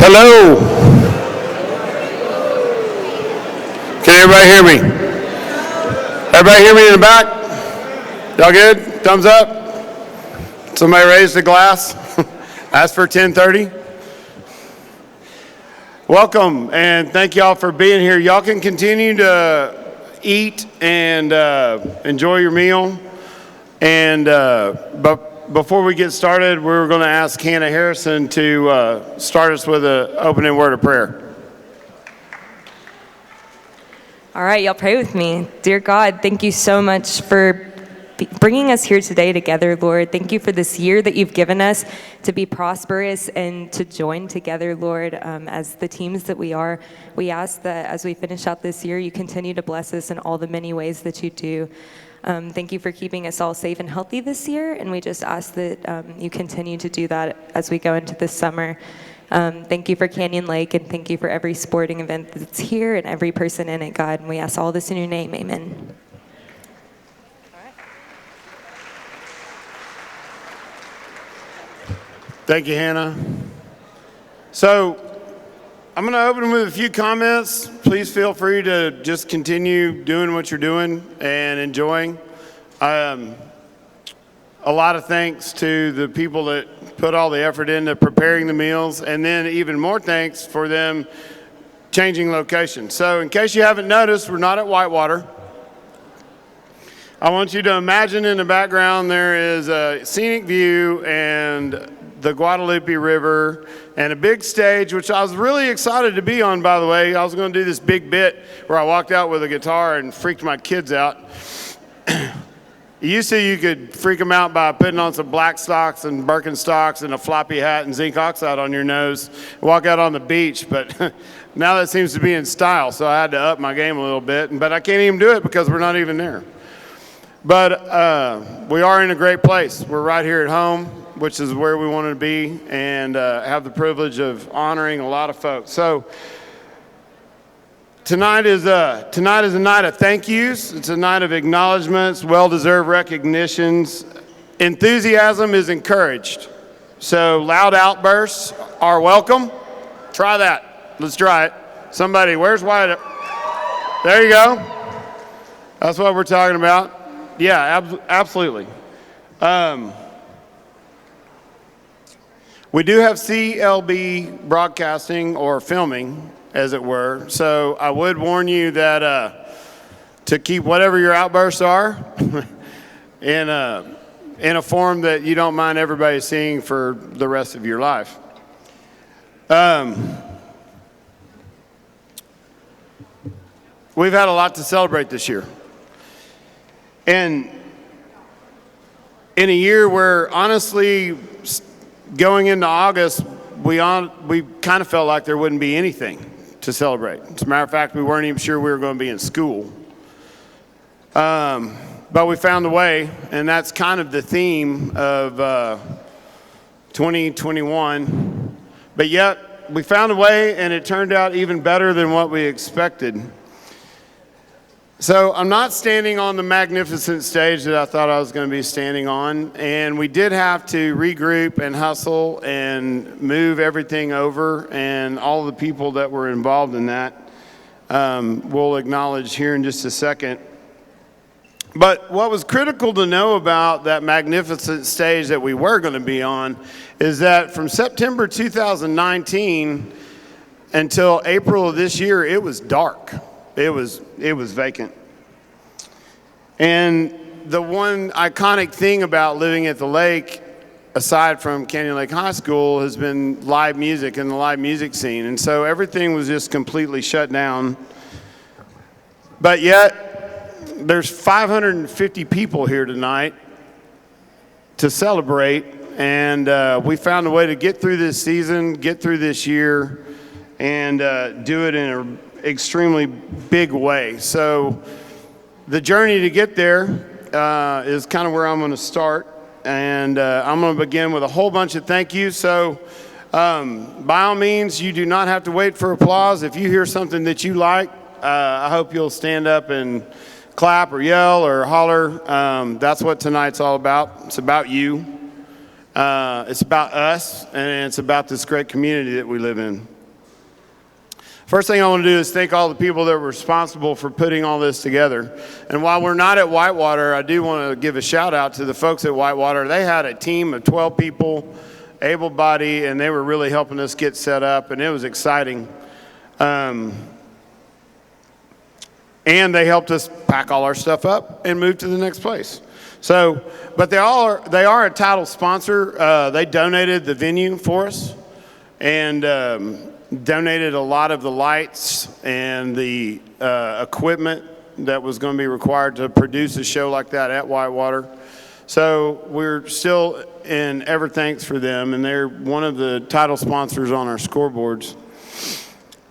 Hello. Can everybody hear me? Everybody hear me in the back? Y'all good? Thumbs up? Somebody raised a glass? Ask for 10:30. Welcome, and thank y'all for being here. Y'all can continue to eat and enjoy your meal. And but before we get started, we're going to ask Hannah Harrison to start us with an opening word of prayer. All right, y'all pray with me. Dear God, thank you so much for bringing us here today together, Lord. Thank you for this year that you've given us to be prosperous and to join together, Lord, as the teams that we are. We ask that as we finish out this year, you continue to bless us in all the many ways that you do. Thank you for keeping us all safe and healthy this year, and we just ask that you continue to do that as we go into this summer. Thank you for Canyon Lake, and thank you for every sporting event that's here and every person in it, God. And we ask all this in your name. Amen. Thank you, Hannah. So I'm going to open with a few comments. Please feel free to just continue doing what you're doing and enjoying. A lot of thanks to the people that put all the effort into preparing the meals, and then even more thanks for them changing location. So in case you haven't noticed, we're not at Whitewater. I want you to imagine in the background there is a scenic view and the Guadalupe River, and a big stage, which I was really excited to be on, by the way. I was going to do this big bit where I walked out with a guitar and freaked my kids out. You could freak them out by putting on some black socks and Birkenstocks and a floppy hat and zinc oxide on your nose, walk out on the beach, but now that seems to be in style, so I had to up my game a little bit, but I can't even do it because we're not even there. But we are in a great place. We're right here at home, which is where we wanted to be, and have the privilege of honoring a lot of folks. So tonight is a night of thank yous. It's a night of acknowledgments, well-deserved recognitions. Enthusiasm is encouraged. So loud outbursts are welcome. Try that. Let's try it. Somebody, where's Wyatt? There you go. That's what we're talking about. Yeah, absolutely. We do have CLB broadcasting or filming, as it were, so I would warn you that to keep whatever your outbursts are in a form that you don't mind everybody seeing for the rest of your life. We've had a lot to celebrate this year. And in a year where, honestly, going into August, we kind of felt like there wouldn't be anything to celebrate. As a matter of fact, we weren't even sure we were going to be in school. But we found a way, and that's kind of the theme of 2021. But yet, we found a way, and it turned out even better than what we expected. So I'm not standing on the magnificent stage that I thought I was going to be standing on, and we did have to regroup and hustle and move everything over, and all the people that were involved in that we'll acknowledge here in just a second. But what was critical to know about that magnificent stage that we were going to be on is that from September 2019 until April of this year, it was dark. It was vacant. And the one iconic thing about living at the lake, aside from Canyon Lake High School, has been live music and the live music scene. And so everything was just completely shut down. But yet, there's 550 people here tonight to celebrate. And we found a way to get through this season, get through this year, and do it in an extremely big way. So the journey to get there is kind of where I'm going to start. And I'm going to begin with a whole bunch of thank yous. So by all means, you do not have to wait for applause. If you hear something that you like, I hope you'll stand up and clap or yell or holler. That's what tonight's all about. It's about you. It's about us, and it's about this great community that we live in. First thing I want to do is thank all the people that were responsible for putting all this together. And while we're not at Whitewater, I do want to give a shout out to the folks at Whitewater. They had a team of 12 people, able-bodied, and they were really helping us get set up, and it was exciting. And they helped us pack all our stuff up and move to the next place. So, but they are a title sponsor. They donated the venue for us, and donated a lot of the lights and the equipment that was going to be required to produce a show like that at Whitewater. So we're still in ever thanks for them, and they're one of the title sponsors on our scoreboards.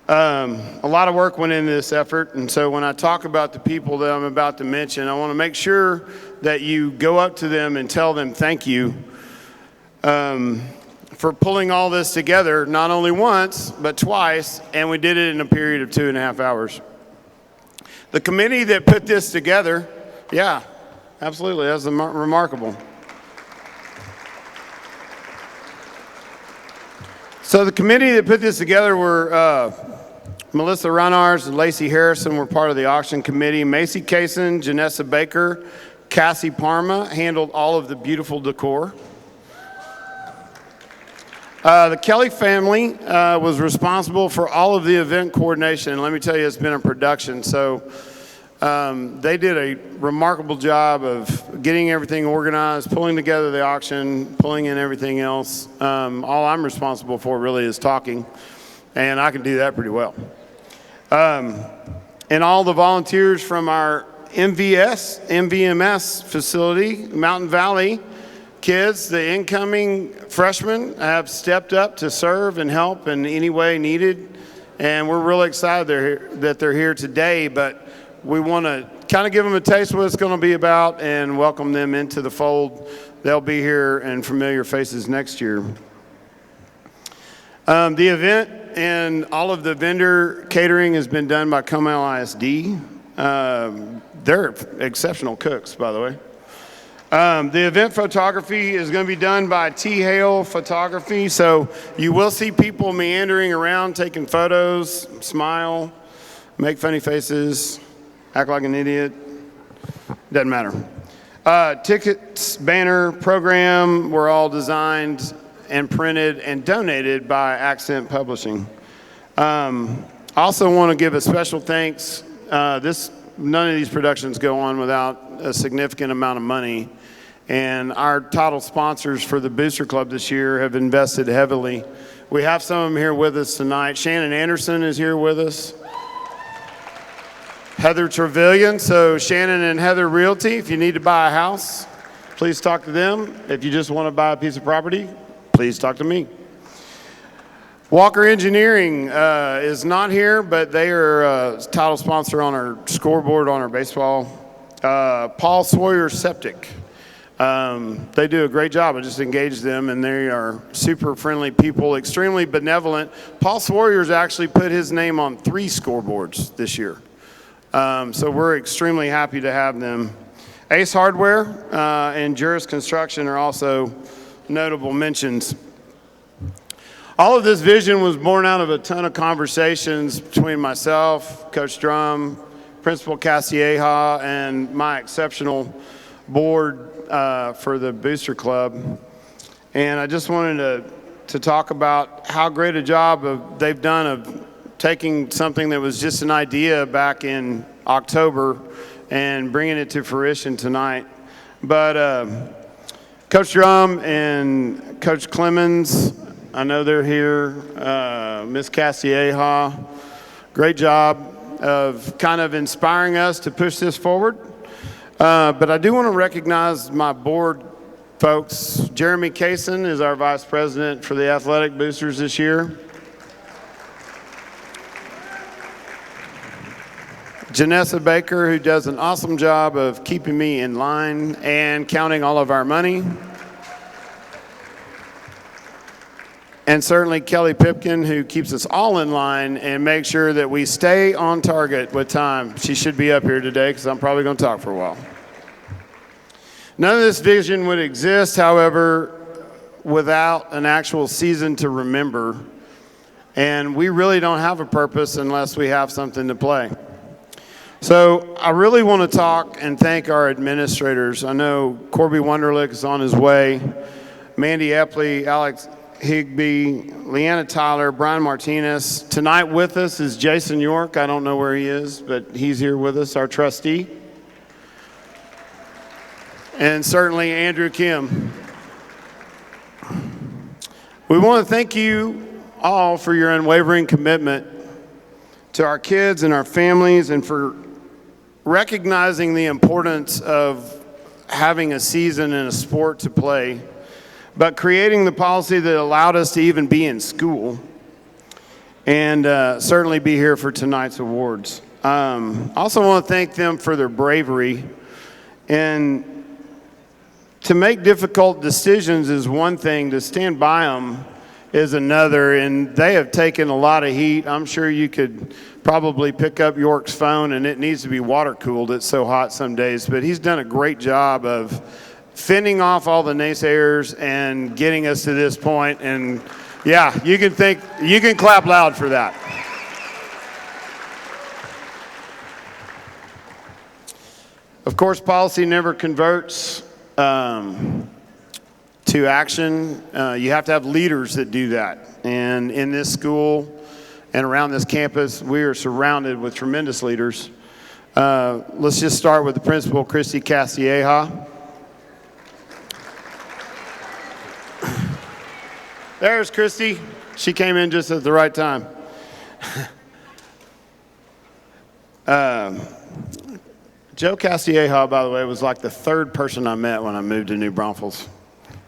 A lot of work went into this effort, and so when I talk about the people that I'm about to mention, I want to make sure that you go up to them and tell them thank you for pulling all this together, not only once, but twice, and we did it in a period of 2.5 hours. The committee that put this together, yeah, absolutely, that's remarkable. So the committee that put this together were Melissa Runars and Lacey Harrison were part of the auction committee. Macy Kaysen, Janessa Baker, Cassie Parma handled all of the beautiful decor. The Kelly family was responsible for all of the event coordination. And let me tell you, it's been a production. So they did a remarkable job of getting everything organized, pulling together the auction, pulling in everything else. All I'm responsible for really is talking, and I can do that pretty well. And all the volunteers from our MVMS facility, Mountain Valley kids, the incoming freshmen have stepped up to serve and help in any way needed. And we're really excited that they're here today, but we want to kind of give them a taste of what it's going to be about and welcome them into the fold. They'll be here and familiar faces next year. The event and all of the vendor catering has been done by Comal ISD. They're exceptional cooks, by the way. The event photography is going to be done by T. Hale Photography, so you will see people meandering around taking photos, smile, make funny faces, act like an idiot. Doesn't matter. Tickets, banner, program were all designed and printed and donated by Accent Publishing. Also want to give a special thanks. None of these productions go on without a significant amount of money. And our title sponsors for the Booster Club this year have invested heavily. We have some of them here with us tonight. Shannon Anderson is here with us. Heather Trevelyan. So Shannon and Heather Realty, if you need to buy a house, please talk to them. If you just want to buy a piece of property, please talk to me. Walker Engineering is not here, but they are a title sponsor on our scoreboard on our baseball. Paul Sawyer Septic. They do a great job. I just engaged them, and they are super friendly people, extremely benevolent. Paul Sawyer's actually put his name on 3 scoreboards this year. So we're extremely happy to have them. Ace Hardware and Juris Construction are also notable mentions. All of this vision was born out of a ton of conversations between myself, Coach Drum, Principal Casieja, and my exceptional board for the Booster Club. And I just wanted to talk about how great a job they've done of taking something that was just an idea back in October and bringing it to fruition tonight. But Coach Drum and Coach Clemens, I know they're here, Miss Casieja, great job of kind of inspiring us to push this forward. But I do want to recognize my board folks. Jeremy Kaysen is our vice president for the athletic boosters this year. Janessa Baker, who does an awesome job of keeping me in line and counting all of our money. And certainly Kelly Pipkin, who keeps us all in line and makes sure that we stay on target with time. She should be up here today because I'm probably going to talk for a while. None of this vision would exist, however, without an actual season to remember. And we really don't have a purpose unless we have something to play. So I really want to talk and thank our administrators. I know Corby Wunderlich is on his way, Mandy Epley, Alex Higby, Leanna Tyler, Brian Martinez. Tonight with us is Jason York. I don't know where he is, but he's here with us, our trustee. And certainly Andrew Kim. We want to thank you all for your unwavering commitment to our kids and our families, and for recognizing the importance of having a season and a sport to play, but creating the policy that allowed us to even be in school, and certainly be here for tonight's awards. Also want to thank them for their bravery, and to make difficult decisions is one thing, to stand by them is another, and they have taken a lot of heat. I'm sure you could probably pick up York's phone, and it needs to be water cooled. It's so hot some days, but he's done a great job of fending off all the naysayers and getting us to this point. And yeah, you can clap loud for that. Of course, policy never converts to action. You have to have leaders that do that. And in this school and around this campus, we are surrounded with tremendous leaders. Let's just start with the principal, Christy Castilleja. There's Christy. She came in just at the right time. Joe Castilleja, by the way, was like the third person I met when I moved to New Braunfels.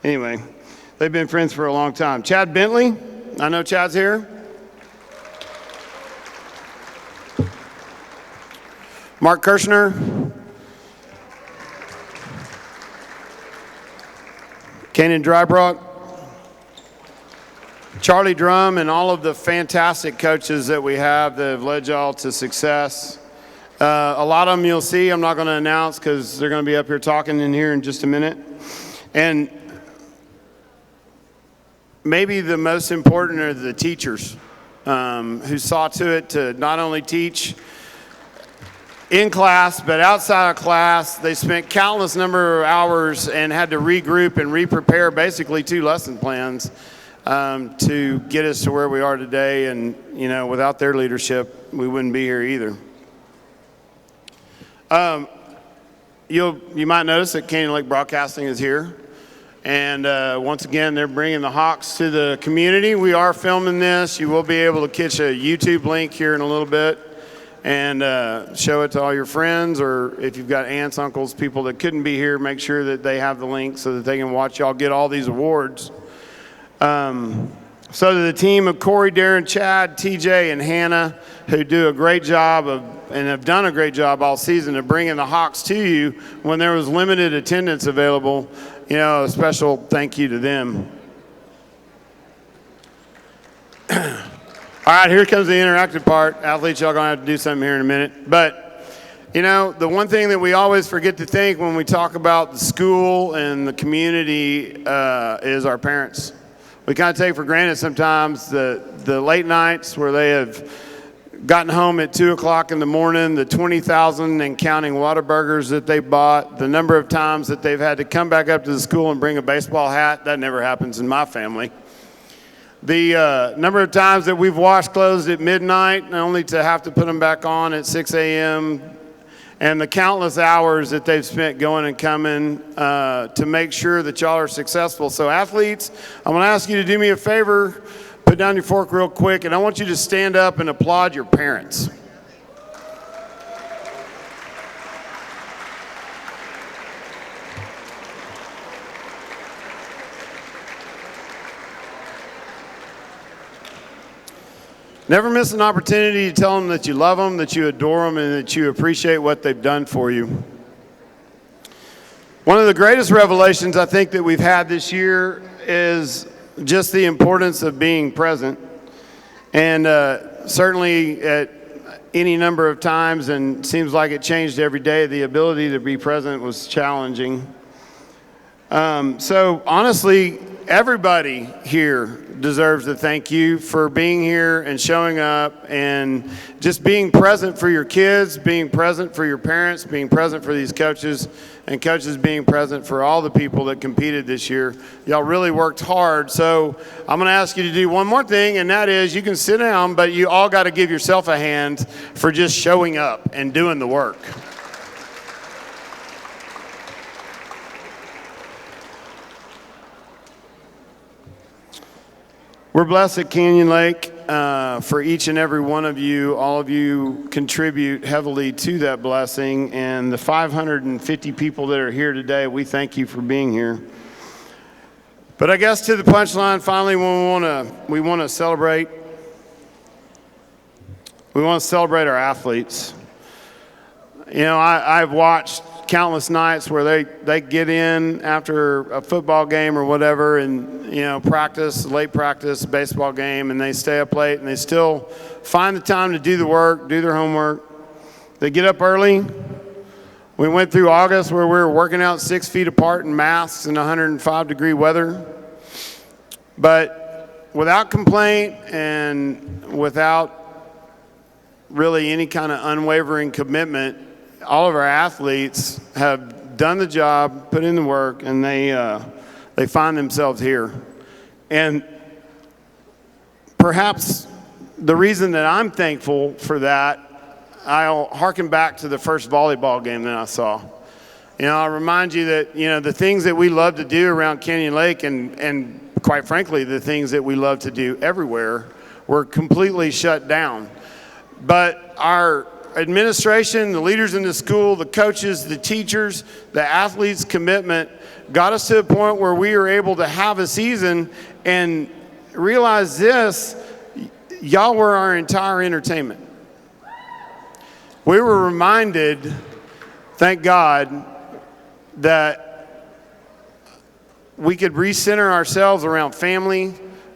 Anyway, they've been friends for a long time. Chad Bentley, I know Chad's here. Mark Kirshner. Kanan Drybrock. Charlie Drum, and all of the fantastic coaches that we have that have led y'all to success. A lot of them you'll see, I'm not going to announce because they're going to be up here talking in here in just a minute. And maybe the most important are the teachers who saw to it to not only teach in class, but outside of class. They spent countless number of hours and had to regroup and re-prepare basically 2 lesson plans to get us to where we are today. And, you know, without their leadership, we wouldn't be here either. You might notice that Canyon Lake Broadcasting is here. And once again, they're bringing the Hawks to the community. We are filming this. You will be able to catch a YouTube link here in a little bit and show it to all your friends, or if you've got aunts, uncles, people that couldn't be here, make sure that they have the link so that they can watch y'all get all these awards. So to the team of Corey, Darren, Chad, TJ, and Hannah, who do a great job and have done a great job all season of bringing the Hawks to you when there was limited attendance available, you know, a special thank you to them. All right, here comes the interactive part. Athletes, y'all gonna have to do something here in a minute. But, you know, the one thing that we always forget to think when we talk about the school and the community is our parents. We kind of take for granted sometimes the late nights where they have gotten home at 2 o'clock in the morning, the 20,000 and counting Whataburgers that they bought, the number of times that they've had to come back up to the school and bring a baseball hat. That never happens in my family. The number of times that we've washed clothes at midnight only to have to put them back on at 6 a.m., and the countless hours that they've spent going and coming to make sure that y'all are successful. So athletes, I'm gonna ask you to do me a favor, put down your fork real quick, and I want you to stand up and applaud your parents. Never miss an opportunity to tell them that you love them, that you adore them, and that you appreciate what they've done for you. One of the greatest revelations I think that we've had this year is just the importance of being present. And certainly at any number of times, and seems like it changed every day, the ability to be present was challenging. So honestly, everybody here deserves to thank you for being here and showing up and just being present for your kids, being present for your parents, being present for these coaches, and coaches being present for all the people that competed this year. Y'all really worked hard. So I'm going to ask you to do one more thing, and that is you can sit down, but you all got to give yourself a hand for just showing up and doing the work. We're blessed at Canyon Lake for each and every one of you. All of you contribute heavily to that blessing. And the 550 people that are here today, we thank you for being here. But I guess to the punchline, finally, when we want to celebrate. We want to celebrate our athletes. You know, I've watched countless nights where they get in after a football game or whatever and, you know, late practice, baseball game, and they stay up late and they still find the time to do the work, do their homework. They get up early. We went through August where we were working out 6 feet apart in masks in 105-degree weather. But without complaint and without really any kind of unwavering commitment, all of our athletes have done the job, put in the work, and they find themselves here. And perhaps the reason that I'm thankful for that, I'll harken back to the first volleyball game that I saw. You know, I'll remind you that, you know, the things that we love to do around Canyon Lake and quite frankly, the things that we love to do everywhere were completely shut down. But our administration, the leaders in the school, the coaches, the teachers, the athletes' commitment got us to a point where we were able to have a season and realize this, y'all were our entire entertainment. We were reminded, thank God, that we could recenter ourselves around family,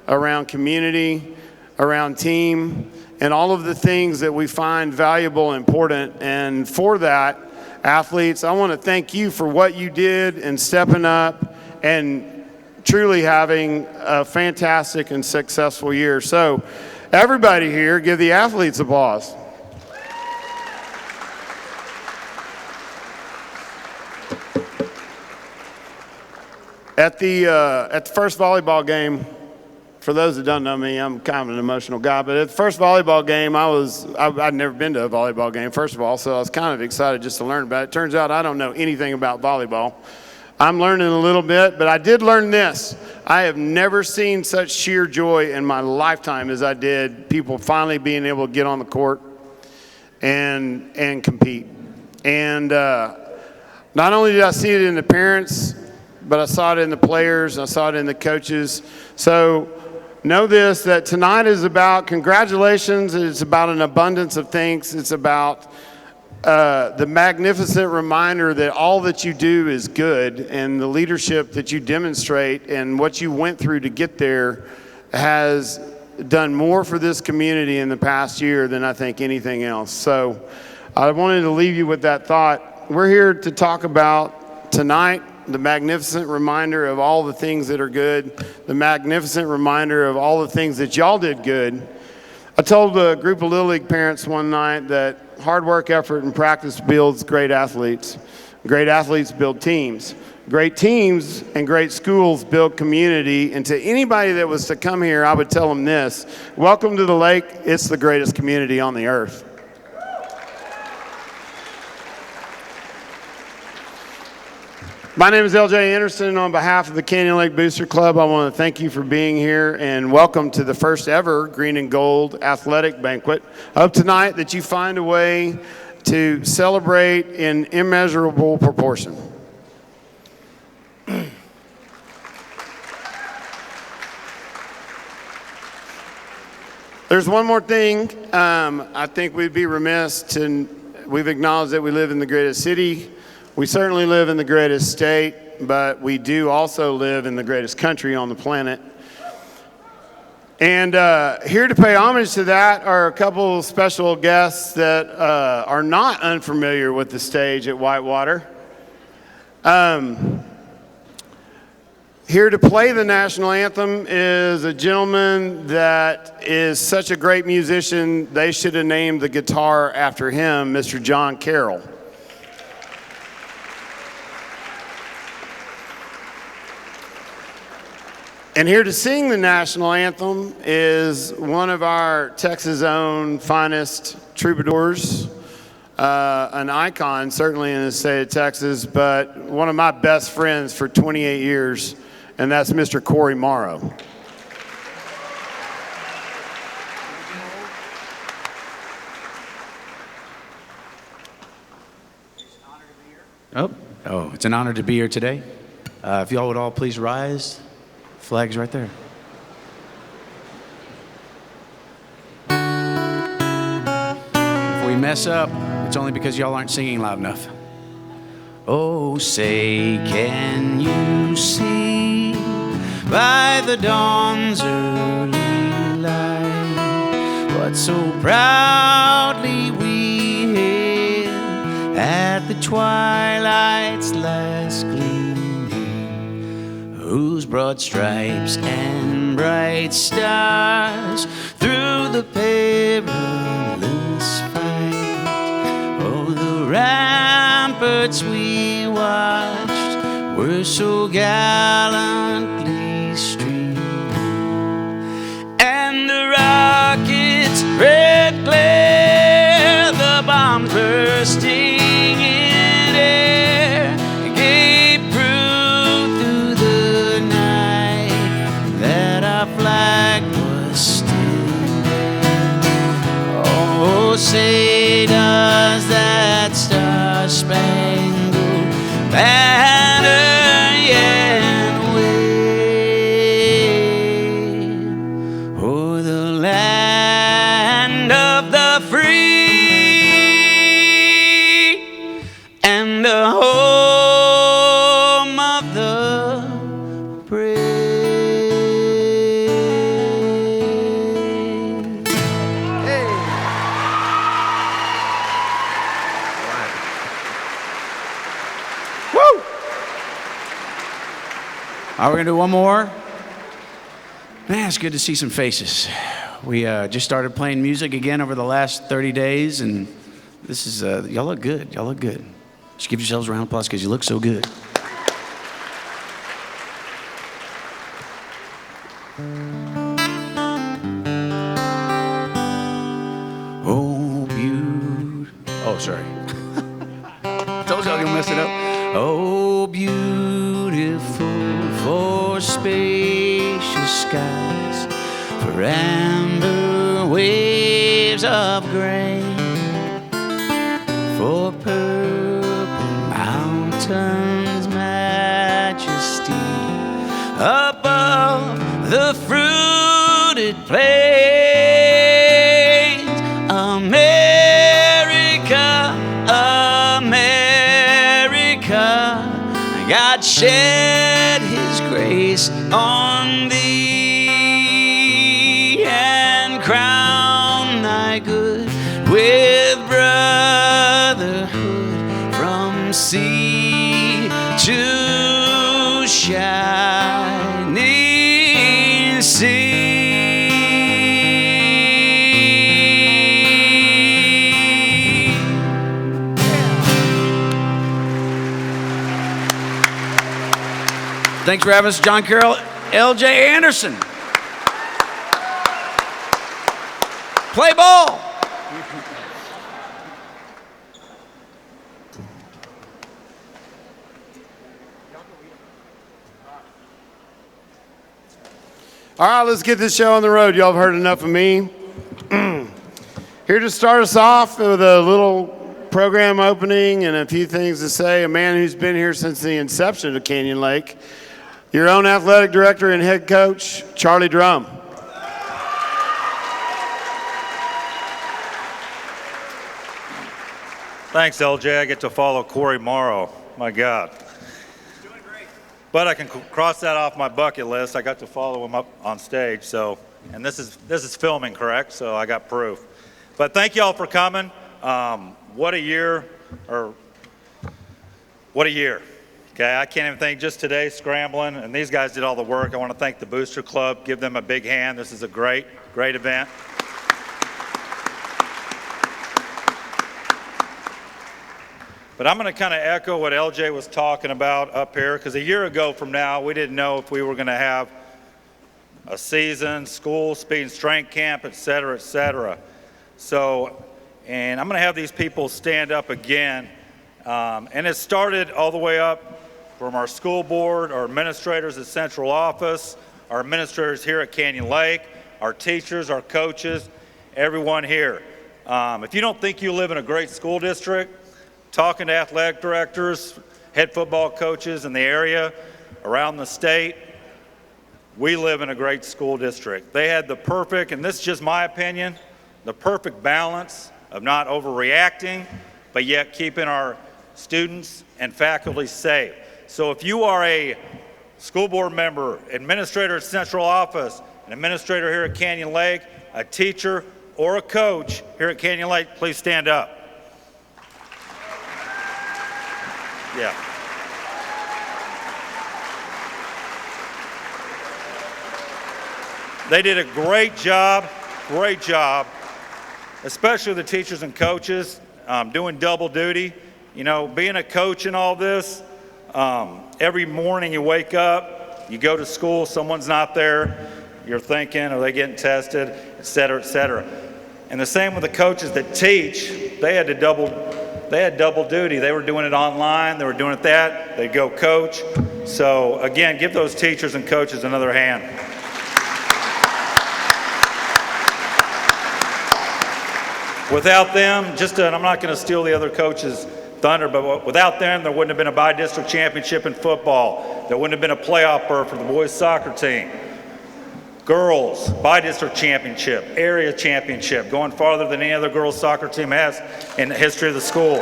around community, around team, and all of the things that we find valuable and important. And for that, athletes, I want to thank you for what you did and stepping up and truly having a fantastic and successful year. So everybody here, give the athletes applause. At the first volleyball game, for those that don't know me, I'm kind of an emotional guy, but at the first volleyball game, I'd never been to a volleyball game, first of all, so I was kind of excited just to learn about it. Turns out I don't know anything about volleyball. I'm learning a little bit, but I did learn this. I have never seen such sheer joy in my lifetime as I did people finally being able to get on the court and compete. And not only did I see it in the parents, but I saw it in the players, I saw it in the coaches. So know this, that tonight is about congratulations. It's about an abundance of thanks. It's about the magnificent reminder that all that you do is good, and the leadership that you demonstrate and what you went through to get there has done more for this community in the past year than I think anything else. So I wanted to leave you with that thought. We're here to talk about tonight the magnificent reminder of all the things that are good, the magnificent reminder of all the things that y'all did good. I told a group of Little League parents one night that hard work, effort, and practice builds great athletes. Great athletes build teams. Great teams and great schools build community. And to anybody that was to come here, I would tell them this: welcome to the lake. It's the greatest community on the earth. My name is LJ Anderson. On behalf of the Canyon Lake Booster Club, I want to thank you for being here and welcome to the first ever Green and Gold Athletic Banquet. I hope tonight that you find a way to celebrate in immeasurable proportion. There's one more thing. I think we'd be remiss to, we've acknowledged that we live in the greatest city. We certainly live in the greatest state, but we do also live in the greatest country on the planet. And here to pay homage to that are a couple special guests that are not unfamiliar with the stage at Whitewater. Here to play the national anthem is a gentleman that is such a great musician, they should have named the guitar after him, Mr. John Carroll. And here to sing the national anthem is one of our Texas' own finest troubadours, an icon certainly in the state of Texas, but one of my best friends for 28 years, and that's Mr. Corey Morrow. Oh, it's an honor to be here today. If y'all would all please rise. Flag's right there. If we mess up, it's only because y'all aren't singing loud enough. Oh, say, can you see by the dawn's early light what so proudly we hailed at the twilight's last gleaming, whose broad stripes and bright stars through the perilous fight o'er the ramparts we watched were so gallantly streaming, and the rockets' red glare, the bombs bursting in air, gave proof through the night that our flag was still there. Oh, say does that star-spangled banner yet wave o'er the land of the free and the home of the brave? Woo! All right, we're gonna do one more. Man, it's good to see some faces. We just started playing music again over the last 30 days, and this is, y'all look good, y'all look good. Just give yourselves a round of applause because you look so good. Oh, sorry. Told y'all gonna mess it up. Oh, beautiful for spacious skies, for amber waves of grain, for purple mountains' majesty above the fruited plains. America, America, God shed his grace on thee and crown thy good with brotherhood from sea to shining sea. Thanks for having us, John Carroll. L.J. Anderson. Play ball. All right, let's get this show on the road. Y'all have heard enough of me. Here to start us off with a little program opening and a few things to say. A man who's been here since the inception of Canyon Lake. Your own athletic director and head coach, Charlie Drum. Thanks, LJ. I get to follow Corey Morrow. My God. Doing great. But I can cross that off my bucket list. I got to follow him up on stage. So, and this is filming, correct? So I got proof. But thank you all for coming. What a year, Okay, I can't even think, just today scrambling, and these guys did all the work. I want to thank the Booster Club, give them a big hand. This is a great event. But I'm going to kind of echo what LJ was talking about up here, because a year ago from now, we didn't know if we were going to have a season, school, speed and strength camp, et cetera, et cetera. So, and I'm going to have these people stand up again. And it started all the way up from our school board, our administrators at central office, our administrators here at Canyon Lake, our teachers, our coaches, everyone here. If you don't think you live in a great school district, talking to athletic directors, head football coaches in the area, around the state, we live in a great school district. They had the perfect, and this is just my opinion, the perfect balance of not overreacting, but yet keeping our students and faculty safe. So if you are a school board member, administrator at central office, an administrator here at Canyon Lake, a teacher, or a coach here at Canyon Lake, please stand up. Yeah. They did a great job, especially the teachers and coaches doing double duty. You know, being a coach in all this, every morning you wake up, you go to school, someone's not there, you're thinking, are they getting tested, et cetera, et cetera. And the same with the coaches that teach, they had double duty. They were doing it online, they were doing it that, they'd go coach. So again, give those teachers and coaches another hand. Without them, I'm not going to steal the other coaches' thunder, but without them, there wouldn't have been a bi-district championship in football. There wouldn't have been a playoff berth for the boys soccer team. Girls, bi-district championship, area championship, going farther than any other girls soccer team has in the history of the school.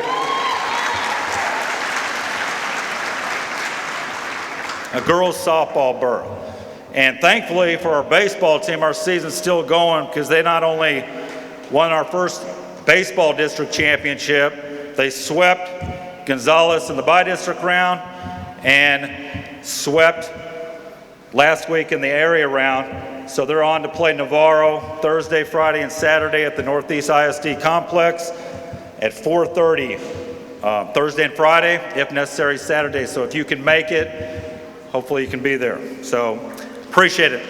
A girls softball berth. And thankfully for our baseball team, our season's still going because they not only won our first baseball district championship, they swept Gonzales in the bi-district round and swept last week in the area round. So they're on to play Navarro Thursday, Friday, and Saturday at the Northeast ISD Complex at 4:30 Thursday and Friday, if necessary Saturday. So if you can make it, hopefully you can be there. So appreciate it.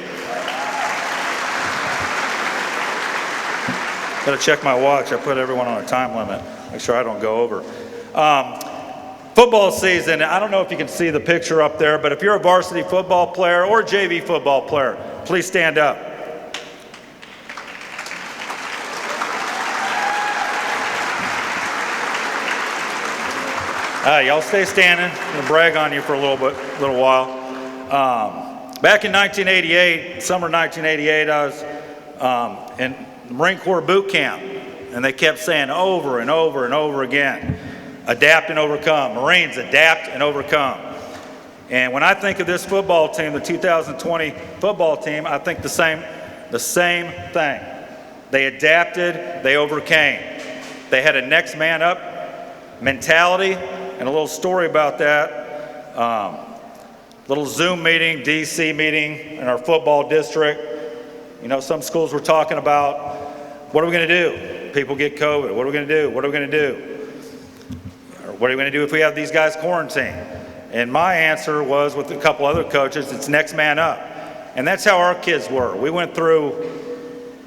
Gotta check my watch. I put everyone on a time limit. Make sure I don't go over. Football season, I don't know if you can see the picture up there, but if you're a varsity football player or JV football player, please stand up. Y'all stay standing. I'm gonna brag on you for a little while. Back in 1988, summer 1988, I was in the Marine Corps boot camp, and they kept saying over and over and over again, adapt and overcome. Marines, adapt and overcome. And when I think of this football team, the 2020 football team, I think the same thing. They adapted, they overcame. They had a next man up mentality, and a little story about that. Little Zoom meeting, DC meeting in our football district. You know, some schools were talking about, what are we going to do? People get COVID. What are we going to do? What are we going to do? Or what are we going to do if we have these guys quarantined? And my answer was, with a couple other coaches, it's next man up. And that's how our kids were. We went through,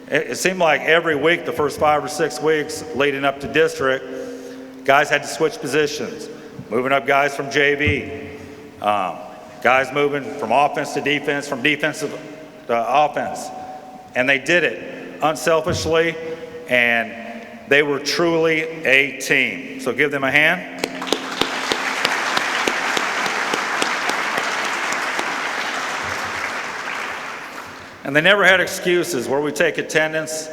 it seemed like every week, the first 5 or 6 weeks leading up to district, guys had to switch positions, moving up guys from JV, guys moving from offense to defense, from defensive to offense. And they did it unselfishly, and they were truly a team. So give them a hand. And they never had excuses. Where we take attendance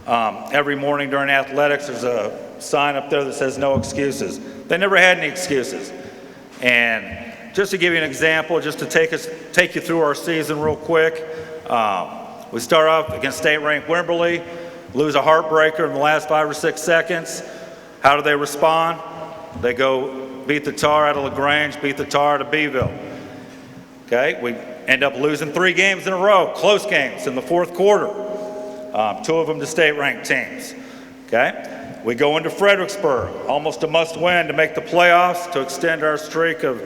every morning during athletics, there's a sign up there that says no excuses. They never had any excuses. And just to give you an example, just to take you through our season real quick, we start off against state-ranked Wimberley, lose a heartbreaker in the last 5 or 6 seconds. How do they respond? They go beat the Tar out of LaGrange, beat the Tar out of Beeville. Okay, we end up losing 3 games in a row, close games in the fourth quarter. 2 of them to state-ranked teams. Okay, we go into Fredericksburg, almost a must-win to make the playoffs, to extend our streak of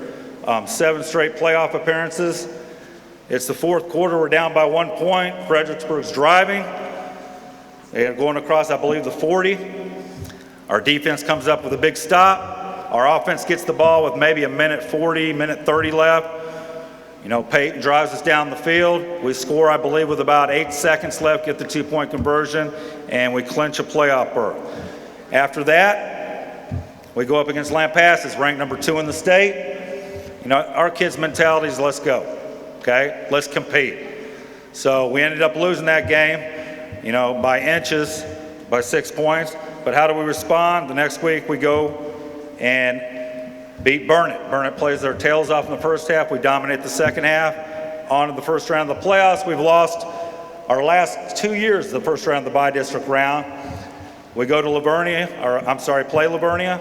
7 straight playoff appearances. It's the fourth quarter, we're down by 1 point. Fredericksburg's driving. They're going across, I believe, the 40. Our defense comes up with a big stop. Our offense gets the ball with maybe a minute 40, minute 30 left. You know, Peyton drives us down the field. We score, I believe, with about 8 seconds left, get the 2-point conversion, and we clinch a playoff berth. After that, we go up against Lampasas, ranked number 2 in the state. You know, our kids' mentality is let's go, okay? Let's compete. So we ended up losing that game, you know, by inches, by 6 points. But how do we respond? The next week we go and beat Burnett. Burnett plays their tails off in the first half. We dominate the second half. On to the first round of the playoffs. We've lost our last 2 years, the first round of the bi-district round. We go to play Livonia,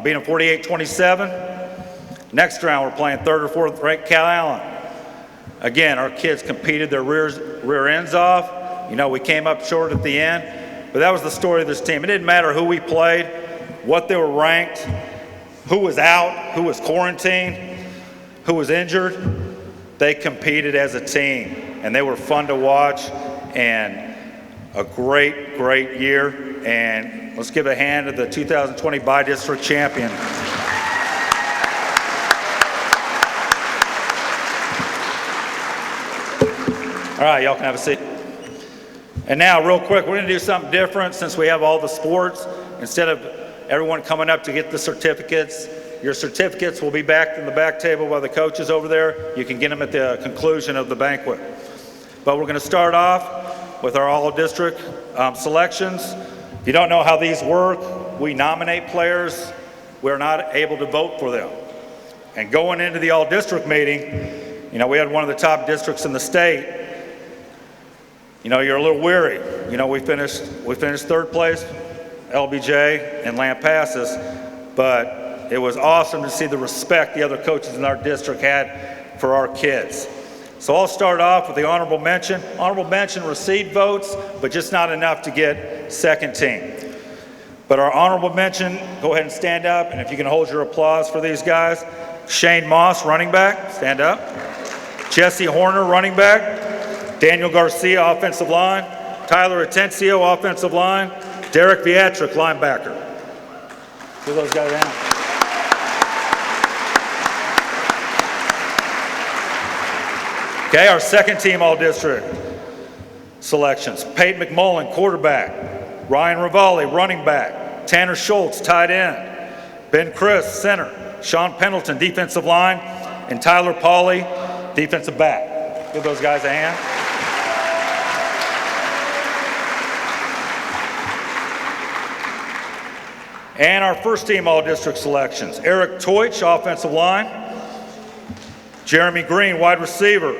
beat them 48-27. Next round, we're playing 3rd or 4th ranked Cal Allen. Again, our kids competed their rear ends off. You know, we came up short at the end, but that was the story of this team. It didn't matter who we played, what they were ranked, who was out, who was quarantined, who was injured. They competed as a team, and they were fun to watch, and a great, great year. And let's give a hand to the 2020 bi-district champion. All right, y'all can have a seat. And now, real quick, we're going to do something different since we have all the sports. Instead of everyone coming up to get the certificates, your certificates will be back in the back table by the coaches over there. You can get them at the conclusion of the banquet. But we're going to start off with our all-district selections. If you don't know how these work, we nominate players. We're not able to vote for them. And going into the all-district meeting, you know, we had one of the top districts in the state. You know, you're a little weary. You know, we finished 3rd place, LBJ and Lampasas, but it was awesome to see the respect the other coaches in our district had for our kids. So I'll start off with the honorable mention. Honorable mention received votes, but just not enough to get second team. But our honorable mention, go ahead and stand up, and if you can hold your applause for these guys. Shane Moss, running back, stand up. Jesse Horner, running back. Daniel Garcia, offensive line. Tyler Atencio, offensive line. Derek Vietrick, linebacker. Give those guys a hand. Okay, our second team all-district selections. Peyton Mcmullen, quarterback. Ryan Ravalli, running back. Tanner Schultz, tight end. Ben Chris, center. Sean Pendleton, defensive line. And Tyler Pauley, defensive back. Give those guys a hand. And our first team all-district selections. Eric Teutsch, offensive line. Jeremy Green, wide receiver.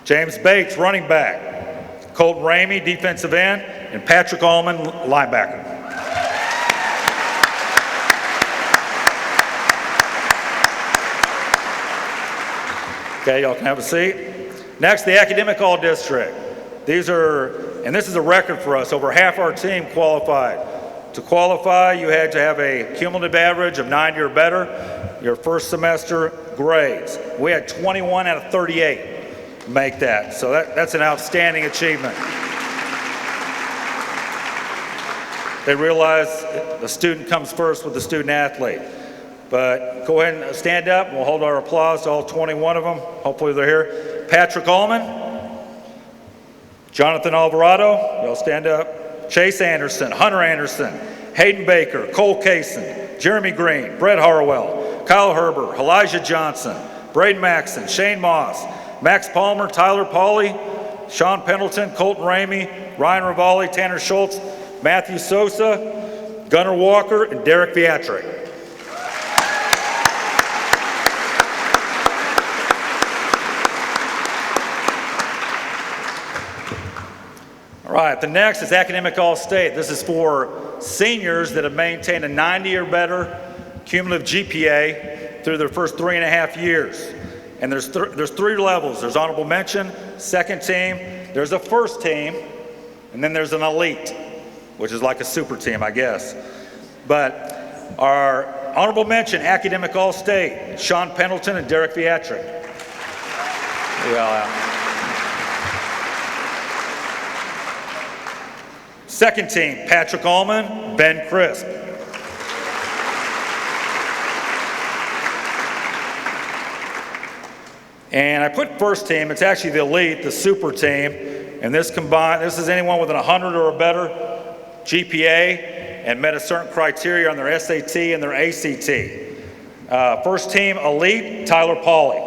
James Bates, running back. Colt Raymond, defensive end. And Patrick Allman, linebacker. Okay, y'all can have a seat. Next, the academic all-district. This is a record for us. Over half our team qualified. To qualify, you had to have a cumulative average of 90 or better, your first semester grades. We had 21 out of 38 make that, so that's an outstanding achievement. They realize the student comes first with the student athlete. But go ahead and stand up, and we'll hold our applause to all 21 of them. Hopefully they're here. Patrick Allman, Jonathan Alvarado, y'all stand up. Chase Anderson, Hunter Anderson, Hayden Baker, Cole Kaysen, Jeremy Green, Brett Harwell, Kyle Herber, Elijah Johnson, Braden Maxson, Shane Moss, Max Palmer, Tyler Pauley, Sean Pendleton, Colton Ramey, Ryan Ravalli, Tanner Schultz, Matthew Sosa, Gunnar Walker, and Derek Vietrick. All right, the next is Academic All-State. This is for seniors that have maintained a 90 or better cumulative GPA through their first 3.5 years. And there's 3 levels. There's honorable mention, second team, there's a first team, and then there's an elite, which is like a super team, I guess. But our honorable mention, academic all-state, Sean Pendleton and Derek Viatric. Second team, Patrick Allman, Ben Crisp. And I put first team, it's actually the elite, the super team, and this is anyone with an 100 or a better GPA and met a certain criteria on their SAT and their ACT. First team, elite, Tyler Pauly.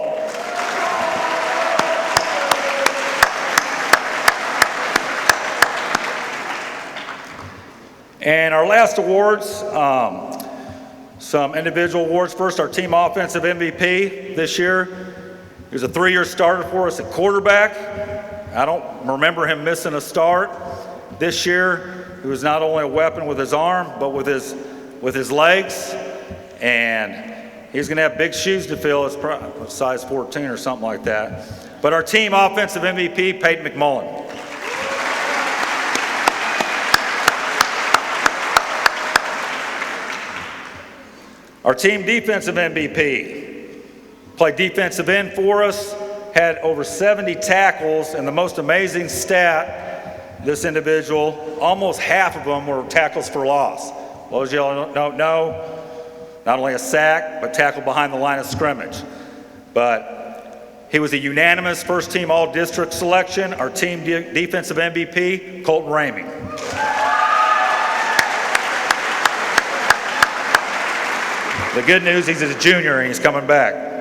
And our last awards, some individual awards. First, our team offensive MVP this year. He was a 3-year starter for us at quarterback. I don't remember him missing a start. This year, he was not only a weapon with his arm, but with his legs. And he's going to have big shoes to fill. It's probably size 14 or something like that. But our team offensive MVP, Peyton Mcmullen. Our team defensive MVP played defensive end for us, had over 70 tackles, and the most amazing stat, this individual, almost half of them were tackles for loss. Those of y'all don't know, not only a sack, but tackle behind the line of scrimmage. But he was a unanimous first team all-district selection. Our team defensive MVP, Colt Raymond. The good news, he's a junior and he's coming back.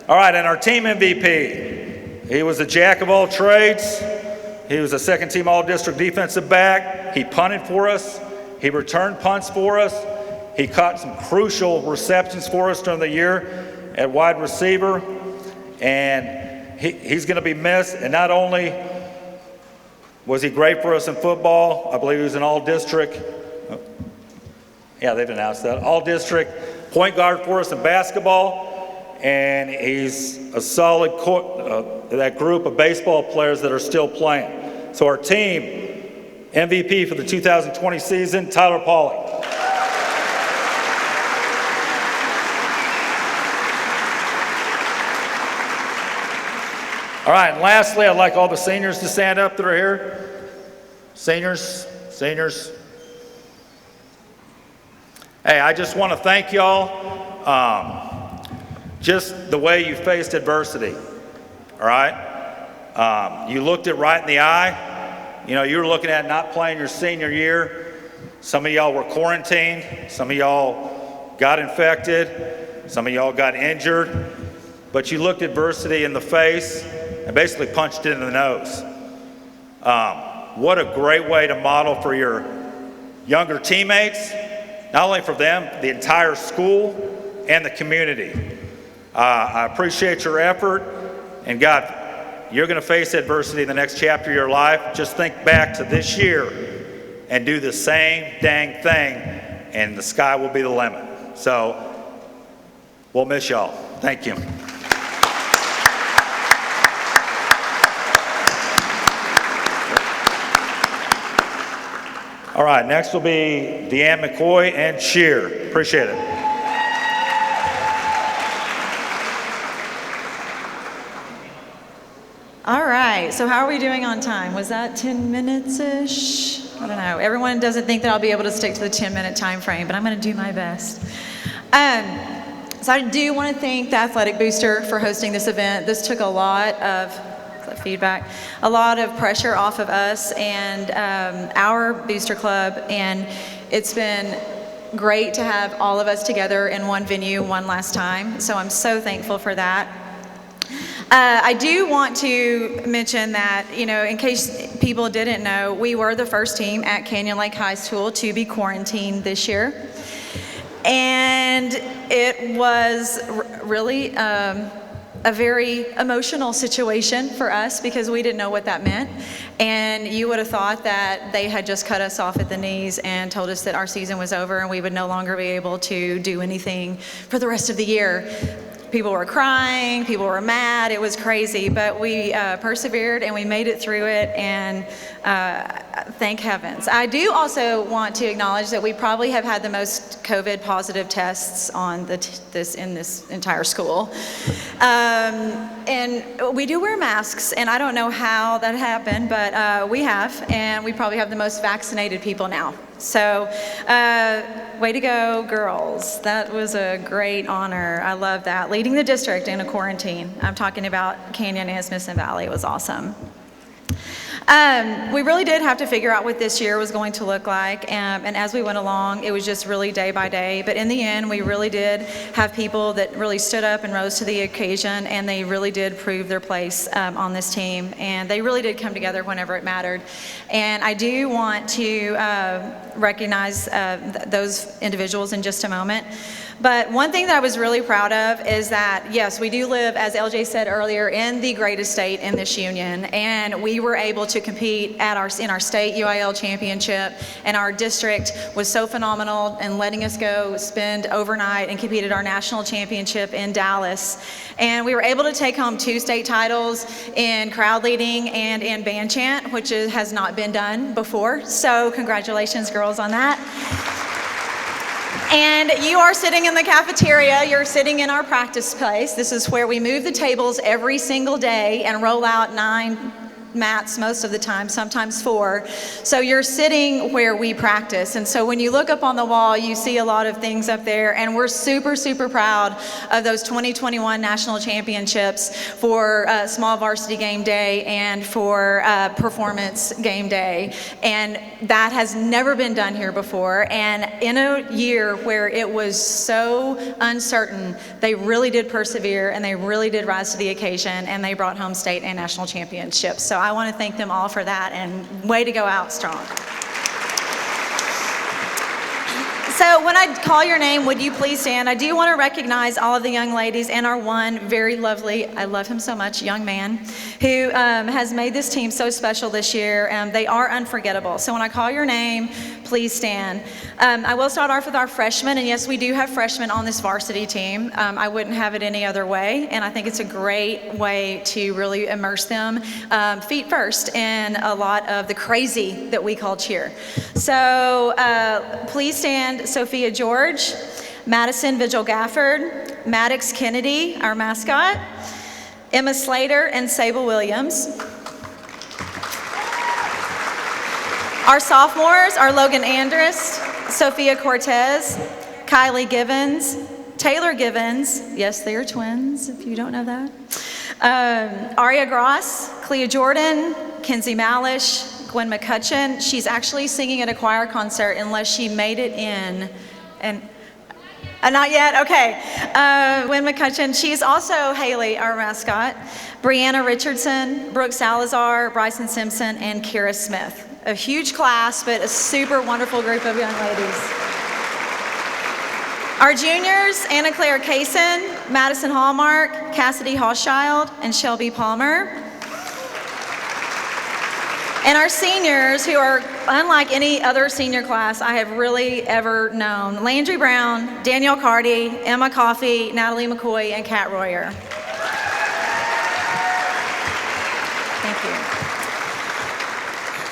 All right, and our team MVP, he was a jack of all trades. He was a second team all-district defensive back. He punted for us. He returned punts for us. He caught some crucial receptions for us during the year at wide receiver. And he's going to be missed. And not only was he great for us in football, I believe he was an all-district. Yeah, they've announced that. All-district point guard for us in basketball, and he's a solid that group of baseball players that are still playing. So our team MVP for the 2020 season, Tyler Pauly. All right, and lastly, I'd like all the seniors to stand up that are here. Seniors. Hey, I just want to thank y'all. Just the way you faced adversity, all right? You looked it right in the eye. You know, you were looking at not playing your senior year. Some of y'all were quarantined. Some of y'all got infected. Some of y'all got injured. But you looked adversity in the face and basically punched it in the nose. What a great way to model for your younger teammates. Not only for them, the entire school and the community. I appreciate your effort, and God, you're going to face adversity in the next chapter of your life. Just think back to this year and do the same dang thing, and the sky will be the limit. So we'll miss y'all. Thank you. All right, next will be Deanne Mccoy and cheer. Appreciate it. All right, so how are we doing on time? Was that 10 minutes-ish? I don't know. Everyone doesn't think that I'll be able to stick to the 10-minute time frame, but I'm going to do my best. So I do want to thank the Athletic Booster for hosting this event. This took a lot of feedback, a lot of pressure off of us and our booster club, and it's been great to have all of us together in one venue one last time, so I'm so thankful for that. I do want to mention that, you know, in case people didn't know, we were the first team at Canyon Lake High School to be quarantined this year, and it was really a very emotional situation for us because we didn't know what that meant. And you would have thought that they had just cut us off at the knees and told us that our season was over and we would no longer be able to do anything for the rest of the year. People were crying, people were mad, it was crazy, but we persevered and we made it through it, and thank heavens. I do also want to acknowledge that we probably have had the most COVID positive tests on in this entire school. And we do wear masks, and I don't know how that happened, but we have, and we probably have the most vaccinated people now. So, way to go, girls. That was a great honor. I love that. Leading the district in a quarantine. I'm talking about Canyon and Smithson Valley. It was awesome. We really did have to figure out what this year was going to look like, and as we went along, it was just really day by day. But in the end, we really did have people that really stood up and rose to the occasion, and they really did prove their place on this team, and they really did come together whenever it mattered. And I do want to recognize those individuals in just a moment. But one thing that I was really proud of is that, yes, we do live, as LJ said earlier, in the greatest state in this union, and we were able to compete in our state UIL championship, and our district was so phenomenal in letting us go spend overnight and compete at our national championship in Dallas. And we were able to take home 2 state titles in crowd leading and in band chant, which has not been done before. So congratulations, girls, on that. And you are sitting in the cafeteria, you're sitting in our practice place. This is where we move the tables every single day and roll out 9 mats most of the time, sometimes 4. So you're sitting where we practice. And so when you look up on the wall, you see a lot of things up there. And we're super, super proud of those 2021 national championships for small varsity game day and for performance game day. And that has never been done here before. And in a year where it was so uncertain, they really did persevere and they really did rise to the occasion, and they brought home state and national championships. So I want to thank them all for that, and way to go out strong. So when I call your name, would you please stand? I do want to recognize all of the young ladies and our one very lovely, I love him so much, young man who has made this team so special this year. They are unforgettable. So when I call your name, please stand. I will start off with our freshmen, and yes, we do have freshmen on this varsity team. I wouldn't have it any other way, and I think it's a great way to really immerse them feet first in a lot of the crazy that we call cheer. So please stand. Sophia George, Madison Vigil-Gafford, Maddox Kennedy, our mascot, Emma Slater, and Sable Williams. Our sophomores are Logan Andrus, Sophia Cortez, Kylie Givens, Taylor Givens, yes, they are twins, if you don't know that, Aria Gross, Clea Jordan, Kenzie Malish, Gwen McCutcheon. She's actually singing at a choir concert unless she made it in, and not yet, okay. Gwen McCutcheon. She's also Haley, our mascot, Brianna Richardson, Brooke Salazar, Bryson Simpson, and Kira Smith. A huge class, but a super wonderful group of young ladies. Our juniors, Anna Claire Kaysen, Madison Hallmark, Cassidy Hochschild, and Shelby Palmer. And our seniors, who are unlike any other senior class I have really ever known, Landry Brown, Danielle Carty, Emma Coffey, Natalie McCoy, and Kat Royer. Thank you.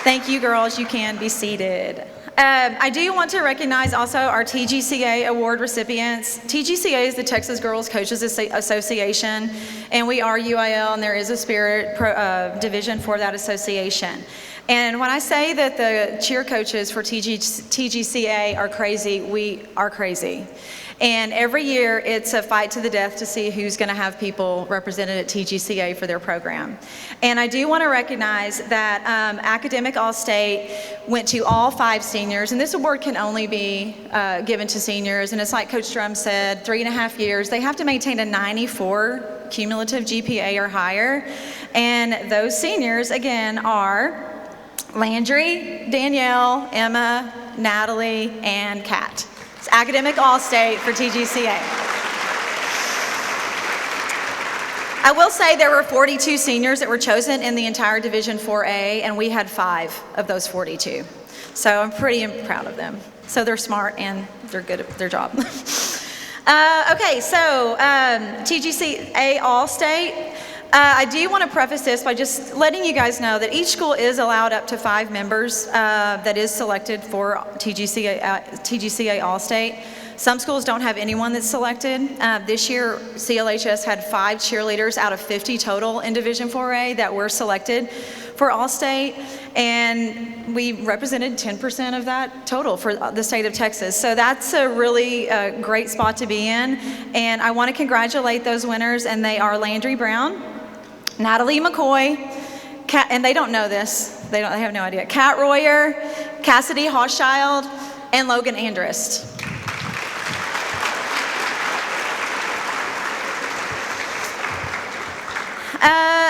Thank you, girls. You can be seated. I do want to recognize also our TGCA award recipients. TGCA is the Texas Girls Coaches Association, and we are UIL, and there is a spirit division for that association. And when I say that the cheer coaches for TGCA are crazy, we are crazy. And every year it's a fight to the death to see who's going to have people represented at TGCA for their program. And I do want to recognize that Academic All-State went to all 5 seniors, and this award can only be given to seniors. And it's like Coach Drum said, 3.5 years. They have to maintain a 94 cumulative GPA or higher. And those seniors, again, are Landry, Danielle, Emma, Natalie, and Kat. It's Academic All-State for TGCA. I will say there were 42 seniors that were chosen in the entire Division 4A, and we had 5 of those 42. So I'm pretty proud of them. So they're smart and they're good at their job. Okay, so TGCA All-State. I do want to preface this by just letting you guys know that each school is allowed up to 5 members that is selected for TGCA All-State. Some schools don't have anyone that's selected. This year, CLHS had 5 cheerleaders out of 50 total in Division 4A that were selected for All-State, and we represented 10% of that total for the state of Texas. So that's a really great spot to be in, and I want to congratulate those winners, and they are Landry Brown, Natalie McCoy, and they don't know this, they have no idea, Kat Royer, Cassidy Hochschild, and Logan Andrist.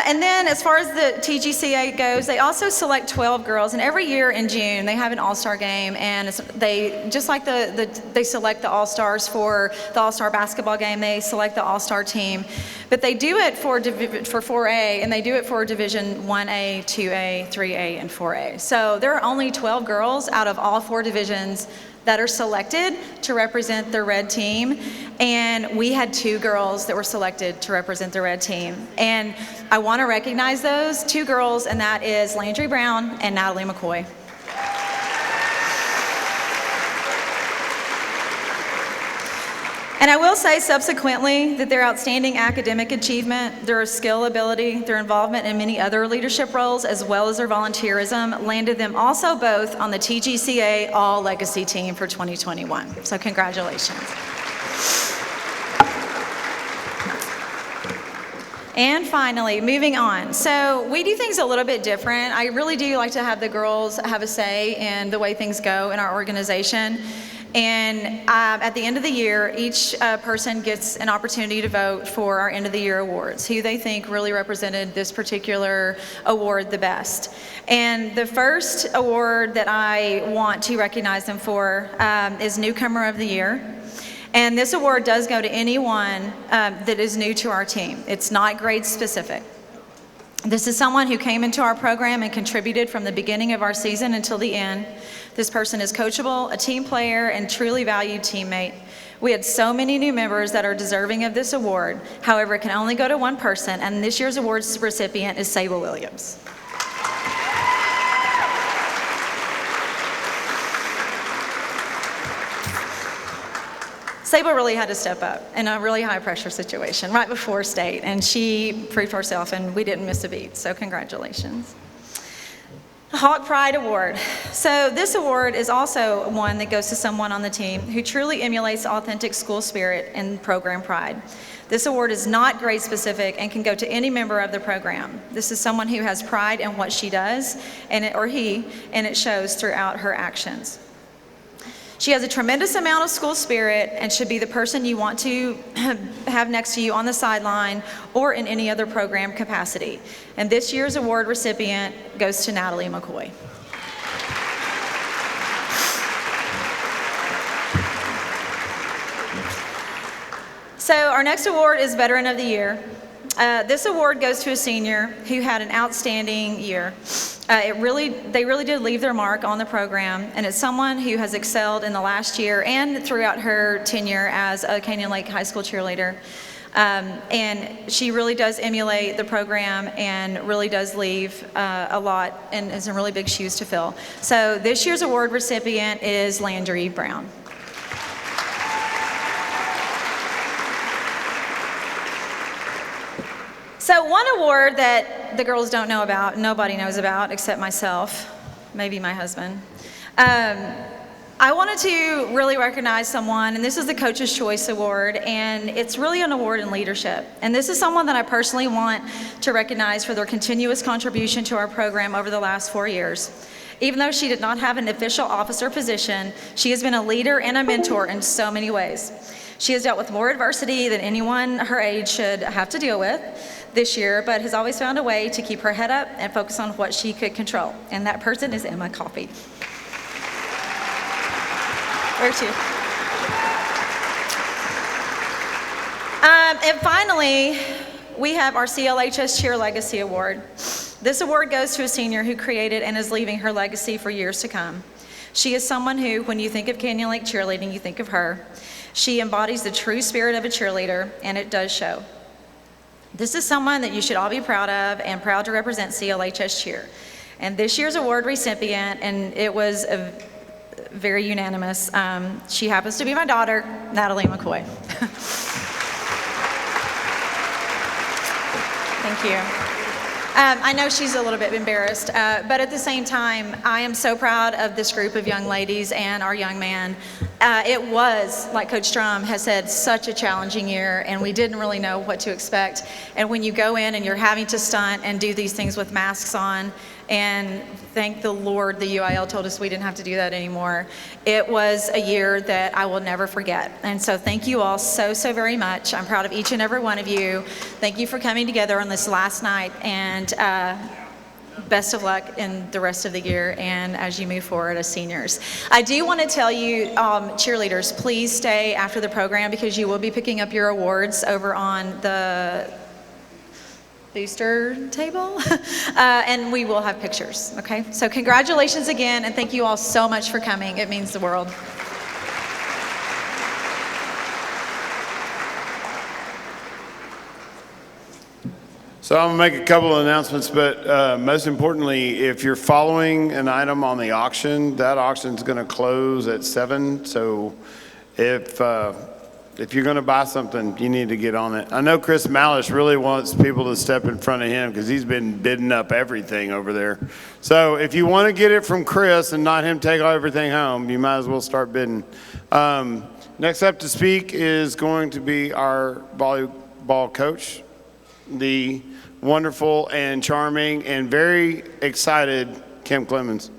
And then as far as the TGCA goes, they also select 12 girls, and every year in June they have an all-star game, and they just like they select the all-stars for the all-star basketball game, they select the all-star team, but they do it for 4A, and they do it for Division 1A, 2A, 3A, and 4A. So there are only 12 girls out of all 4 divisions that are selected to represent the red team, and we had 2 girls that were selected to represent the red team. And I want to recognize those 2 girls, and that is Landry Brown and Natalie McCoy. And I will say subsequently that their outstanding academic achievement, their skill ability, their involvement in many other leadership roles, as well as their volunteerism, landed them also both on the TGCA All Legacy team for 2021. So congratulations. And finally, moving on. So we do things a little bit different. I really do like to have the girls have a say in the way things go in our organization. And at the end of the year, each person gets an opportunity to vote for our end of the year awards, who they think really represented this particular award the best. And the first award that I want to recognize them for is Newcomer of the Year. And this award does go to anyone that is new to our team. It's not grade specific. This is someone who came into our program and contributed from the beginning of our season until the end. This person is coachable, a team player, and truly valued teammate. We had so many new members that are deserving of this award. However, it can only go to one person, and this year's awards recipient is Sable Williams. Sable really had to step up in a really high pressure situation right before state, and she proved herself, and we didn't miss a beat, so congratulations. Hawk Pride Award. So this award is also one that goes to someone on the team who truly emulates authentic school spirit and program pride. This award is not grade specific and can go to any member of the program. This is someone who has pride in what she does, and it shows throughout her actions. She has a tremendous amount of school spirit and should be the person you want to have next to you on the sideline or in any other program capacity. And this year's award recipient goes to Natalie McCoy. So our next award is Veteran of the Year. This award goes to a senior who had an outstanding year. They really did leave their mark on the program, and it's someone who has excelled in the last year and throughout her tenure as a Canyon Lake High School cheerleader. And she really does emulate the program and really does leave a lot and some really big shoes to fill. So this year's award recipient is Landry Brown. So one award that the girls don't know about, nobody knows about except myself, maybe my husband. I wanted to really recognize someone, and this is the Coach's Choice Award, and it's really an award in leadership. And this is someone that I personally want to recognize for their continuous contribution to our program over the last 4 years. Even though she did not have an official officer position, she has been a leader and a mentor in so many ways. She has dealt with more adversity than anyone her age should have to deal with this year, but has always found a way to keep her head up and focus on what she could control. And that person is Emma Coffey. Where to? And finally, we have our CLHS Cheer Legacy Award. This award goes to a senior who created and is leaving her legacy for years to come. She is someone who, when you think of Canyon Lake cheerleading, you think of her. She embodies the true spirit of a cheerleader, and it does show. This is someone that you should all be proud of and proud to represent CLHS Cheer. And this year's award recipient, and it was very unanimous, she happens to be my daughter, Natalie McCoy. Thank you. I know she's a little bit embarrassed, but at the same time, I am so proud of this group of young ladies and our young man. It was, like Coach Strum has said, such a challenging year, and we didn't really know what to expect. And when you go in and you're having to stunt and do these things with masks on, and thank the Lord the UIL told us we didn't have to do that anymore. It was a year that I will never forget. And so thank you all so very much. I'm proud of each and every one of you. Thank you for coming together on this last night, and best of luck in the rest of the year and as you move forward as seniors. I do want to tell you, cheerleaders, please stay after the program because you will be picking up your awards over on the booster table, and we will have pictures, okay? So congratulations again, and thank you all so much for coming. It means the world. So I'm gonna make a couple of announcements, but most importantly, if you're following an item on the auction, that auction's gonna close at 7. So if you're gonna buy something, you need to get on it. I know Chris Malish really wants people to step in front of him because he's been bidding up everything over there. So if you wanna get it from Chris and not him take everything home, you might as well start bidding. Next up to speak is going to be our volleyball coach, the wonderful and charming and very excited Kim Clemens.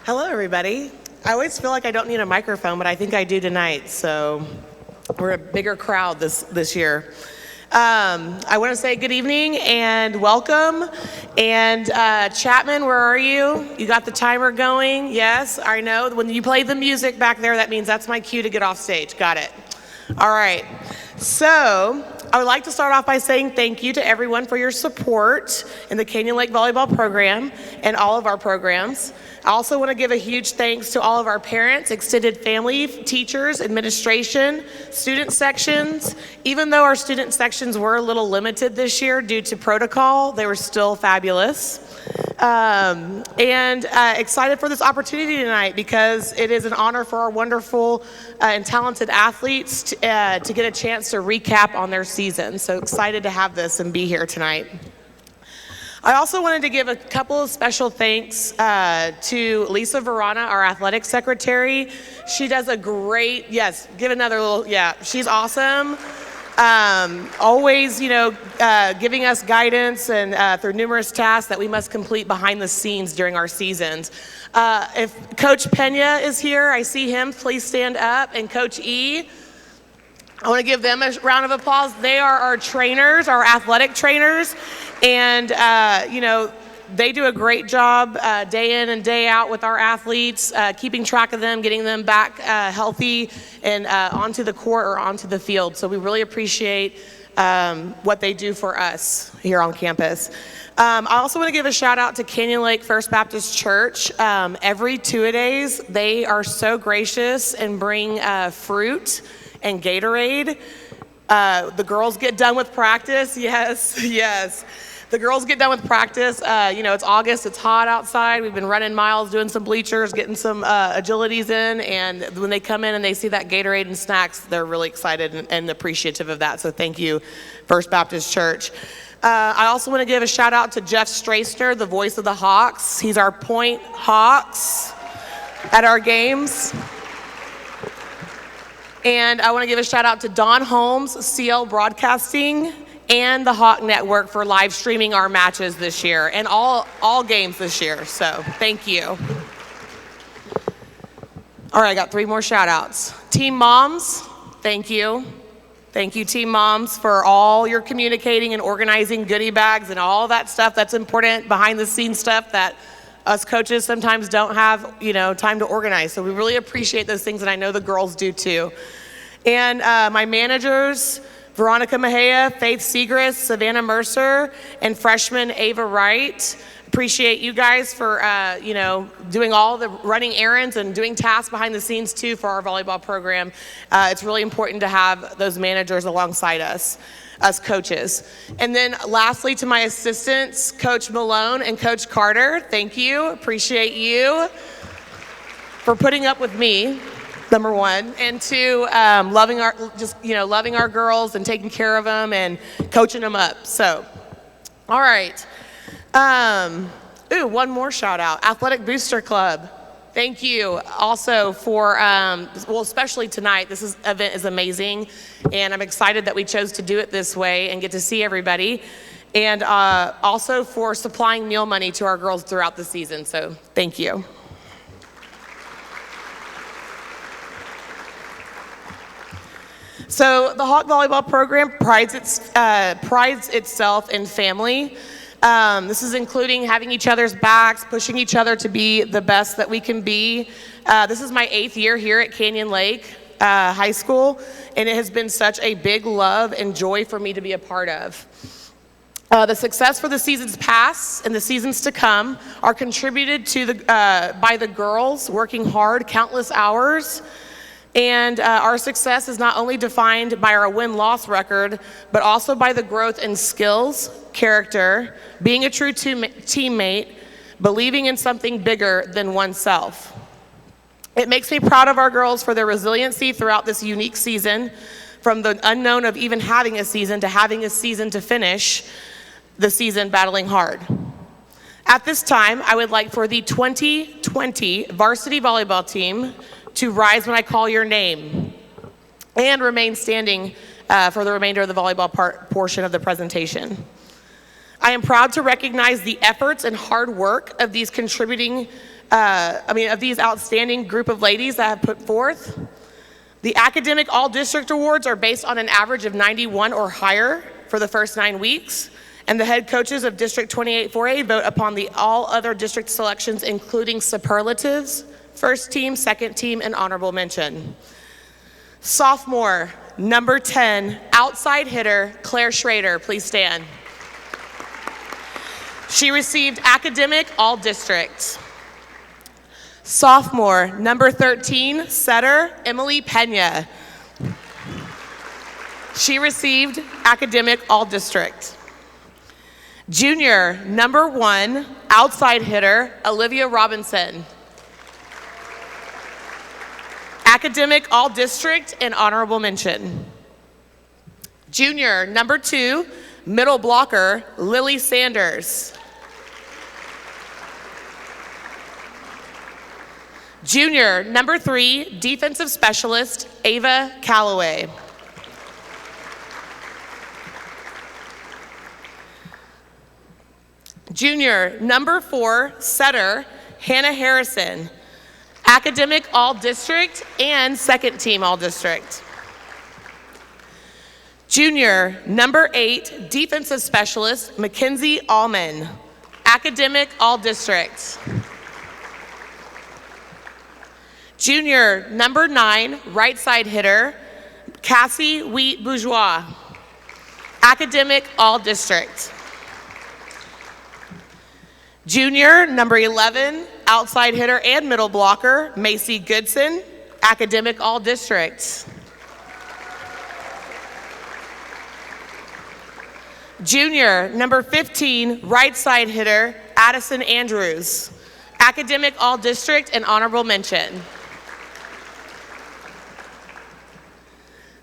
Hello, everybody. I always feel like I don't need a microphone, but I think I do tonight. So we're a bigger crowd this year. I want to say good evening and welcome. And Chapman, where are you? You got the timer going? Yes, I know. When you play the music back there, that means that's my cue to get off stage. Got it. All right. So I would like to start off by saying thank you to everyone for your support in the Canyon Lake Volleyball program and all of our programs. I also want to give a huge thanks to all of our parents, extended family, teachers, administration, student sections. Even though our student sections were a little limited this year due to protocol, they were still fabulous. And excited for this opportunity tonight because it is an honor for our wonderful and talented athletes to get a chance to recap on their season. So excited to have this and be here tonight. I also wanted to give a couple of special thanks to Lisa Verana, our athletic secretary. She does a great, yes, give another little, yeah, she's awesome. Always, giving us guidance and through numerous tasks that we must complete behind the scenes during our seasons. If Coach Pena is here, I see him, please stand up. And Coach E, I want to give them a round of applause. They are our trainers, our athletic trainers. And, they do a great job day in and day out with our athletes, keeping track of them, getting them back healthy and onto the court or onto the field. So we really appreciate what they do for us here on campus. I also want to give a shout out to Canyon Lake First Baptist Church. Every two-a-days, they are so gracious and bring fruit and Gatorade. The girls get done with practice. Yes. The girls get done with practice. It's August, it's hot outside. We've been running miles, doing some bleachers, getting some agilities in. And when they come in and they see that Gatorade and snacks, they're really excited and appreciative of that. So thank you, First Baptist Church. I also want to give a shout out to Jeff Strassner, the voice of the Hawks. He's our point Hawks at our games. And I want to give a shout out to Don Holmes, CL Broadcasting, and the Hawk Network for live streaming our matches this year and all games this year. So thank you. All right, I got 3 more shout outs. Team Moms, thank you. Thank you, Team Moms, for all your communicating and organizing goodie bags and all that stuff that's important behind the scenes stuff that us coaches sometimes don't have, time to organize. So we really appreciate those things, and I know the girls do too. And my managers, Veronica Mejia, Faith Segrist, Savannah Mercer, and freshman Ava Wright. Appreciate you guys for, doing all the running errands and doing tasks behind the scenes too for our volleyball program. It's really important to have those managers alongside us coaches. And then lastly, to my assistants, Coach Malone and Coach Carter, thank you. Appreciate you for putting up with me, number one, and two, loving our girls and taking care of them and coaching them up. So, all right. One more shout out, Athletic Booster Club. Thank you also for, especially tonight. This event is amazing, and I'm excited that we chose to do it this way and get to see everybody. And also for supplying meal money to our girls throughout the season, so thank you. So the Hawk Volleyball program prides itself in family. This is including having each other's backs, pushing each other to be the best that we can be. This is my 8th year here at Canyon Lake High School, and it has been such a big love and joy for me to be a part of. The success for the seasons past and the seasons to come are contributed to by the girls working hard countless hours. And our success is not only defined by our win-loss record, but also by the growth in skills, character, being a true teammate, believing in something bigger than oneself. It makes me proud of our girls for their resiliency throughout this unique season, from the unknown of even having a season to having a season to finish the season battling hard. At this time, I would like for the 2020 varsity volleyball team to rise when I call your name and remain standing for the remainder of the volleyball portion of the presentation. I am proud to recognize the efforts and hard work of these of these outstanding group of ladies that have put forth. The academic all-district awards are based on an average of 91 or higher for the first 9 weeks, and the head coaches of District 28-4A vote upon the all other district selections, including superlatives, first team, second team, and honorable mention. Sophomore, number 10, outside hitter, Clhs Schroeder, please stand. She received academic all-district. Sophomore, number 13, setter, Emily Pena. She received academic all-district. Junior, number 1, outside hitter, Olivia Robinson. Academic all-district and honorable mention. Junior, number 2, middle blocker, Lily Sanders. Junior, number 3, defensive specialist, Ava Calloway. Junior, number 4, setter, Hannah Harrison. Academic all-district and second team all-district. Junior, number 8, defensive specialist, Mackenzie Allman. Academic all-district. Junior, number 9, right side hitter, Cassie Wheat Bourgeois. Academic all-district. Junior, number 11, outside hitter and middle blocker, Macy Goodson, academic all-district. Junior, number 15, right side hitter, Addison Andrews, academic all-district and honorable mention.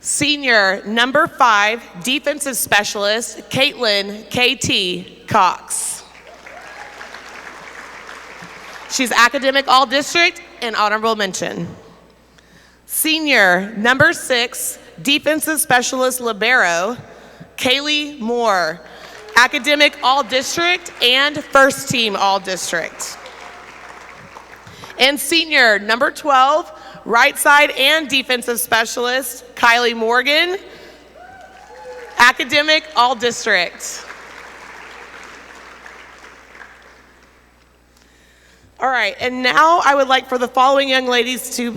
Senior, number 5, defensive specialist, Caitlin KT Cox. She's academic all-district and honorable mention. Senior, number 6, defensive specialist libero, Kaylee Moore, academic all-district and first team all-district. And senior, number 12, right side and defensive specialist, Kylie Morgan, academic all-district. All right, and now I would like for the following young ladies to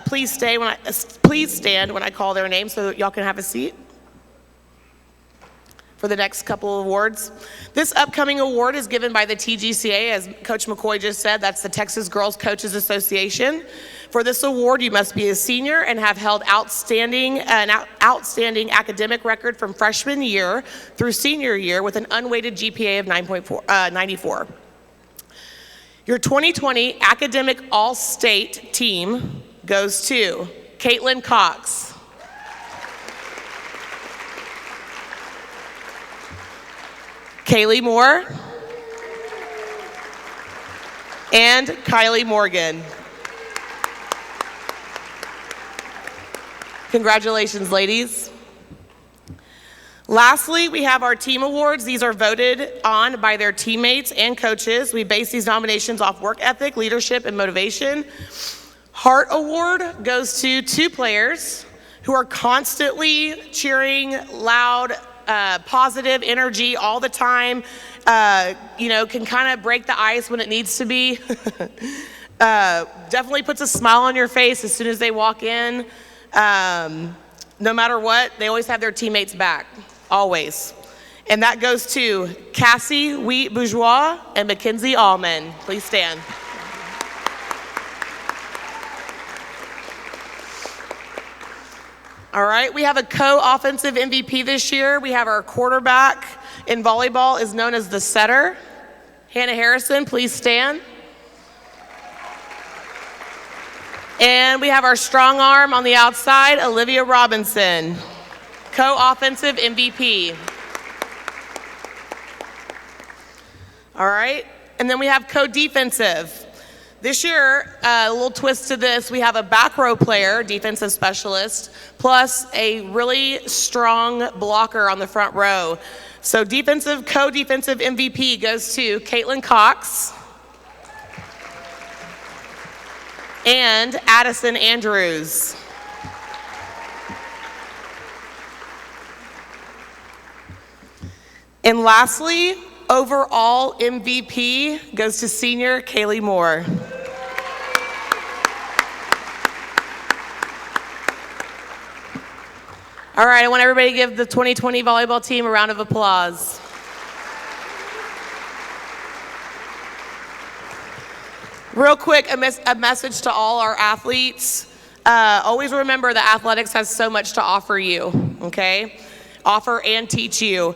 please stand when I call their name so that y'all can have a seat for the next couple of awards. This upcoming award is given by the TGCA, as Coach McCoy just said. That's the Texas Girls Coaches Association. For this award, you must be a senior and have held an outstanding academic record from freshman year through senior year with an unweighted GPA of 94. Your 2020 academic all-state team goes to Caitlin Cox, Kaylee Moore, and Kylie Morgan. Congratulations, ladies. Lastly, we have our team awards. These are voted on by their teammates and coaches. We base these nominations off work ethic, leadership, and motivation. Heart Award goes to 2 players who are constantly cheering, loud, positive energy all the time, can kind of break the ice when it needs to be. Definitely puts a smile on your face as soon as they walk in. No matter what, they always have their teammates back, always. And that goes to Cassie Wheat-Bourgeois and Mackenzie Allman. Please stand. All right, we have a co-offensive MVP this year. We have our quarterback in volleyball is known as the setter. Hannah Harrison, please stand. And we have our strong arm on the outside, Olivia Robinson, co-offensive MVP. All right, and then we have co-defensive. This year, a little twist to this, we have a back row player, defensive specialist, plus a really strong blocker on the front row. So co-defensive MVP goes to Caitlin Cox and Addison Andrews. And lastly, overall MVP goes to senior Kaylee Moore. All right, I want everybody to give the 2020 volleyball team a round of applause. Real quick, a message to all our athletes. Always remember that athletics has so much to offer you, okay? Offer and teach you.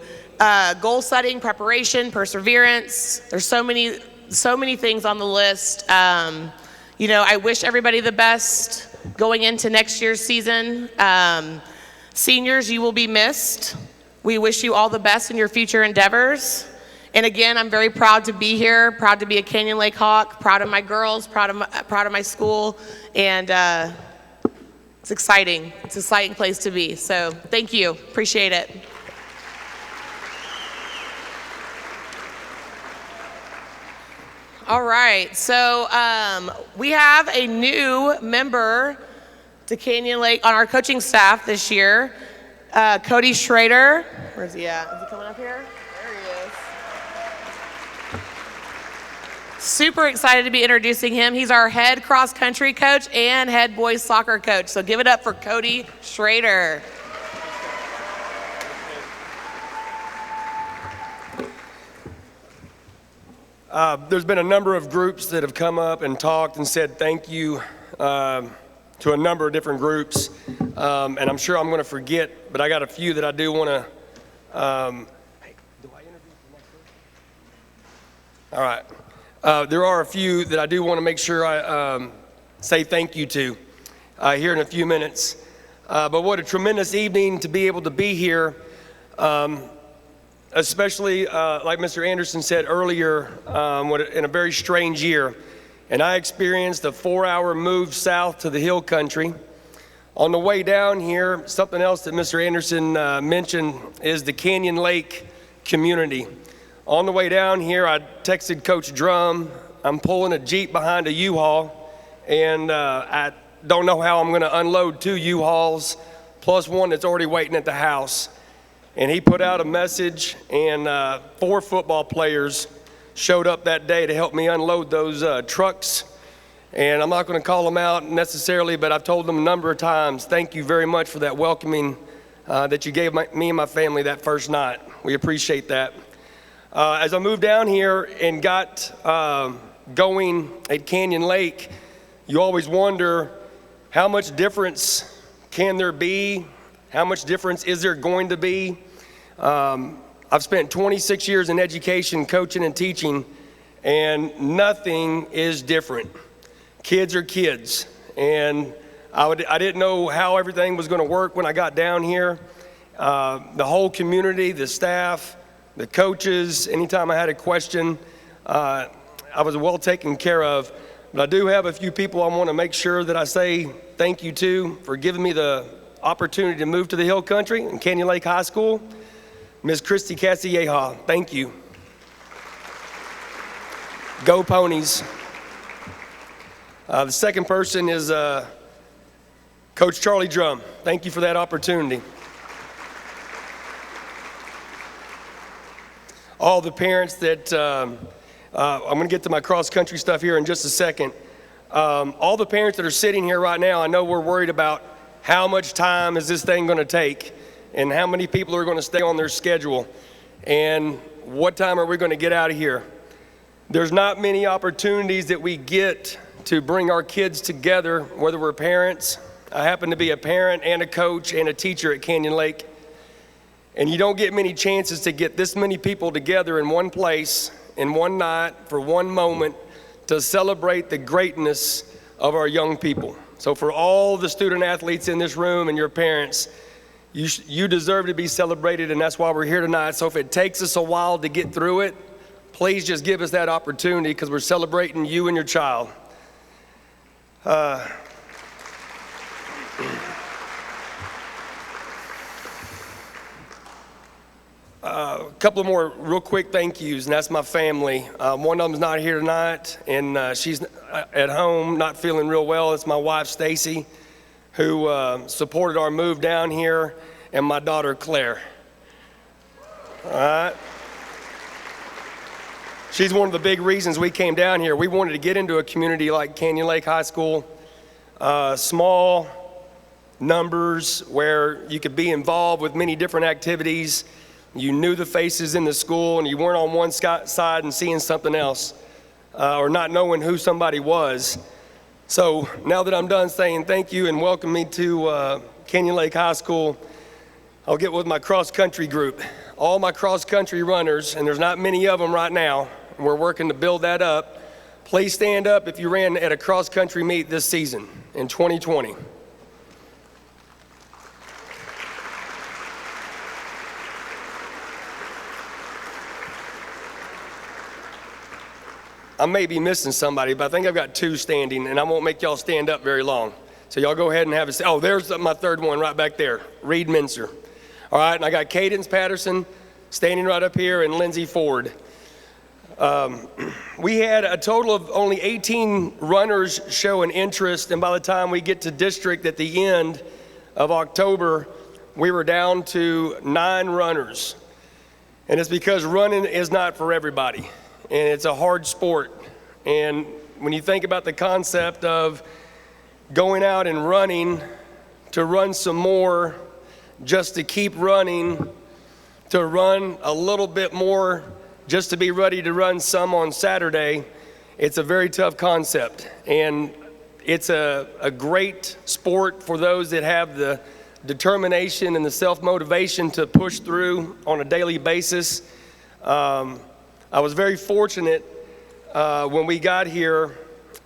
Goal setting, preparation, perseverance. There's so many things on the list. I wish everybody the best going into next year's season. Seniors, you will be missed. We wish you all the best in your future endeavors. And again, I'm very proud to be here, proud to be a Canyon Lake Hawk, proud of my girls, proud of my school, and it's exciting. It's an exciting place to be. So thank you, appreciate it. All right, so we have a new member to Canyon Lake on our coaching staff this year, Cody Schroeder. Where's he at? Is he coming up here? There he is. Super excited to be introducing him. He's our head cross country coach and head boys soccer coach. So give it up for Cody Schroeder. There's been a number of groups that have come up and talked and said thank you to a number of different groups, and I'm sure I'm going to forget, but I got a few that I do want to. Hey, do I introduce the next person? All right. There are a few that I do want to make sure I say thank you to here in a few minutes. But what a tremendous evening to be able to be here. Especially, like Mr. Anderson said earlier, in a very strange year. And I experienced a 4-hour move south to the hill country. On the way down here, something else that Mr. Anderson mentioned is the Canyon Lake community. On the way down here, I texted Coach Drum. I'm pulling a Jeep behind a U-Haul, and I don't know how I'm going to unload 2 U-Hauls, plus one that's already waiting at the house. And he put out a message, and 4 football players showed up that day to help me unload those trucks. And I'm not going to call them out necessarily, but I've told them a number of times, thank you very much for that welcoming that you gave me and my family that first night. We appreciate that. As I moved down here and got going at Canyon Lake, you always wonder how much difference can there be? How much difference is there going to be? I've spent 26 years in education, coaching and teaching, and nothing is different. Kids are kids, and I didn't know how everything was going to work when I got down here. The whole community, the staff, the coaches, anytime I had a question, I was well taken care of. But I do have a few people I want to make sure that I say thank you to for giving me the opportunity to move to the Hill Country and Canyon Lake High School. Ms. Christy Casilleja, thank you. Go Ponies. The second person is Coach Charlie Drum. Thank you for that opportunity. All the parents that, I'm going to get to my cross-country stuff here in just a second. All the parents that are sitting here right now, I know we're worried about how much time is this thing going to take and how many people are going to stay on their schedule and what time are we going to get out of here. There's not many opportunities that we get to bring our kids together, whether we're parents. I happen to be a parent and a coach and a teacher at Canyon Lake. And you don't get many chances to get this many people together in one place, in one night, for one moment, to celebrate the greatness of our young people. So for all the student athletes in this room and your parents, you deserve to be celebrated, and that's why we're here tonight. So if it takes us a while to get through it, please just give us that opportunity because we're celebrating you and your child. A couple of more real quick thank yous, and that's my family. One of them's not here tonight, and she's at home not feeling real well. It's my wife, Stacy, who supported our move down here, and my daughter, Claire. All right. She's one of the big reasons we came down here. We wanted to get into a community like Canyon Lake High School, small numbers where you could be involved with many different activities. You knew the faces in the school and you weren't on one side and seeing something else or not knowing who somebody was. So now that I'm done saying thank you and welcome me to Canyon Lake High School, I'll get with my cross-country group. All my cross-country runners, and there's not many of them right now, and we're working to build that up. Please stand up if you ran at a cross-country meet this season in 2020. I may be missing somebody, but I think I've got two standing, and I won't make y'all stand up very long. So y'all go ahead and have a, oh, there's my third one right back there, Reed Mincer. All right, and I got Cadence Patterson standing right up here and Lindsay Ford. We had a total of only 18 runners show an interest, and by the time we get to district at the end of October, we were down to 9 runners. And it's because running is not for everybody, and it's a hard sport. And when you think about the concept of going out and running to run some more, just to keep running, to run a little bit more, just to be ready to run some on Saturday, it's a very tough concept. And it's a great sport for those that have the determination and the self-motivation to push through on a daily basis. I was very fortunate when we got here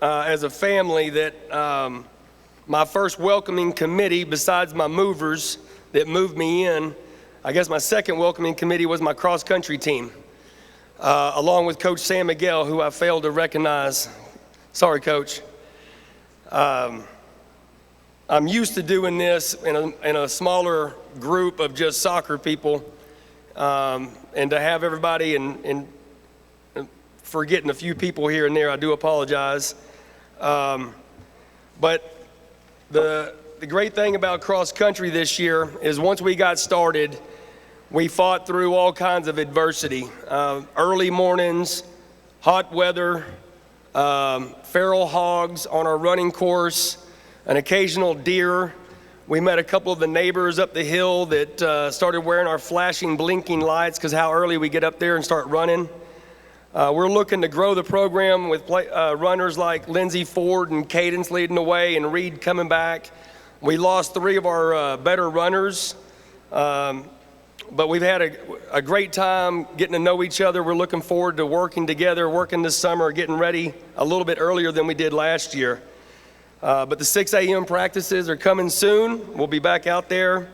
as a family that my first welcoming committee, besides my movers that moved me in, I guess my second welcoming committee was my cross-country team, along with Coach Sam Miguel, who I failed to recognize. Sorry, Coach. I'm used to doing this in a smaller group of just soccer people, and to have everybody and forgetting a few people here and there, I do apologize. But the great thing about cross country this year is once we got started, we fought through all kinds of adversity. Early mornings, hot weather, feral hogs on our running course, an occasional deer. We met a couple of the neighbors up the hill that started wearing our flashing, blinking lights because how early we get up there and start running. We're looking to grow the program with runners like Lindsey Ford and Cadence leading the way and Reed coming back. We lost 3 of our better runners, but we've had a great time getting to know each other. We're looking forward to working together, working this summer, getting ready a little bit earlier than we did last year. But the 6 a.m. practices are coming soon. We'll be back out there.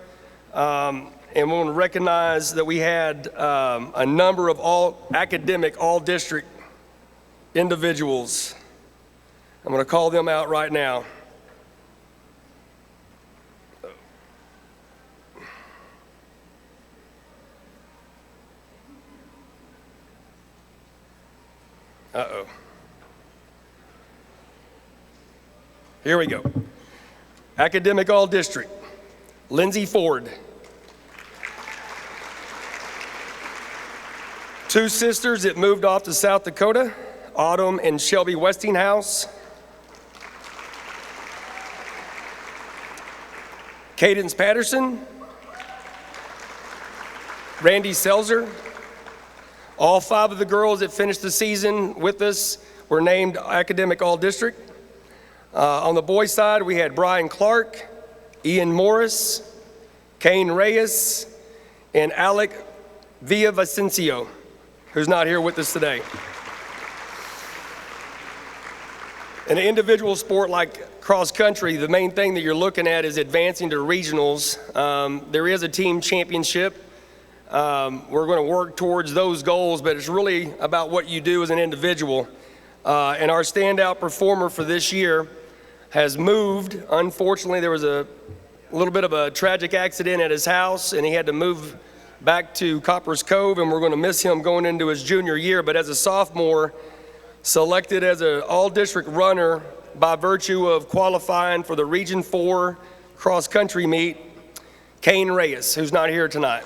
And we want to recognize that we had a number of all-academic, all-district individuals. I'm going to call them out right now. Uh-oh. Here we go. Academic All-District, Lindsey Ford. 2 sisters that moved off to South Dakota, Autumn and Shelby Westinghouse. Cadence Patterson. Randy Selzer. All 5 of the girls that finished the season with us were named Academic All-District. On the boys' side, we had Brian Clark, Ian Morris, Kane Reyes, and Alec Villavicencio, who's not here with us today. In an individual sport like cross country, the main thing that you're looking at is advancing to regionals. There is a team championship. We're going to work towards those goals, but it's really about what you do as an individual. And our standout performer for this year has moved. Unfortunately, there was a little bit of a tragic accident at his house, and he had to move back to Copper's Cove, and we're going to miss him going into his junior year. But as a sophomore, selected as an all-district runner by virtue of qualifying for the Region 4 cross-country meet, Kane Reyes, who's not here tonight.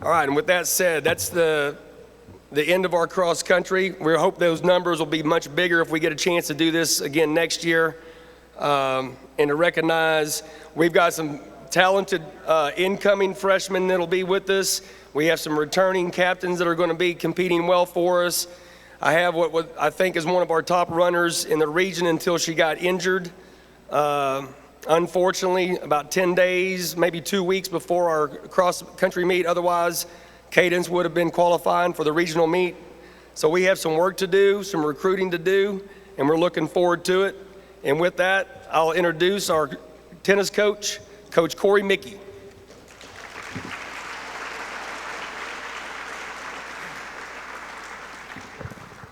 All right, and with that said, that's the end of our cross country. We hope those numbers will be much bigger if we get a chance to do this again next year. And to recognize we've got some talented incoming freshmen that'll be with us. We have some returning captains that are going to be competing well for us. I have what I think is one of our top runners in the region until she got injured. Unfortunately, about 10 days, maybe 2 weeks before our cross-country meet. Otherwise, Cadence would have been qualifying for the regional meet. So we have some work to do, some recruiting to do, and we're looking forward to it. And with that, I'll introduce our tennis coach, Coach Corey Mickey.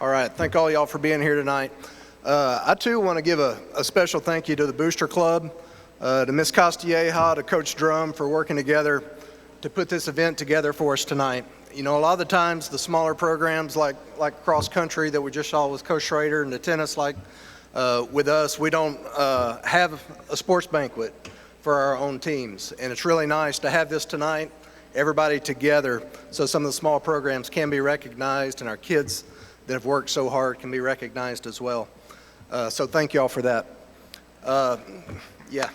All right, thank all y'all for being here tonight. I too want to give a special thank you to the Booster Club, to Ms. Costilleja, to Coach Drum for working together to put this event together for us tonight. You know, a lot of the times the smaller programs like cross country that we just saw with Coach Schroeder and the tennis like with us, we don't have a sports banquet for our own teams. And it's really nice to have this tonight, everybody together, so some of the small programs can be recognized and our kids that have worked so hard can be recognized as well. So thank you all for that. Yeah.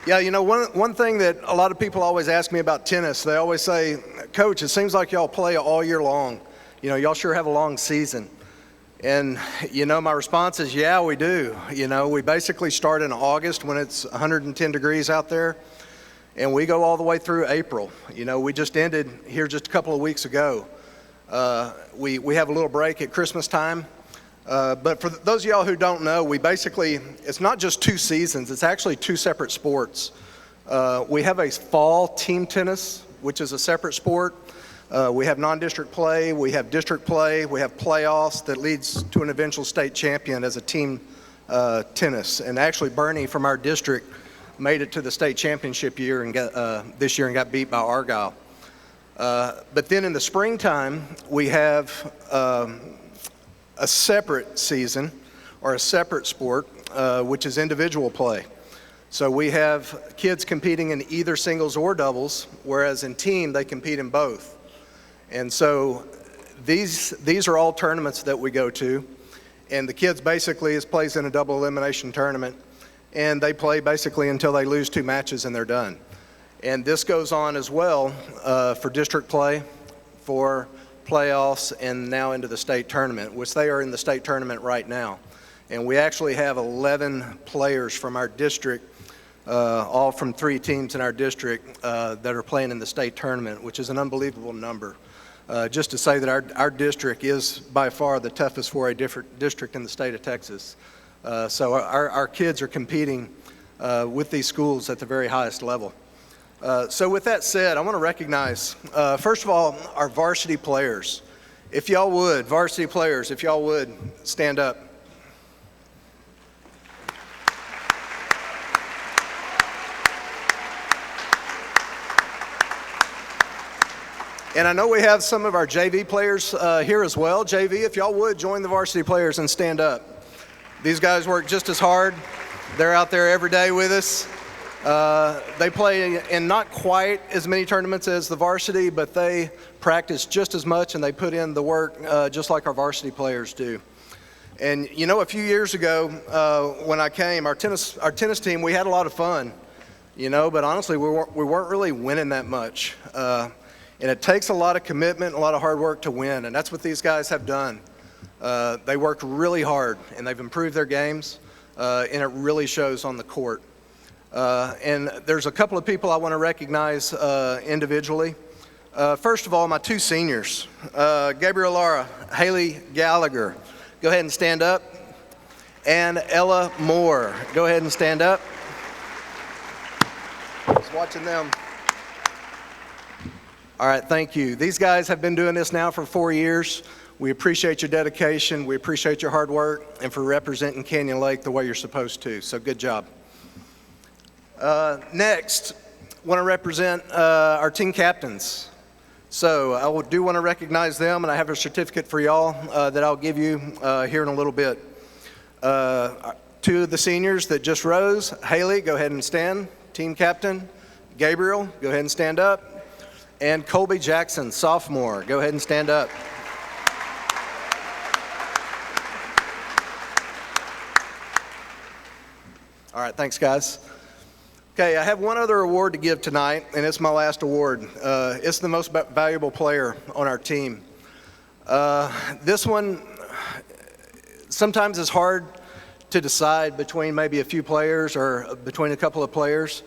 Yeah, you know, one thing that a lot of people always ask me about tennis, they always say, Coach, it seems like y'all play all year long. You know, y'all sure have a long season. And, you know, my response is, yeah, we do. You know, we basically start in August when it's 110 degrees out there, and we go all the way through April. You know, we just ended here just a couple of weeks ago. We have a little break at Christmas time. But for those of y'all who don't know, we basically, it's not just 2 seasons, it's actually 2 separate sports. We have a fall team tennis, which is a separate sport. We have non-district play, we have district play, we have playoffs that leads to an eventual state champion as a team tennis. And actually Bernie from our district made it to the state championship year and this year and got beat by Argyle. But then in the springtime, we have a separate season or a separate sport, which is individual play. So we have kids competing in either singles or doubles, whereas in team, they compete in both. And so these are all tournaments that we go to. And the kids basically plays in a double elimination tournament. And they play basically until they lose 2 matches and they're done. And this goes on as well for district play, for playoffs, and now into the state tournament, which they are in the state tournament right now. And we actually have 11 players from our district, all from 3 teams in our district that are playing in the state tournament, which is an unbelievable number. Just to say that our district is by far the toughest 4A district in the state of Texas. So our kids are competing with these schools at the very highest level. So with that said, I want to recognize, first of all, our varsity players. If y'all would, varsity players, if y'all would, stand up. And I know we have some of our JV players here as well. JV, if y'all would, join the varsity players and stand up. These guys work just as hard. They're out there every day with us. They play in not quite as many tournaments as the varsity, but they practice just as much and they put in the work just like our varsity players do. And you know, a few years ago when I came, our tennis team, we had a lot of fun, you know, but honestly, we weren't really winning that much. And it takes a lot of commitment, a lot of hard work to win, and that's what these guys have done. They worked really hard, and they've improved their games, and it really shows on the court. And there's a couple of people I want to recognize individually. First of all, my 2 seniors, Gabriellara, Haley Gallagher. Go ahead and stand up. And Ella Moore. Go ahead and stand up. Just watching them. All right, thank you. These guys have been doing this now for 4 years. We appreciate your dedication. We appreciate your hard work and for representing Canyon Lake the way you're supposed to. So good job. Next, want to represent our team captains. So I do want to recognize them, and I have a certificate for y'all that I'll give you here in a little bit. 2 of the seniors that just rose. Haley, go ahead and stand, team captain. Gabriel, go ahead and stand up. And Colby Jackson, sophomore, go ahead and stand up. All right, thanks guys. Okay, I have one other award to give tonight, and it's my last award. It's the most valuable player on our team. This one sometimes is hard to decide between maybe a few players or between a couple of players,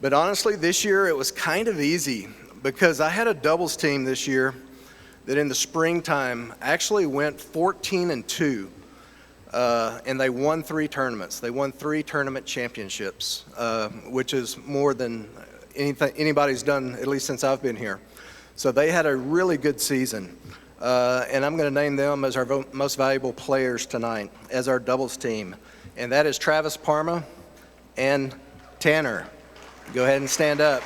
but honestly this year it was kind of easy because I had a doubles team this year that in the springtime actually went 14-2. And they won 3 tournaments. They won 3 tournament championships, which is more than anybody's done, at least since I've been here. So they had a really good season. And I'm going to name them as our most valuable players tonight as our doubles team. And that is Travis Parma and Tanner. Go ahead and stand up.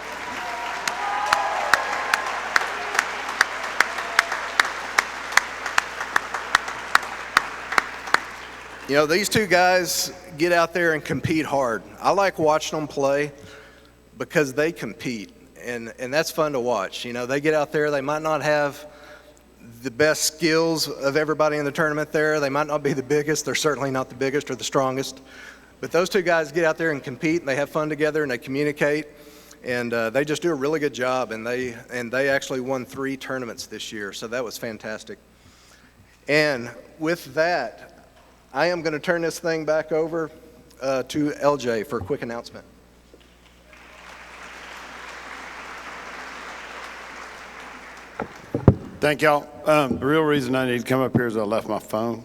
You know, these 2 guys get out there and compete hard. I like watching them play because they compete, and that's fun to watch. You know, they get out there, they might not have the best skills of everybody in the tournament there. They might not be the biggest. They're certainly not the biggest or the strongest. But those 2 guys get out there and compete, and they have fun together, and they communicate, and they just do a really good job. And they actually won 3 tournaments this year, so that was fantastic. And with that, I am going to turn this thing back over to LJ for a quick announcement. Thank y'all. The real reason I need to come up here is I left my phone.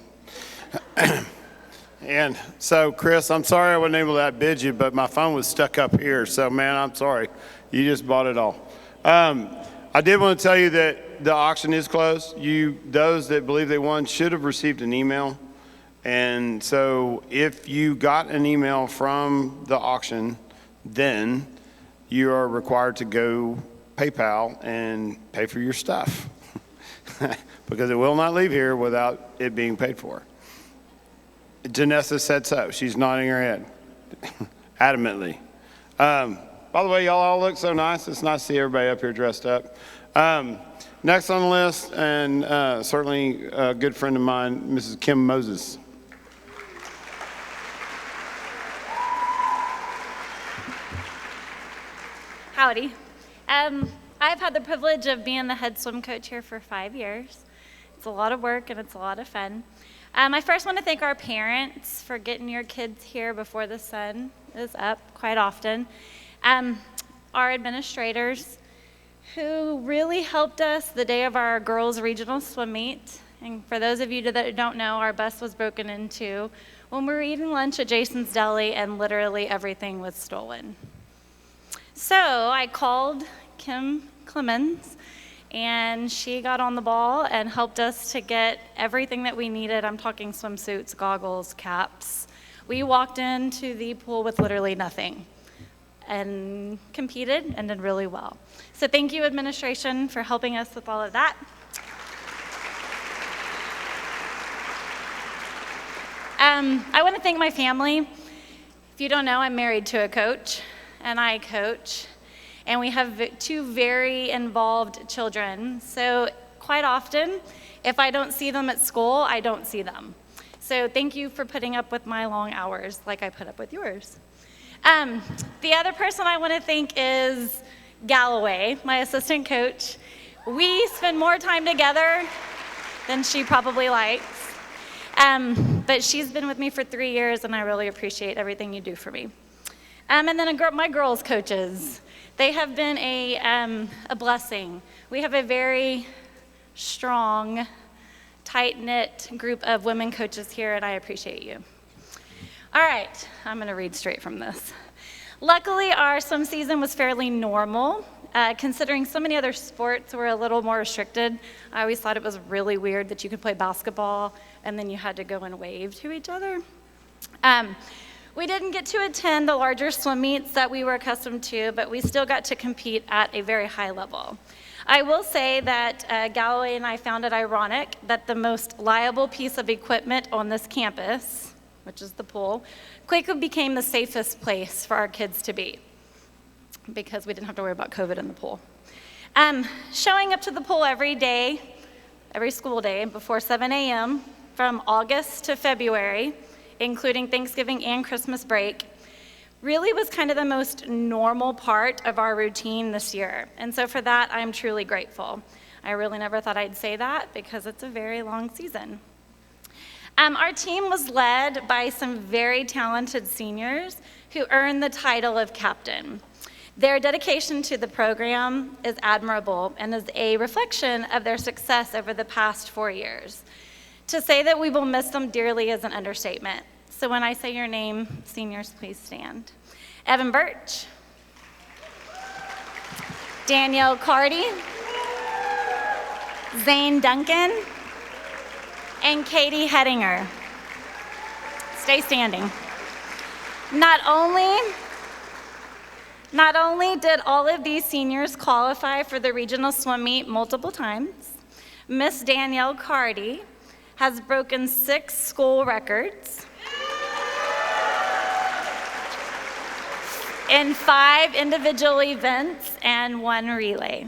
And so, Chris, I'm sorry I wasn't able to outbid you, but my phone was stuck up here. So, man, I'm sorry. You just bought it all. I did want to tell you that the auction is closed. Those that believe they won should have received an email. And so if you got an email from the auction, then you are required to go PayPal and pay for your stuff because it will not leave here without it being paid for. Janessa said so. She's nodding her head. adamantly. By the way, y'all all look so nice. It's nice to see everybody up here dressed up. Next on the list, and certainly a good friend of mine, Mrs. Kim Moses. Howdy. I've had the privilege of being the head swim coach here for 5 years. It's a lot of work and it's a lot of fun. I first want to thank our parents for getting your kids here before the sun is up quite often. Our administrators who really helped us the day of our girls' regional swim meet. And for those of you that don't know, our bus was broken into when we were eating lunch at Jason's Deli and literally everything was stolen. So I called Kim Clemens, and she got on the ball and helped us to get everything that we needed. I'm talking swimsuits, goggles, caps. We walked into the pool with literally nothing and competed and did really well. So thank you, administration, for helping us with all of that. I want to thank my family. If you don't know, I'm married to a coach, and I coach. And we have 2 very involved children. So quite often, if I don't see them at school, I don't see them. So thank you for putting up with my long hours like I put up with yours. The other person I want to thank is Galloway, my assistant coach. We spend more time together than she probably likes. But she's been with me for 3 years, and I really appreciate everything you do for me. And then my girls' coaches. They have been a blessing. We have a very strong, tight-knit group of women coaches here, and I appreciate you. All right, I'm going to read straight from this. Luckily, our swim season was fairly normal. Considering so many other sports were a little more restricted, I always thought it was really weird that you could play basketball and then you had to go and wave to each other. We didn't get to attend the larger swim meets that we were accustomed to, but we still got to compete at a very high level. I will say that Galloway and I found it ironic that the most liable piece of equipment on this campus, which is the pool, quickly became the safest place for our kids to be because we didn't have to worry about COVID in the pool. Showing up to the pool every day, every school day before 7 a.m. from August to February, including Thanksgiving and Christmas break, really was kind of the most normal part of our routine this year. And so for that, I'm truly grateful. I really never thought I'd say that because it's a very long season. Our team was led by some very talented seniors who earned the title of captain. Their dedication to the program is admirable and is a reflection of their success over the past 4 years. To say that we will miss them dearly is an understatement. So when I say your name, seniors, please stand. Evan Birch, Danielle Carty, Zane Duncan, and Katie Hedinger. Stay standing. Not only did all of these seniors qualify for the regional swim meet multiple times, Miss Danielle Carty has broken 6 school records in 5 individual events and 1 relay.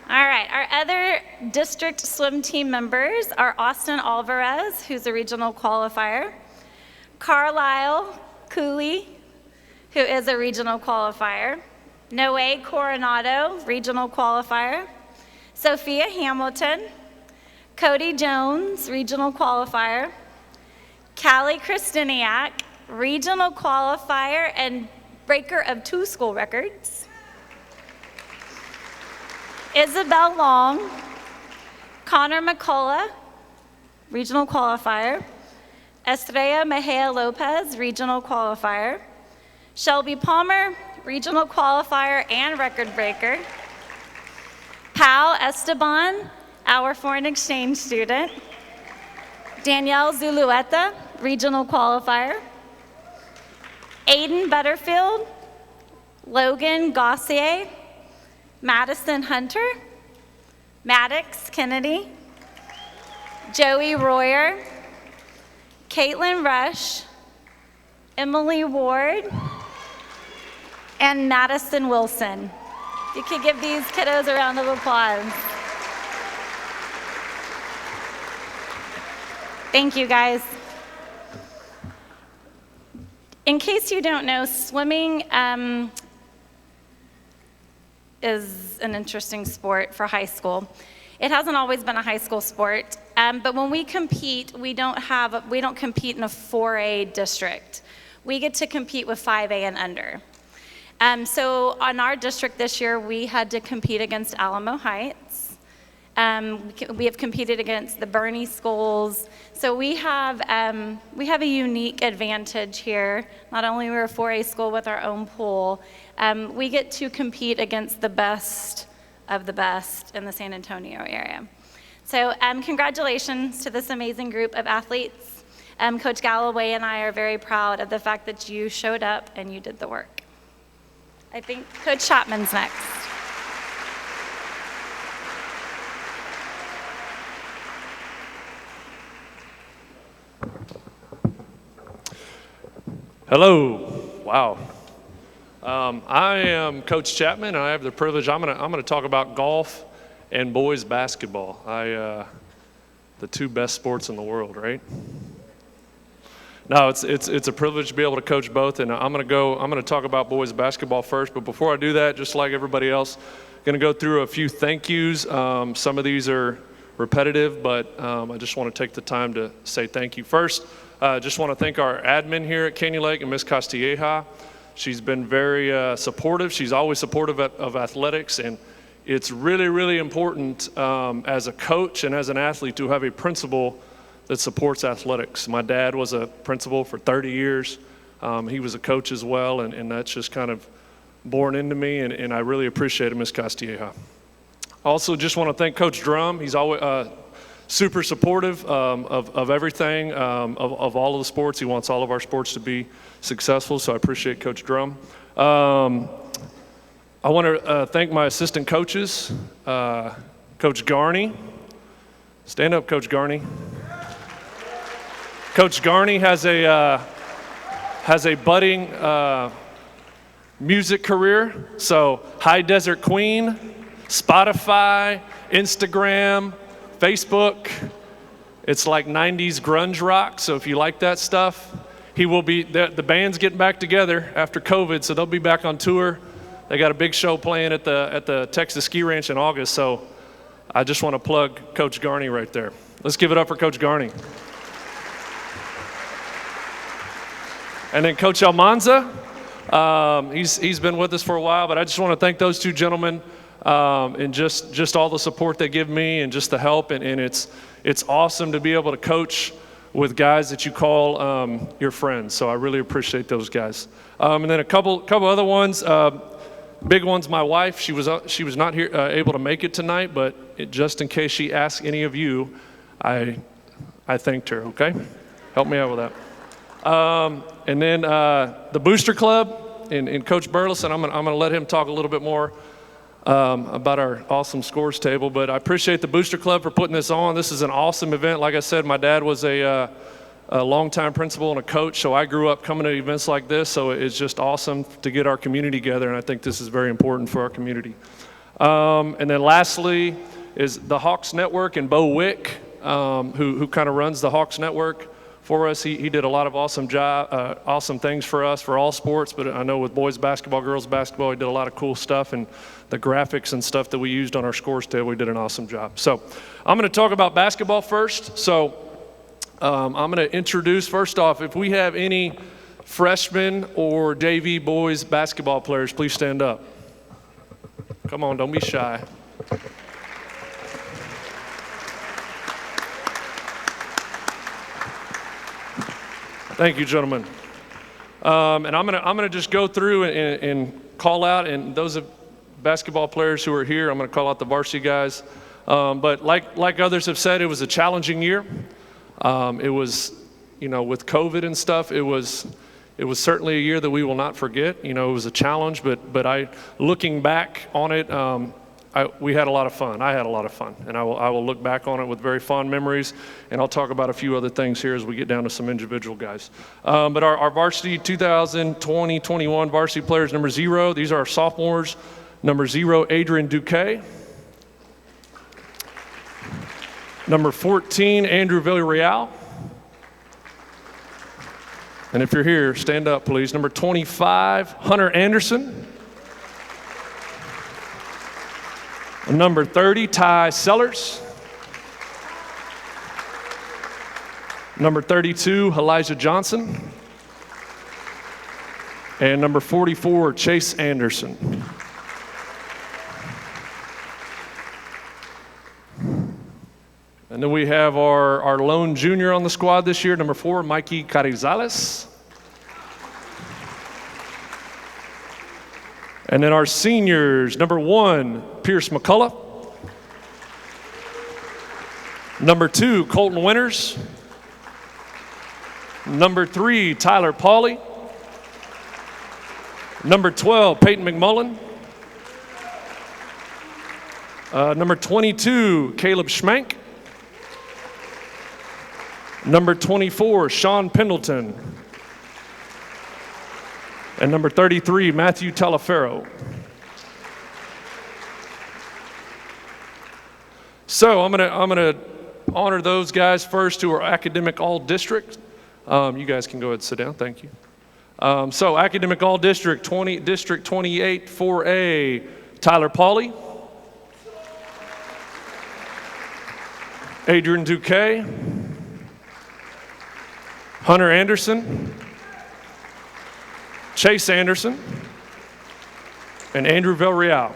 All right, our other district swim team members are Austin Alvarez, who's a regional qualifier, Carlisle Cooley, who is a regional qualifier, Noe Coronado, regional qualifier, Sophia Hamilton, Cody Jones, regional qualifier, Callie Christiniak, regional qualifier and breaker of 2 school records, Isabel Long, Connor McCullough, regional qualifier, Estrella Mejia Lopez, regional qualifier, Shelby Palmer, regional qualifier and record breaker, Pal Esteban, our foreign exchange student, Danielle Zulueta, regional qualifier, Aiden Butterfield, Logan Gossier, Madison Hunter, Maddox Kennedy, Joey Royer, Caitlin Rush, Emily Ward, and Madison Wilson. You could give these kiddos a round of applause. Thank you, guys. In case you don't know, swimming is an interesting sport for high school. It hasn't always been a high school sport, but when we compete, we don't compete in a 4A district. We get to compete with 5A and under. So on our district this year, we had to compete against Alamo Heights. We have competed against the Bernie schools. So we have a unique advantage here. Not only we're a 4A school with our own pool, we get to compete against the best of the best in the San Antonio area. So congratulations to this amazing group of athletes. Coach Galloway and I are very proud of the fact that you showed up and you did the work. I think Coach Chapman's next. Hello. Wow. I am Coach Chapman, and I have the privilege. I'm gonna talk about golf and boys basketball. The two best sports in the world, right? No, it's a privilege to be able to coach both, and I'm gonna talk about boys basketball first. But before I do that, just like everybody else, I'm gonna go through a few thank yous. Some of these are repetitive, but I just want to take the time to say thank you first. Just want to thank our admin here at Canyon Lake and Miss Castilleja. She's been very supportive. She's always supportive of athletics, and it's really, really important as a coach and as an athlete to have a principal that supports athletics. My dad was a principal for 30 years. He was a coach as well, and that's just kind of born into me, and I really appreciate it, Miss Castilleja. Also, just want to thank Coach Drum. He's always super supportive of everything, of all of the sports. He wants all of our sports to be successful, so I appreciate Coach Drum. I want to thank my assistant coaches, Coach Garney. Stand up, Coach Garney. Coach Garney has a budding music career, so High Desert Queen, Spotify, Instagram, Facebook. It's like 90s grunge rock, so if you like that stuff, he will be, the band's getting back together after COVID, so they'll be back on tour. They got a big show playing at the Texas Ski Ranch in August, so I just want to plug Coach Garney right there. Let's give it up for Coach Garney. And then Coach Almanza, he's been with us for a while, but I just want to thank those two gentlemen and just all the support they give me and just the help, and it's awesome to be able to coach with guys that you call your friends. So I really appreciate those guys. And then a couple other ones, big ones. My wife, she was not here able to make it tonight, but just in case she asks any of you, I thanked her. Okay, help me out with that. And then the Booster Club and Coach Burleson, I'm gonna let him talk a little bit more about our awesome scores table. But I appreciate the Booster Club for putting this on. This is an awesome event. Like I said, my dad was a longtime principal and a coach, so I grew up coming to events like this. So it's just awesome to get our community together, and I think this is very important for our community. And then lastly is the Hawks Network and Bo Wick, who kind of runs the Hawks Network for us. He did a lot of awesome things for us for all sports, but I know with boys basketball, girls basketball, he did a lot of cool stuff, and the graphics and stuff that we used on our scores table, we did an awesome job. So I'm going to talk about basketball first. So I'm going to introduce, first off, if we have any freshmen or JV boys basketball players, please stand up. Come on, don't be shy. Thank you, gentlemen. And I'm gonna just go through and call out, and those of basketball players who are here, I'm gonna call out the varsity guys. But like others have said, it was a challenging year. It was, with COVID and stuff, it was certainly a year that we will not forget. It was a challenge, but looking back on it, we had a lot of fun. I had a lot of fun, and I will look back on it with very fond memories, and I'll talk about a few other things here as we get down to some individual guys. But our varsity 2020-21 varsity players, number 0, these are our sophomores. Number 0, Adrian Duque. Number 14, Andrew Villarreal. And if you're here, stand up, please. Number 25, Hunter Anderson. Number 30, Ty Sellers. Number 32, Elijah Johnson. And number 44, Chase Anderson. And then we have our lone junior on the squad this year, number 4, Mikey Carizales. And then our seniors, number 1, Pierce McCullough. Number 2, Colton Winters. Number 3, Tyler Pauly. Number 12, Peyton Mcmullen. Number 22, Caleb Schmank. Number 24, Sean Pendleton. And number 33, Matthew Taliaferro. So I'm gonna honor those guys first who are academic all-district. You guys can go ahead and sit down, thank you. So academic all-district, District 28, 4A, Tyler Pauly. Adrian Duque. Hunter Anderson, Chase Anderson, and Andrew Villarreal.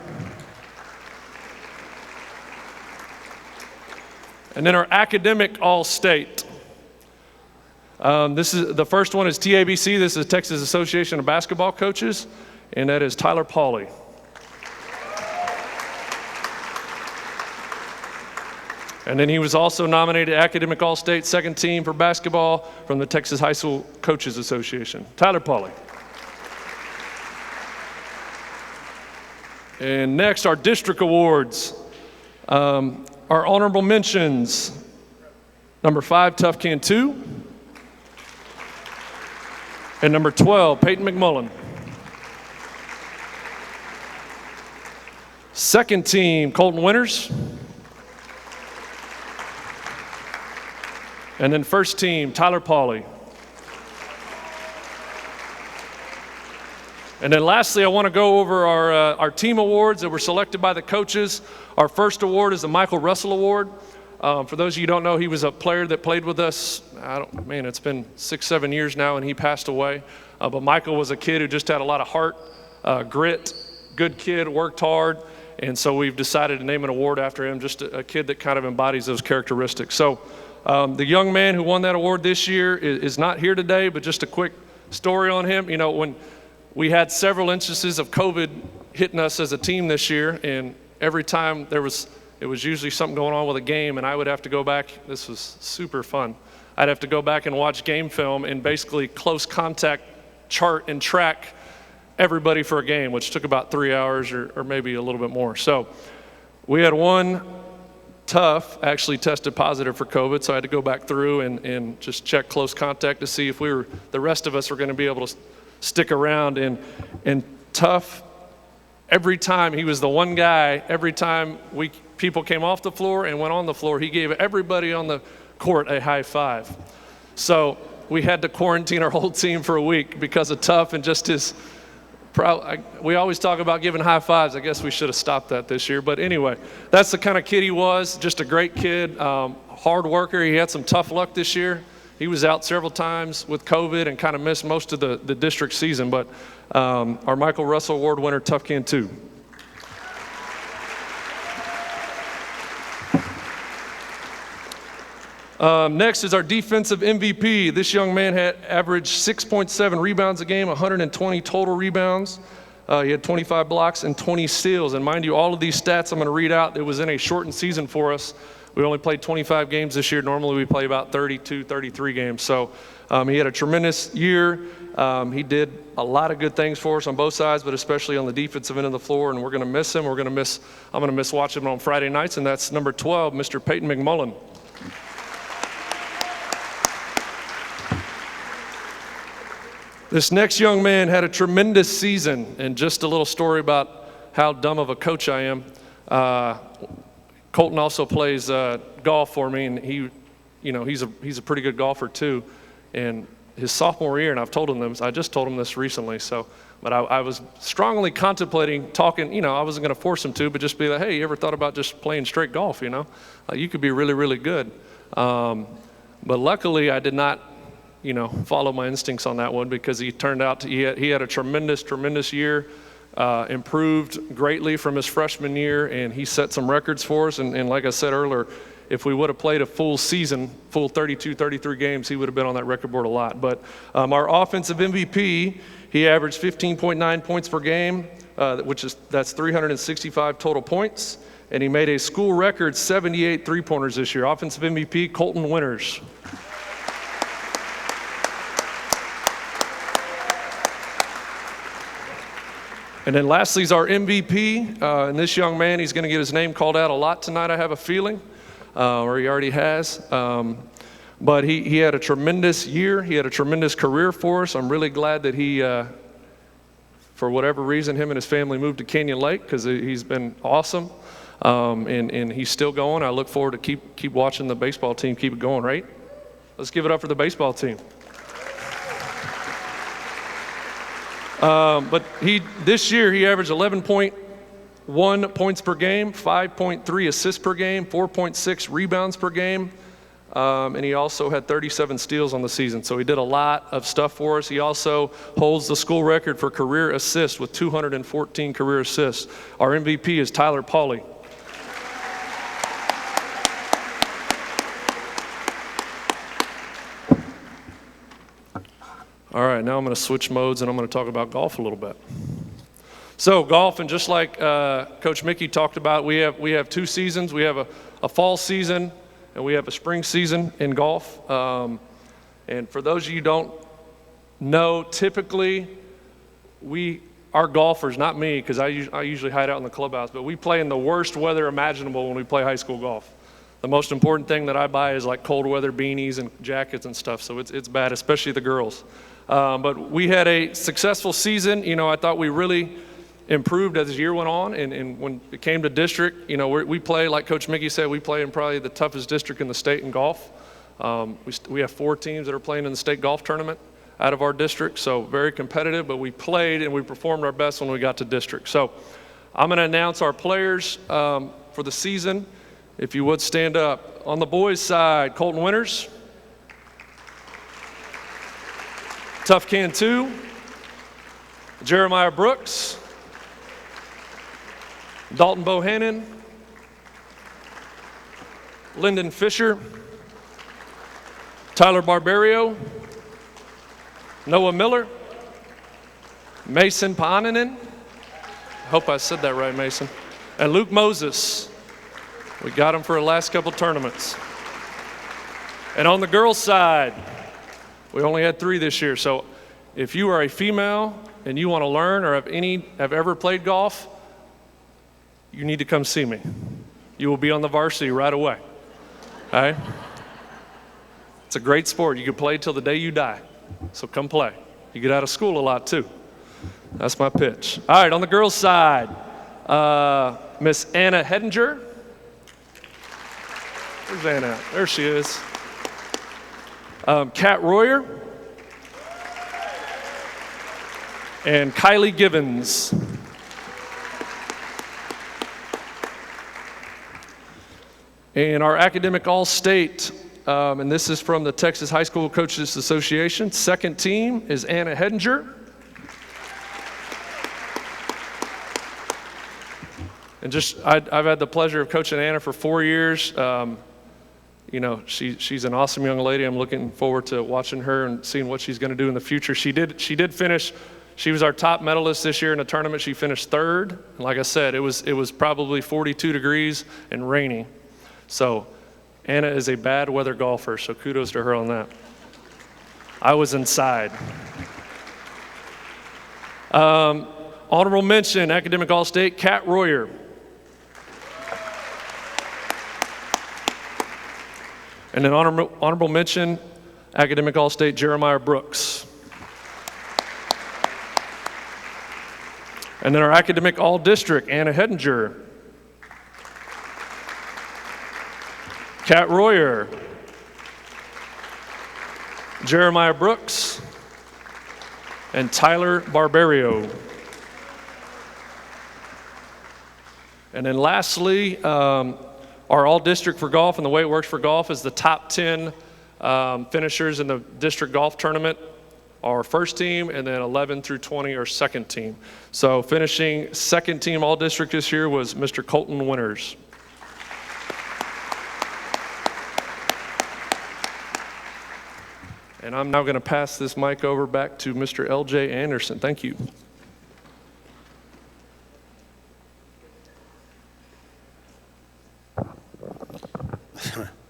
And then our academic all-state. This is the first one is TABC. This is Texas Association of Basketball Coaches, and that is Tyler Pauly. And then he was also nominated Academic All-State Second Team for basketball from the Texas High School Coaches Association. Tyler Pauly. And next, our district awards. Our honorable mentions. Number 5, Tough Can 2. And number 12, Peyton Mcmullen. Second team, Colton Winters. And then first team, Tyler Pauly. And then lastly, I want to go over our team awards that were selected by the coaches. Our first award is the Michael Russell Award. For those of you who don't know, he was a player that played with us, it's been 6-7 years now, and he passed away. But Michael was a kid who just had a lot of heart, grit, good kid, worked hard, and so we've decided to name an award after him, just a kid that kind of embodies those characteristics. So the young man who won that award this year is not here today, but just a quick story on him. You know, when we had several instances of COVID hitting us as a team this year, and every time it was usually something going on with a game, and I would have to go back. This was super fun. I'd have to go back and watch game film and basically close contact chart and track everybody for a game, which took about 3 hours or maybe a little bit more. So we had one Tough actually tested positive for COVID, so I had to go back through and just check close contact to see if the rest of us were going to be able to stick around. And Tough, every time, he was the one guy, every time people came off the floor and went on the floor, he gave everybody on the court a high five. So we had to quarantine our whole team for a week because of Tough and just his we always talk about giving high fives. I guess we should have stopped that this year. But anyway, that's the kind of kid he was, just a great kid, hard worker. He had some tough luck this year. He was out several times with COVID and kind of missed most of the district season. But our Michael Russell Award winner, Tough Can 2. Next is our defensive MVP. This young man had averaged 6.7 rebounds a game, 120 total rebounds. He had 25 blocks and 20 steals. And mind you, all of these stats I'm going to read out, it was in a shortened season for us. We only played 25 games this year. Normally we play about 32, 33 games. So he had a tremendous year. He did a lot of good things for us on both sides, but especially on the defensive end of the floor, and we're going to miss him. I'm going to miss watching him on Friday nights, and that's number 12, Mr. Peyton Mcmullen. This next young man had a tremendous season, and just a little story about how dumb of a coach I am. Colton also plays golf for me, and he's a pretty good golfer too. And his sophomore year, and I just told him this recently. But I was strongly contemplating talking. I wasn't going to force him to, but just be like, hey, you ever thought about just playing straight golf? Like you could be really, really good. But luckily, I did not. Follow my instincts on that one, because he turned out he had a tremendous year, improved greatly from his freshman year, and he set some records for us. And like I said earlier, if we would have played a full season, full 32, 33 games, he would have been on that record board a lot. But our offensive MVP, he averaged 15.9 points per game, that's 365 total points, and he made a school record 78 three-pointers this year. Offensive MVP, Colton Winters. And then lastly is our MVP, and this young man, he's going to get his name called out a lot tonight, I have a feeling, or he already has. But he had a tremendous year. He had a tremendous career for us. I'm really glad that he, for whatever reason, him and his family moved to Canyon Lake, because he's been awesome, and he's still going. I look forward to keep watching the baseball team keep it going, right? Let's give it up for the baseball team. But this year he averaged 11.1 points per game, 5.3 assists per game, 4.6 rebounds per game, and he also had 37 steals on the season. So he did a lot of stuff for us. He also holds the school record for career assists with 214 career assists. Our MVP is Tyler Pauly. All right, now I'm going to switch modes and I'm going to talk about golf a little bit. So golf, and just like Coach Mickey talked about, we have two seasons. We have a fall season and we have a spring season in golf. And for those of you who don't know, typically our golfers, not me, because I usually hide out in the clubhouse, but we play in the worst weather imaginable when we play high school golf. The most important thing that I buy is like cold weather beanies and jackets and stuff, so it's bad, especially the girls. But we had a successful season. I thought we really improved as the year went on, and when it came to district, we play, like Coach Mickey said, we play in probably the toughest district in the state in golf. We have 4 teams that are playing in the state golf tournament out of our district, so very competitive, but we played and we performed our best when we got to district. So I'm going to announce our players for the season. If you would stand up. On the boys' side, Colton Winters. Tough Can 2. Jeremiah Brooks. Dalton Bohannon. Lyndon Fisher. Tyler Barbario. Noah Miller. Mason Paananen. I hope I said that right, Mason. And Luke Moses. We got him for the last couple tournaments. And on the girls' side, we only had 3 this year. So if you are a female and you want to learn or have ever played golf, you need to come see me. You will be on the varsity right away. All right? It's a great sport. You can play till the day you die. So come play. You get out of school a lot too. That's my pitch. All right, on the girls' side, Miss Anna Hedinger. Where's Anna? There she is. Kat Royer. And Kylie Givens. And our academic all-state, and this is from the Texas High School Coaches Association. Second team is Anna Hedinger. And I've had the pleasure of coaching Anna for 4 years. She's an awesome young lady. I'm looking forward to watching her and seeing what she's going to do in the future. She did finish. She was our top medalist this year in a tournament. She finished 3rd. And like I said, it was probably 42 degrees and rainy. So Anna is a bad weather golfer, so kudos to her on that. I was inside. Honorable mention, Academic All-State, Kat Royer. And an honorable mention, Academic All-State, Jeremiah Brooks. And then our Academic All-District, Anna Hedinger. Kat Royer. Jeremiah Brooks. And Tyler Barbario. And then lastly, our all-district for golf, and the way it works for golf is the top 10 finishers in the district golf tournament are first team, and then 11 through 20 are second team. So finishing second team all-district this year was Mr. Colton Winters. And I'm now going to pass this mic over back to Mr. L.J. Anderson. Thank you.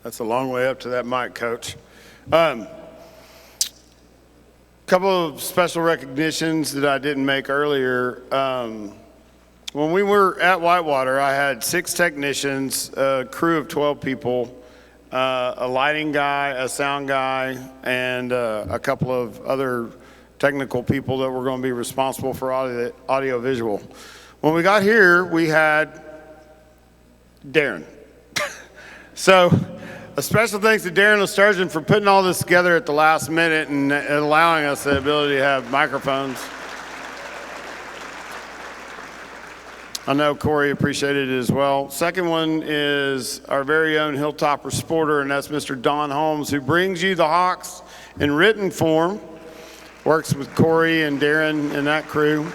That's a long way up to that mic, Coach. Couple of special recognitions that I didn't make earlier. When we were at Whitewater, I had 6 technicians, a crew of 12 people, a lighting guy, a sound guy, and a couple of other technical people that were going to be responsible for audio visual. When we got here, we had Darren. So a special thanks to Darren Lesturgeon for putting all this together at the last minute and allowing us the ability to have microphones. I know Corey appreciated it as well. Second one is our very own Hilltopper Sporter, and that's Mr. Don Holmes, who brings you the Hawks in written form, works with Corey and Darren and that crew.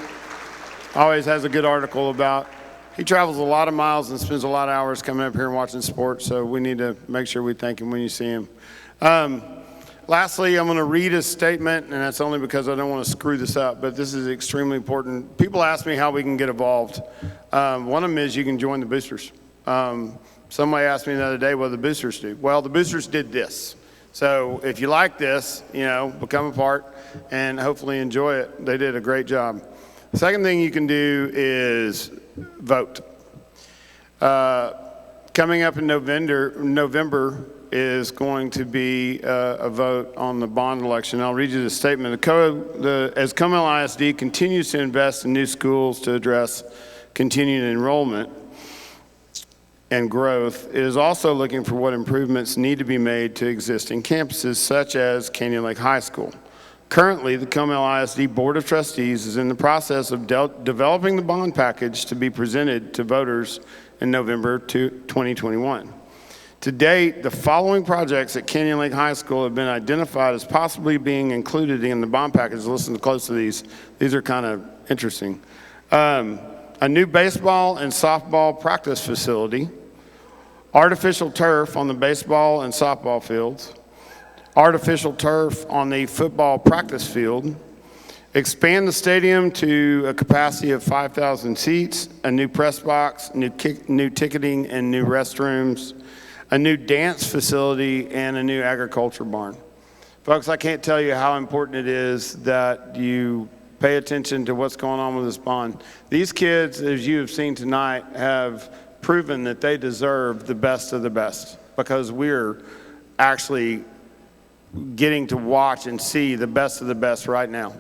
Always has a good article about. He travels a lot of miles and spends a lot of hours coming up here and watching sports, so we need to make sure we thank him when you see him. Lastly, I'm going to read a statement, and that's only because I don't want to screw this up, but this is extremely important. People ask me how we can get involved. One of them is you can join the boosters. Somebody asked me the other day what the boosters do. Well, the boosters did this. So if you like this, become a part and hopefully enjoy it. They did a great job. The second thing you can do is vote. Coming up in November is going to be a vote on the bond election. I'll read you the statement. As Cum ISD continues to invest in new schools to address continued enrollment and growth, it is also looking for what improvements need to be made to existing campuses, such as Canyon Lake High School. Currently, the Cum ISD Board of Trustees is in the process of developing the bond package to be presented to voters in November 2021. To date, the following projects at Canyon Lake High School have been identified as possibly being included in the bond package. Listen close to these. These are kind of interesting. A new baseball and softball practice facility, artificial turf on the baseball and softball fields, artificial turf on the football practice field, expand the stadium to a capacity of 5,000 seats, a new press box, new ticketing and new restrooms, a new dance facility, and a new agriculture barn. Folks, I can't tell you how important it is that you pay attention to what's going on with this bond. These kids, as you have seen tonight, have proven that they deserve the best of the best because we're actually getting to watch and see the best of the best right now.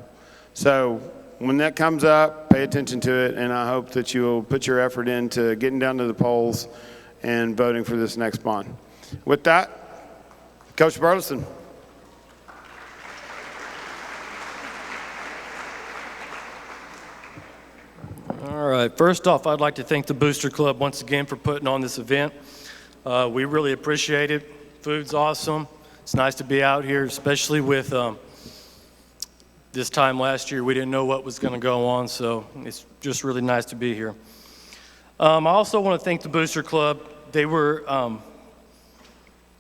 So when that comes up, pay attention to it, and I hope that you'll put your effort into getting down to the polls and voting for this next bond. With that, Coach Burleson. All right, first off, I'd like to thank the Booster Club once again for putting on this event. We really appreciate it. Food's awesome. It's nice to be out here, especially with this time last year. We didn't know what was going to go on, so it's just really nice to be here. I also want to thank the Booster Club. They were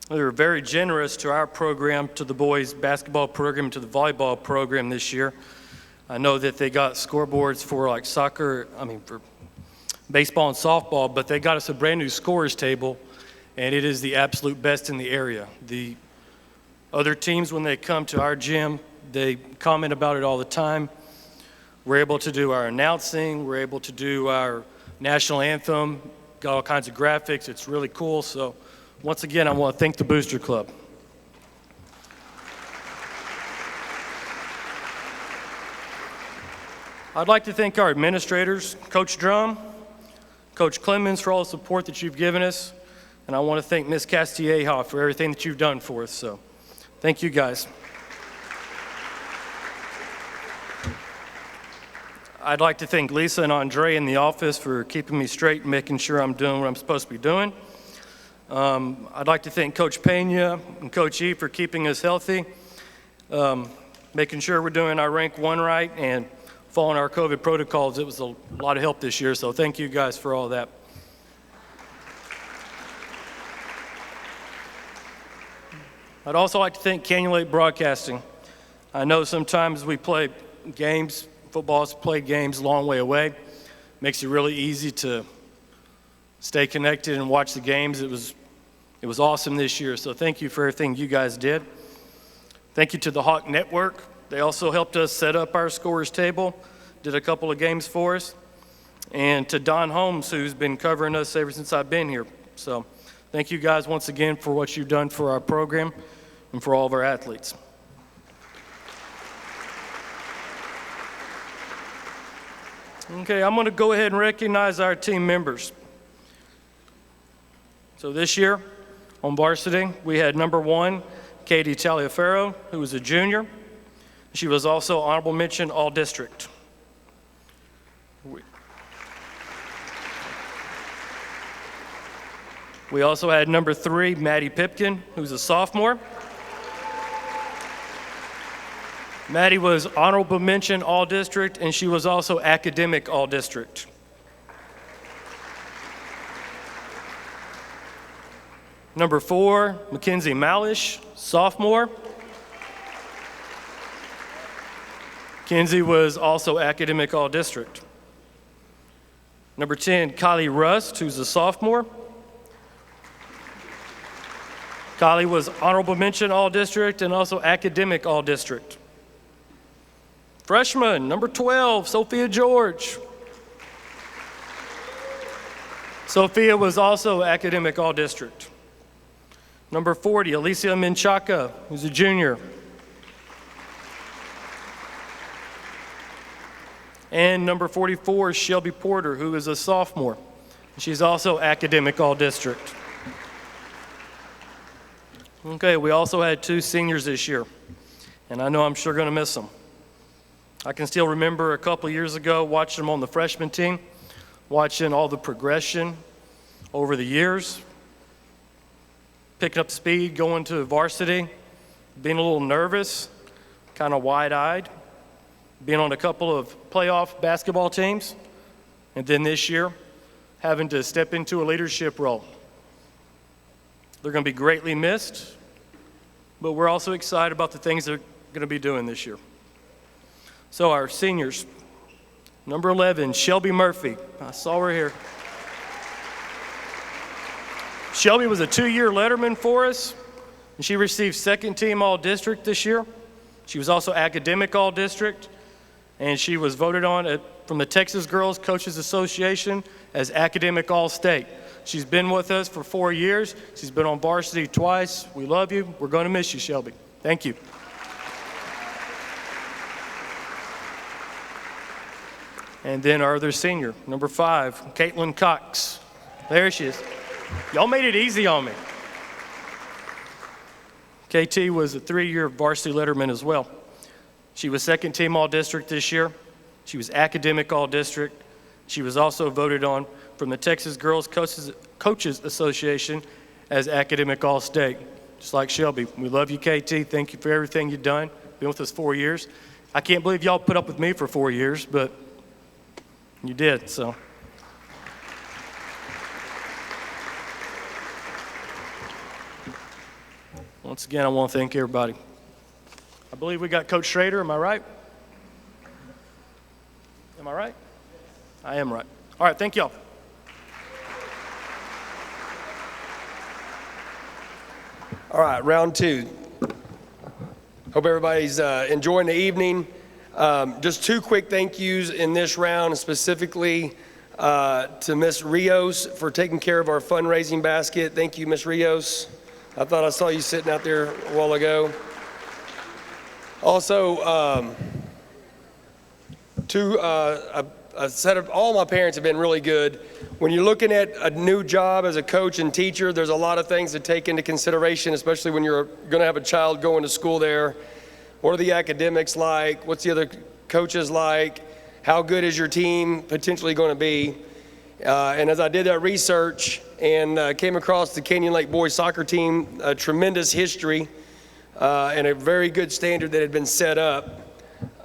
very generous to our program, to the boys' basketball program, to the volleyball program this year. I know that they got scoreboards for like for baseball and softball, but they got us a brand new scorers table, and it is the absolute best in the area. The other teams, when they come to our gym, they comment about it all the time. We're able to do our announcing, we're able to do our National Anthem, got all kinds of graphics, it's really cool. So once again, I want to thank the Booster Club. I'd like to thank our administrators, Coach Drum, Coach Clemens, for all the support that you've given us, and I want to thank Ms. Castilleja for everything that you've done for us. So thank you guys. I'd like to thank Lisa and Andre in the office for keeping me straight and making sure I'm doing what I'm supposed to be doing. I'd like to thank Coach Pena and Coach E for keeping us healthy, making sure we're doing our rank 1 right and following our COVID protocols. It was a lot of help this year, so thank you guys for all that. I'd also like to thank Canyon Lake Broadcasting. I know sometimes we play games, football's played games a long way away. Makes it really easy to stay connected and watch the games. It was awesome this year, so thank you for everything you guys did. Thank you to the Hawk Network. They also helped us set up our scorers table, did a couple of games for us. And to Don Holmes, who's been covering us ever since I've been here. So thank you guys once again for what you've done for our program and for all of our athletes. Okay, I'm going to go ahead and recognize our team members. So this year on varsity, we had number 1, Katie Taliaferro, who was a junior. She was also honorable mention all-district. We also had number 3, Maddie Pipkin, who's a sophomore. Maddie was honorable mention all-district, and she was also academic all-district. Number 4, Mackenzie Malish, sophomore. Kenzie was also academic all-district. Number 10, Kylie Rust, who's a sophomore. Kylie was honorable mention all-district and also academic all-district. Freshman, number 12, Sophia George. Sophia was also academic all-district. Number 40, Alicia Menchaca, who's a junior. And number 44 is Shelby Porter, who is a sophomore. She's also academic all-district. Okay, we also had 2 seniors this year, and I know I'm sure going to miss them. I can still remember a couple years ago watching them on the freshman team, watching all the progression over the years, picking up speed, going to varsity, being a little nervous, kind of wide-eyed, being on a couple of playoff basketball teams, and then this year, having to step into a leadership role. They're going to be greatly missed, but we're also excited about the things they're going to be doing this year. So our seniors, number 11, Shelby Murphy. I saw her here. Shelby was a 2-year letterman for us, and she received second team all-district this year. She was also academic all-district, and she was voted on from the Texas Girls Coaches Association as academic all-state. She's been with us for 4 years. She's been on varsity twice. We love you. We're going to miss you, Shelby. Thank you. And then our other senior, number 5, Caitlin Cox. There she is. Y'all made it easy on me. KT was a 3-year varsity letterman as well. She was second team all-district this year. She was academic all-district. She was also voted on from the Texas Girls Coaches Association as academic all-state, just like Shelby. We love you, KT. Thank you for everything you've done. Been with us 4 years. I can't believe y'all put up with me for 4 years, but you did, so. Once again, I want to thank everybody. I believe we got Coach Schroeder, am I right? Am I right? I am right. All right, thank y'all. All right, round two. Hope everybody's enjoying the evening. Just two quick thank yous in this round, specifically to Miss Rios for taking care of our fundraising basket. Thank you, Miss Rios. I thought I saw you sitting out there a while ago. Also, all my parents have been really good. When you're looking at a new job as a coach and teacher, there's a lot of things to take into consideration, especially when you're going to have a child going to school there. What are the academics like? What's the other coaches like? How good is your team potentially going to be? And as I did that research and came across the Canyon Lake boys soccer team, a tremendous history and a very good standard that had been set up.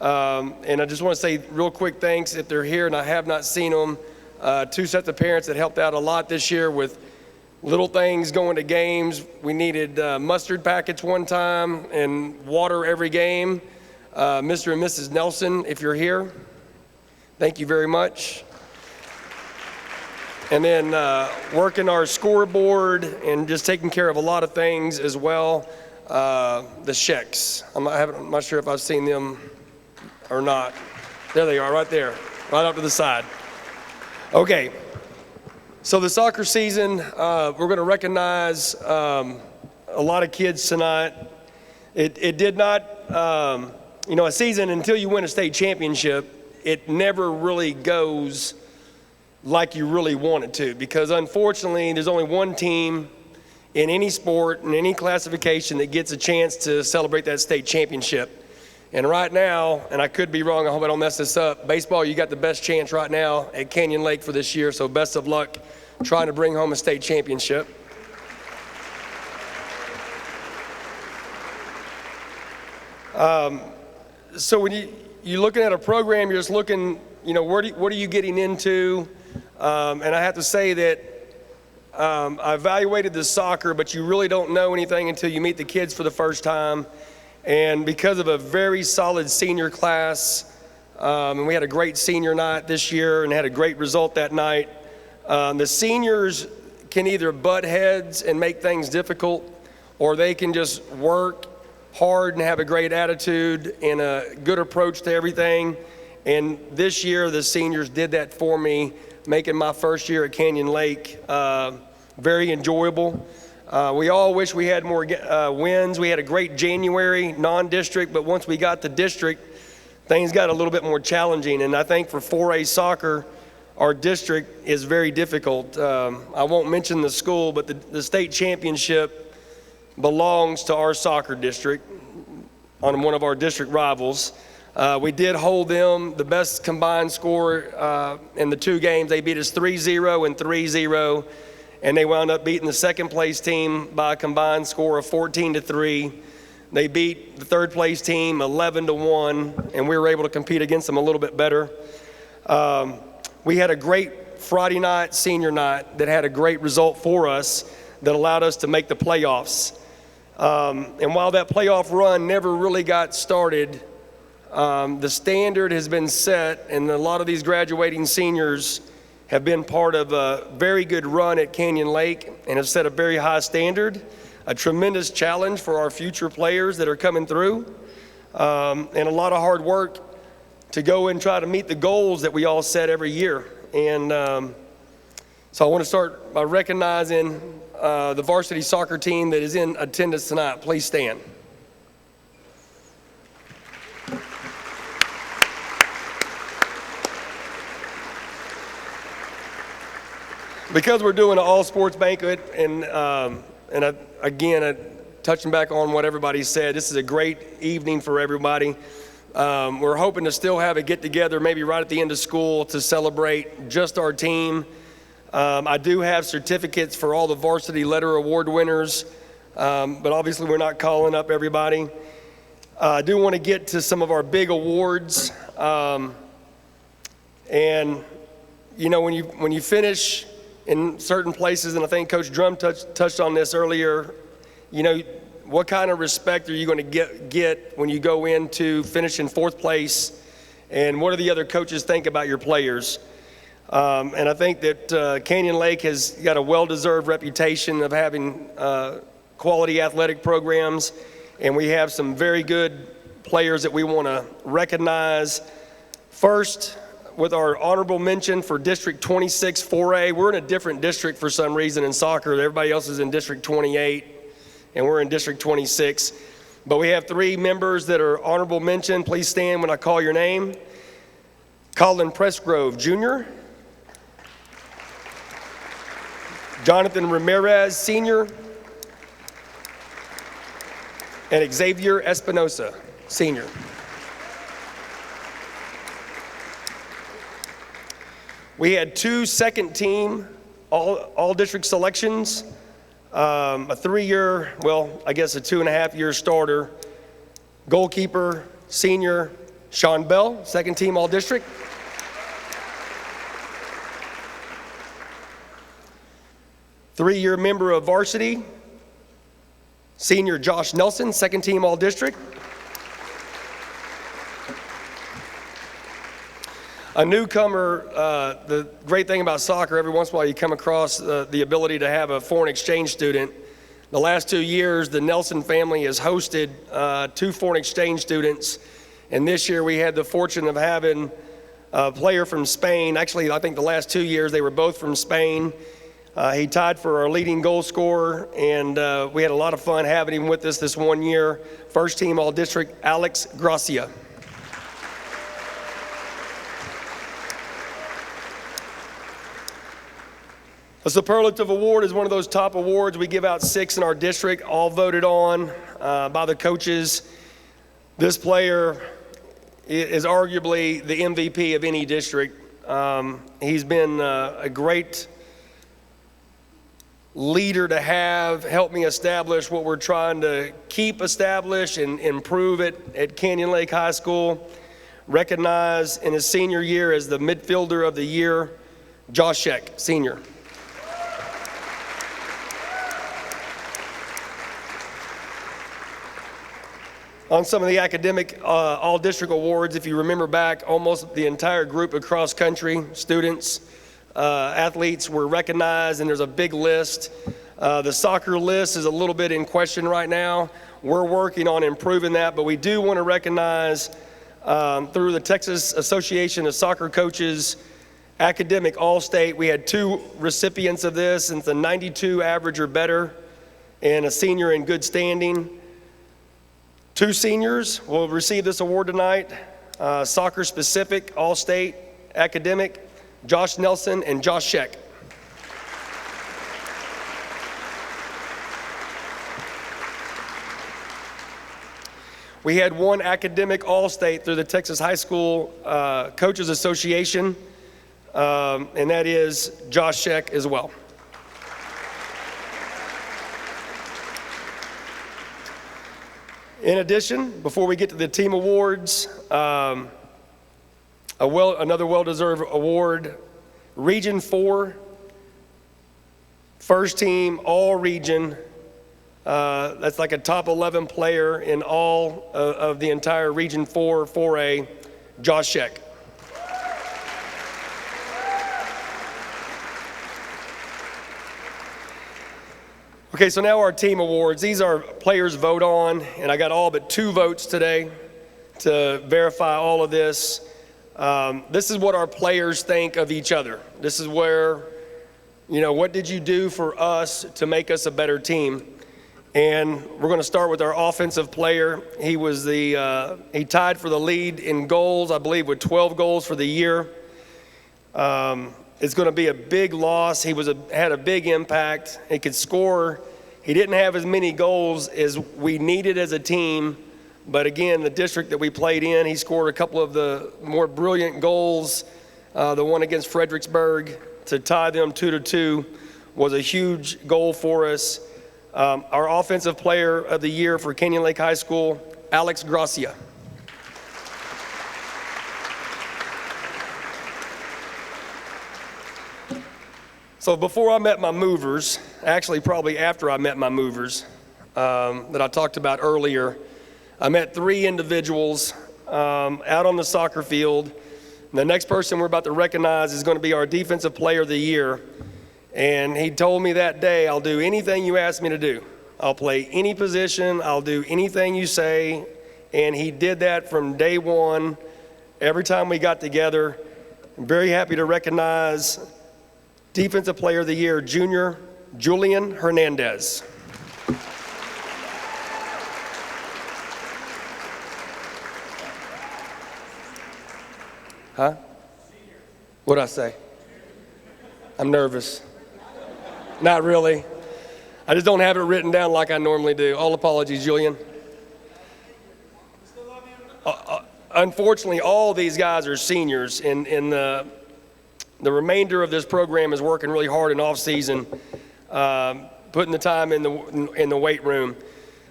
And I just want to say real quick thanks if they're here and I have not seen them. Two sets of parents that helped out a lot this year with little things going to games. We needed mustard packets one time and water every game. Mr. and Mrs. Nelson, if you're here, thank you very much. And then working our scoreboard and just taking care of a lot of things as well. The Schecks, I'm not sure if I've seen them or not. There they are, right there, right up to the side. Okay, so the soccer season, we're going to recognize a lot of kids tonight. It did not, a season until you win a state championship, it never really goes like you really want it to, because unfortunately there's only one team in any sport, in any classification that gets a chance to celebrate that state championship. And right now, and I could be wrong, I hope I don't mess this up, baseball, you got the best chance right now at Canyon Lake for this year, so best of luck trying to bring home a state championship. So when you're looking at a program, you're just looking, what are you getting into? And I have to say that I evaluated the soccer, but you really don't know anything until you meet the kids for the first time. And because of a very solid senior class, and we had a great senior night this year and had a great result that night, the seniors can either butt heads and make things difficult, or they can just work hard and have a great attitude and a good approach to everything. And this year, the seniors did that for me, making my first year at Canyon Lake very enjoyable. We all wish we had more wins. We had a great January non-district, but once we got to district, things got a little bit more challenging. And I think for 4A soccer, our district is very difficult. I won't mention the school, but the state championship belongs to our soccer district on one of our district rivals. We did hold them the best combined score in the two games. They beat us 3-0 and 3-0. And they wound up beating the second place team by a combined score of 14-3. They beat the third place team 11-1, and we were able to compete against them a little bit better. We had a great Friday night, senior night, that had a great result for us that allowed us to make the playoffs. And while that playoff run never really got started, the standard has been set, and a lot of these graduating seniors have been part of a very good run at Canyon Lake and have set a very high standard, a tremendous challenge for our future players that are coming through, and a lot of hard work to go and try to meet the goals that we all set every year. And so I want to start by recognizing the varsity soccer team that is in attendance tonight. Please stand. Because we're doing an all-sports banquet, and again, touching back on what everybody said, this is a great evening for everybody. We're hoping to still have a get-together maybe right at the end of school to celebrate just our team. I do have certificates for all the varsity letter award winners, but obviously we're not calling up everybody. I do want to get to some of our big awards. And, when you finish in certain places, and I think Coach Drum touched on this earlier, what kind of respect are you going to get when you go into finishing fourth place, and what do the other coaches think about your players? And I think that Canyon Lake has got a well-deserved reputation of having quality athletic programs, and we have some very good players that we want to recognize. First, with our honorable mention for District 26 4A. We're in a different district for some reason in soccer. Everybody else is in District 28, and we're in District 26. But we have 3 members that are honorable mention. Please stand when I call your name. Colin Pressgrove, Jr. Jonathan Ramirez, Sr. And Xavier Espinoza, Sr. We had 2 second team all district selections, a 3-year, well, I guess a 2.5-year starter, goalkeeper, senior, Sean Bell, second team all district. Three-year member of varsity, senior Josh Nelson, second team all district. A newcomer, the great thing about soccer, every once in a while you come across the ability to have a foreign exchange student. The last 2 years, the Nelson family has hosted 2 foreign exchange students. And this year we had the fortune of having a player from Spain. Actually, I think the last 2 years they were both from Spain. He tied for our leading goal scorer, and we had a lot of fun having him with us this 1 year. First team all district, Alex Gracia. The Superlative Award is one of those top awards. We give out 6 in our district, all voted on by the coaches. This player is arguably the MVP of any district. He's been a great leader to have, helped me establish what we're trying to keep established and improve it at Canyon Lake High School. Recognized in his senior year as the midfielder of the year, Josh Sheck, senior. On some of the academic all-district awards, if you remember back, almost the entire group across country, students, athletes were recognized, and there's a big list. The soccer list is a little bit in question right now. We're working on improving that, but we do want to recognize through the Texas Association of Soccer Coaches Academic All-State, we had 2 recipients of this, and it's a 92 average or better, and a senior in good standing. 2 seniors will receive this award tonight, soccer specific, all-state, academic, Josh Nelson and Josh Sheck. We had 1 academic all-state through the Texas High School Coaches Association, and that is Josh Sheck as well. In addition, before we get to the team awards, another well-deserved award, Region 4, first team, all region. That's like a top 11 player in all of the entire Region 4, 4A, Josh Sheck. Okay, so now our team awards. These are players vote on, and I got all but 2 votes today to verify all of this. This is what our players think of each other. This is where, what did you do for us to make us a better team? And we're going to start with our offensive player. He was he tied for the lead in goals, I believe, with 12 goals for the year. It's going to be a big loss. He had a big impact. He could score. He didn't have as many goals as we needed as a team. But again, the district that we played in, he scored a couple of the more brilliant goals. The one against Fredericksburg to tie them 2-2 was a huge goal for us. Our offensive player of the year for Canyon Lake High School, Alex Gracia. So before I met my movers, actually probably after I met my movers that I talked about earlier, I met 3 individuals out on the soccer field. The next person we're about to recognize is going to be our defensive player of the year. And he told me that day, I'll do anything you ask me to do. I'll play any position. I'll do anything you say. And he did that from day one. Every time we got together, I'm very happy to recognize Defensive Player of the Year, junior Julian Hernandez. Huh? What'd I say? I'm nervous. Not really. I just don't have it written down like I normally do. All apologies, Julian. Unfortunately, all these guys are seniors, and the remainder of this program is working really hard in off season, putting the time in the weight room.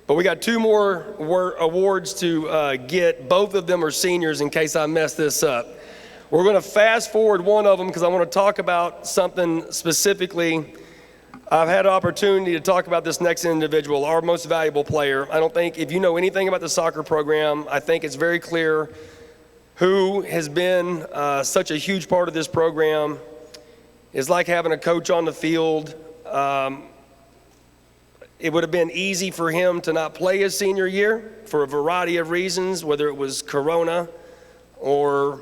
But we got two more awards to get. Both of them are seniors in case I mess this up. We're going to fast forward one of them because I want to talk about something specifically. I've had an opportunity to talk about this next individual, our most valuable player. I don't think, if you know anything about the soccer program, I think it's very clear who has been such a huge part of this program. It's like having a coach on the field. It would have been easy for him to not play his senior year for a variety of reasons, whether it was Corona or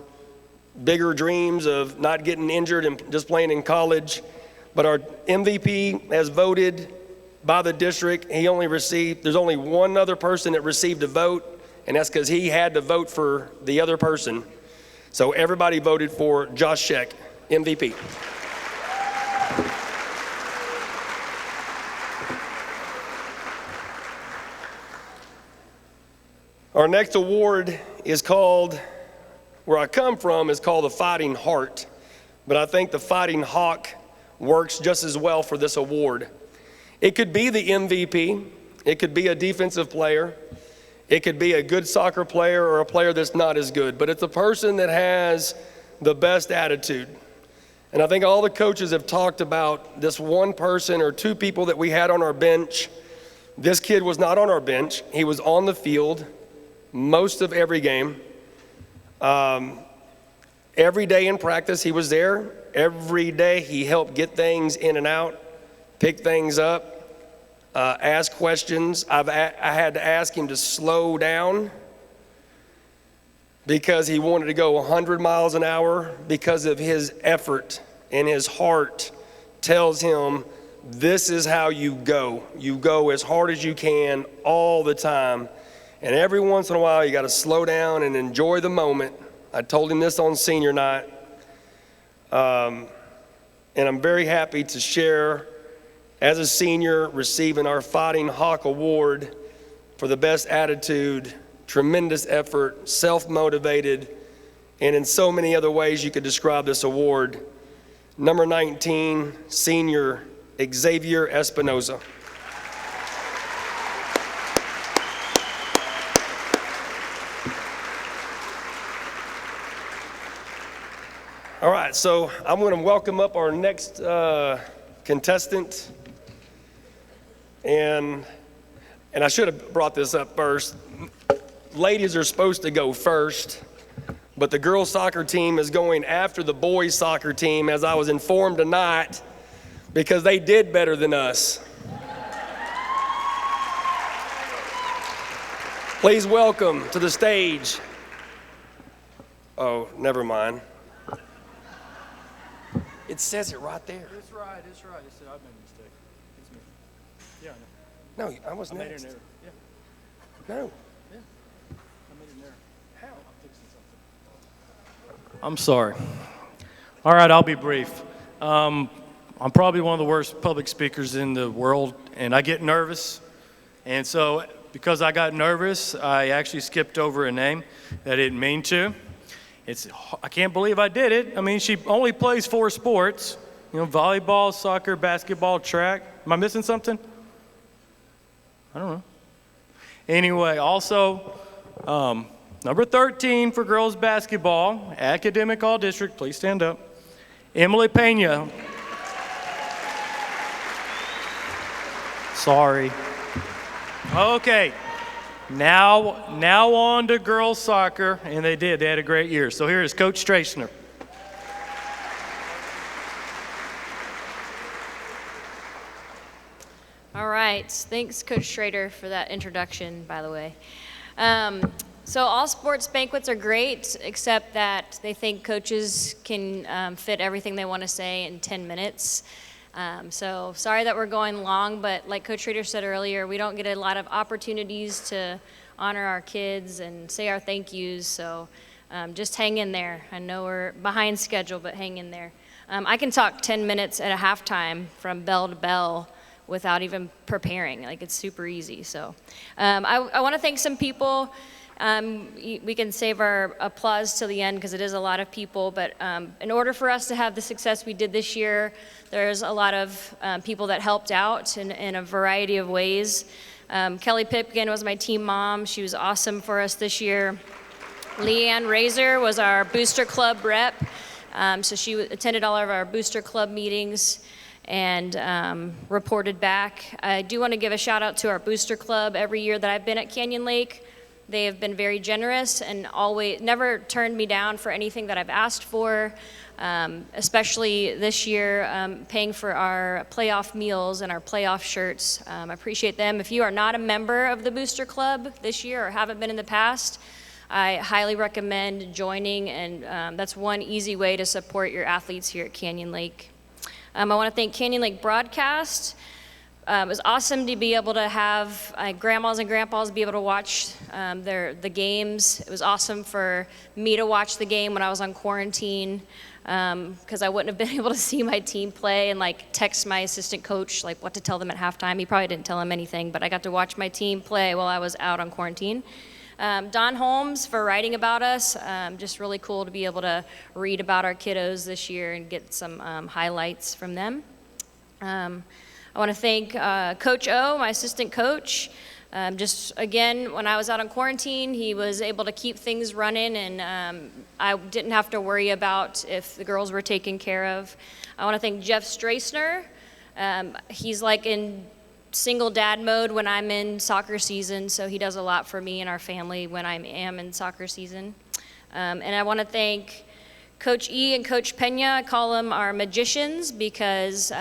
bigger dreams of not getting injured and just playing in college. But our MVP, as voted by the district, there's only one other person that received a vote, and that's because he had to vote for the other person. So everybody voted for Josh Sheck, MVP. Our next award is called, where I come from, is called the Fighting Heart. But I think the Fighting Hawk works just as well for this award. It could be the MVP. It could be a defensive player. It could be a good soccer player or a player that's not as good. But it's a person that has the best attitude. And I think all the coaches have talked about this one person or two people that we had on our bench. This kid was not on our bench. He was on the field most of every game. Every day in practice, he was there. Every day, he helped get things in and out, pick things up, ask questions. I had to ask him to slow down because he wanted to go 100 miles an hour because of his effort, and his heart tells him this is how you go. You go as hard as you can all the time, and every once in a while, you got to slow down and enjoy the moment. I told him this on senior night. And I'm very happy to share, as a senior, receiving our Fighting Hawk Award for the best attitude, tremendous effort, self-motivated, and in so many other ways you could describe this award. Number 19, senior Xavier Espinoza. All right, so I'm going to welcome up our next contestant. And I should have brought this up first. Ladies are supposed to go first, but the girls' soccer team is going after the boys' soccer team, as I was informed tonight, because they did better than us. Please welcome to the stage. Oh, never mind. It says it right there. It's right. It's right. It's, I've made a mistake. It's me. Yeah, I know. No, I was next. I made an error. Yeah. No. Yeah. I made an error. How? I'm fixing something. I'm sorry. All right, I'll be brief. I'm probably one of the worst public speakers in the world, and I get nervous. And so because I got nervous, I actually skipped over a name that I didn't mean to. I can't believe I did it. I mean, she only plays 4 sports, volleyball, soccer, basketball, track. Am I missing something? I don't know. Anyway, also, number 13 for girls basketball, academic all district, please stand up. Emily Pena. Sorry. Okay. Now on to girls soccer, and they did. They had a great year. So here is Coach Strachner. All right. Thanks, Coach Schroeder, for that introduction, by the way. So all sports banquets are great, except that they think coaches can fit everything they want to say in 10 minutes. So sorry that we're going long, but like Coach Schroeder said earlier, we don't get a lot of opportunities to honor our kids and say our thank yous. So just hang in there. I know we're behind schedule, but hang in there. I can talk 10 minutes at a halftime from bell to bell without even preparing. Like, it's super easy. So I want to thank some people. We can save our applause till the end because it is a lot of people, but in order for us to have the success we did this year, there's a lot of people that helped out in a variety of ways. Kelly Pipkin was my team mom. She was awesome for us this year. Leanne Razor was our booster club rep, so she attended all of our booster club meetings and reported back. I do want to give a shout out to our booster club. Every year that I've been at Canyon Lake, they have been very generous and always never turned me down for anything that I've asked for, especially this year, paying for our playoff meals and our playoff shirts. I appreciate them. If you are not a member of the Booster Club this year or haven't been in the past, I highly recommend joining, and that's one easy way to support your athletes here at Canyon Lake. I want to thank Canyon Lake Broadcast. It was awesome to be able to have grandmas and grandpas be able to watch the games. It was awesome for me to watch the game when I was on quarantine because I wouldn't have been able to see my team play and like text my assistant coach like what to tell them at halftime. He probably didn't tell him anything, but I got to watch my team play while I was out on quarantine. Don Holmes for writing about us. Just really cool to be able to read about our kiddos this year and get some highlights from them. I want to thank Coach O, my assistant coach. Just again, when I was out on quarantine, he was able to keep things running, and I didn't have to worry about if the girls were taken care of. I want to thank Jeff Strassner. He's like in single dad mode when I'm in soccer season, so he does a lot for me and our family when I am in soccer season. And I want to thank Coach E and Coach Pena. I call them our magicians because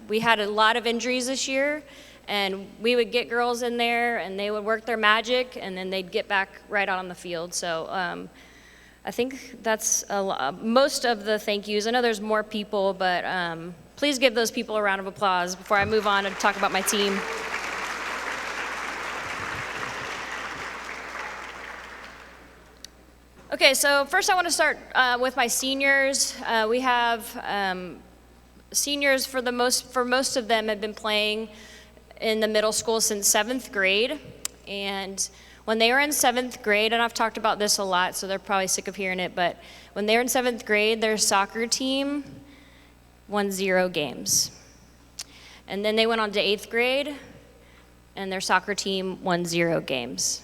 we had a lot of injuries this year, and we would get girls in there and they would work their magic and then they'd get back right out on the field. So I think that's most of the thank yous. I know there's more people, but please give those people a round of applause before I move on and talk about my team. Okay, so first I want to start with my seniors. We have seniors for most of them have been playing in the middle school since 7th grade. And when they were in 7th grade, and I've talked about this a lot, so they're probably sick of hearing it, but when they were in 7th grade, their soccer team won 0 games. And then they went on to 8th grade, and their soccer team won 0 games.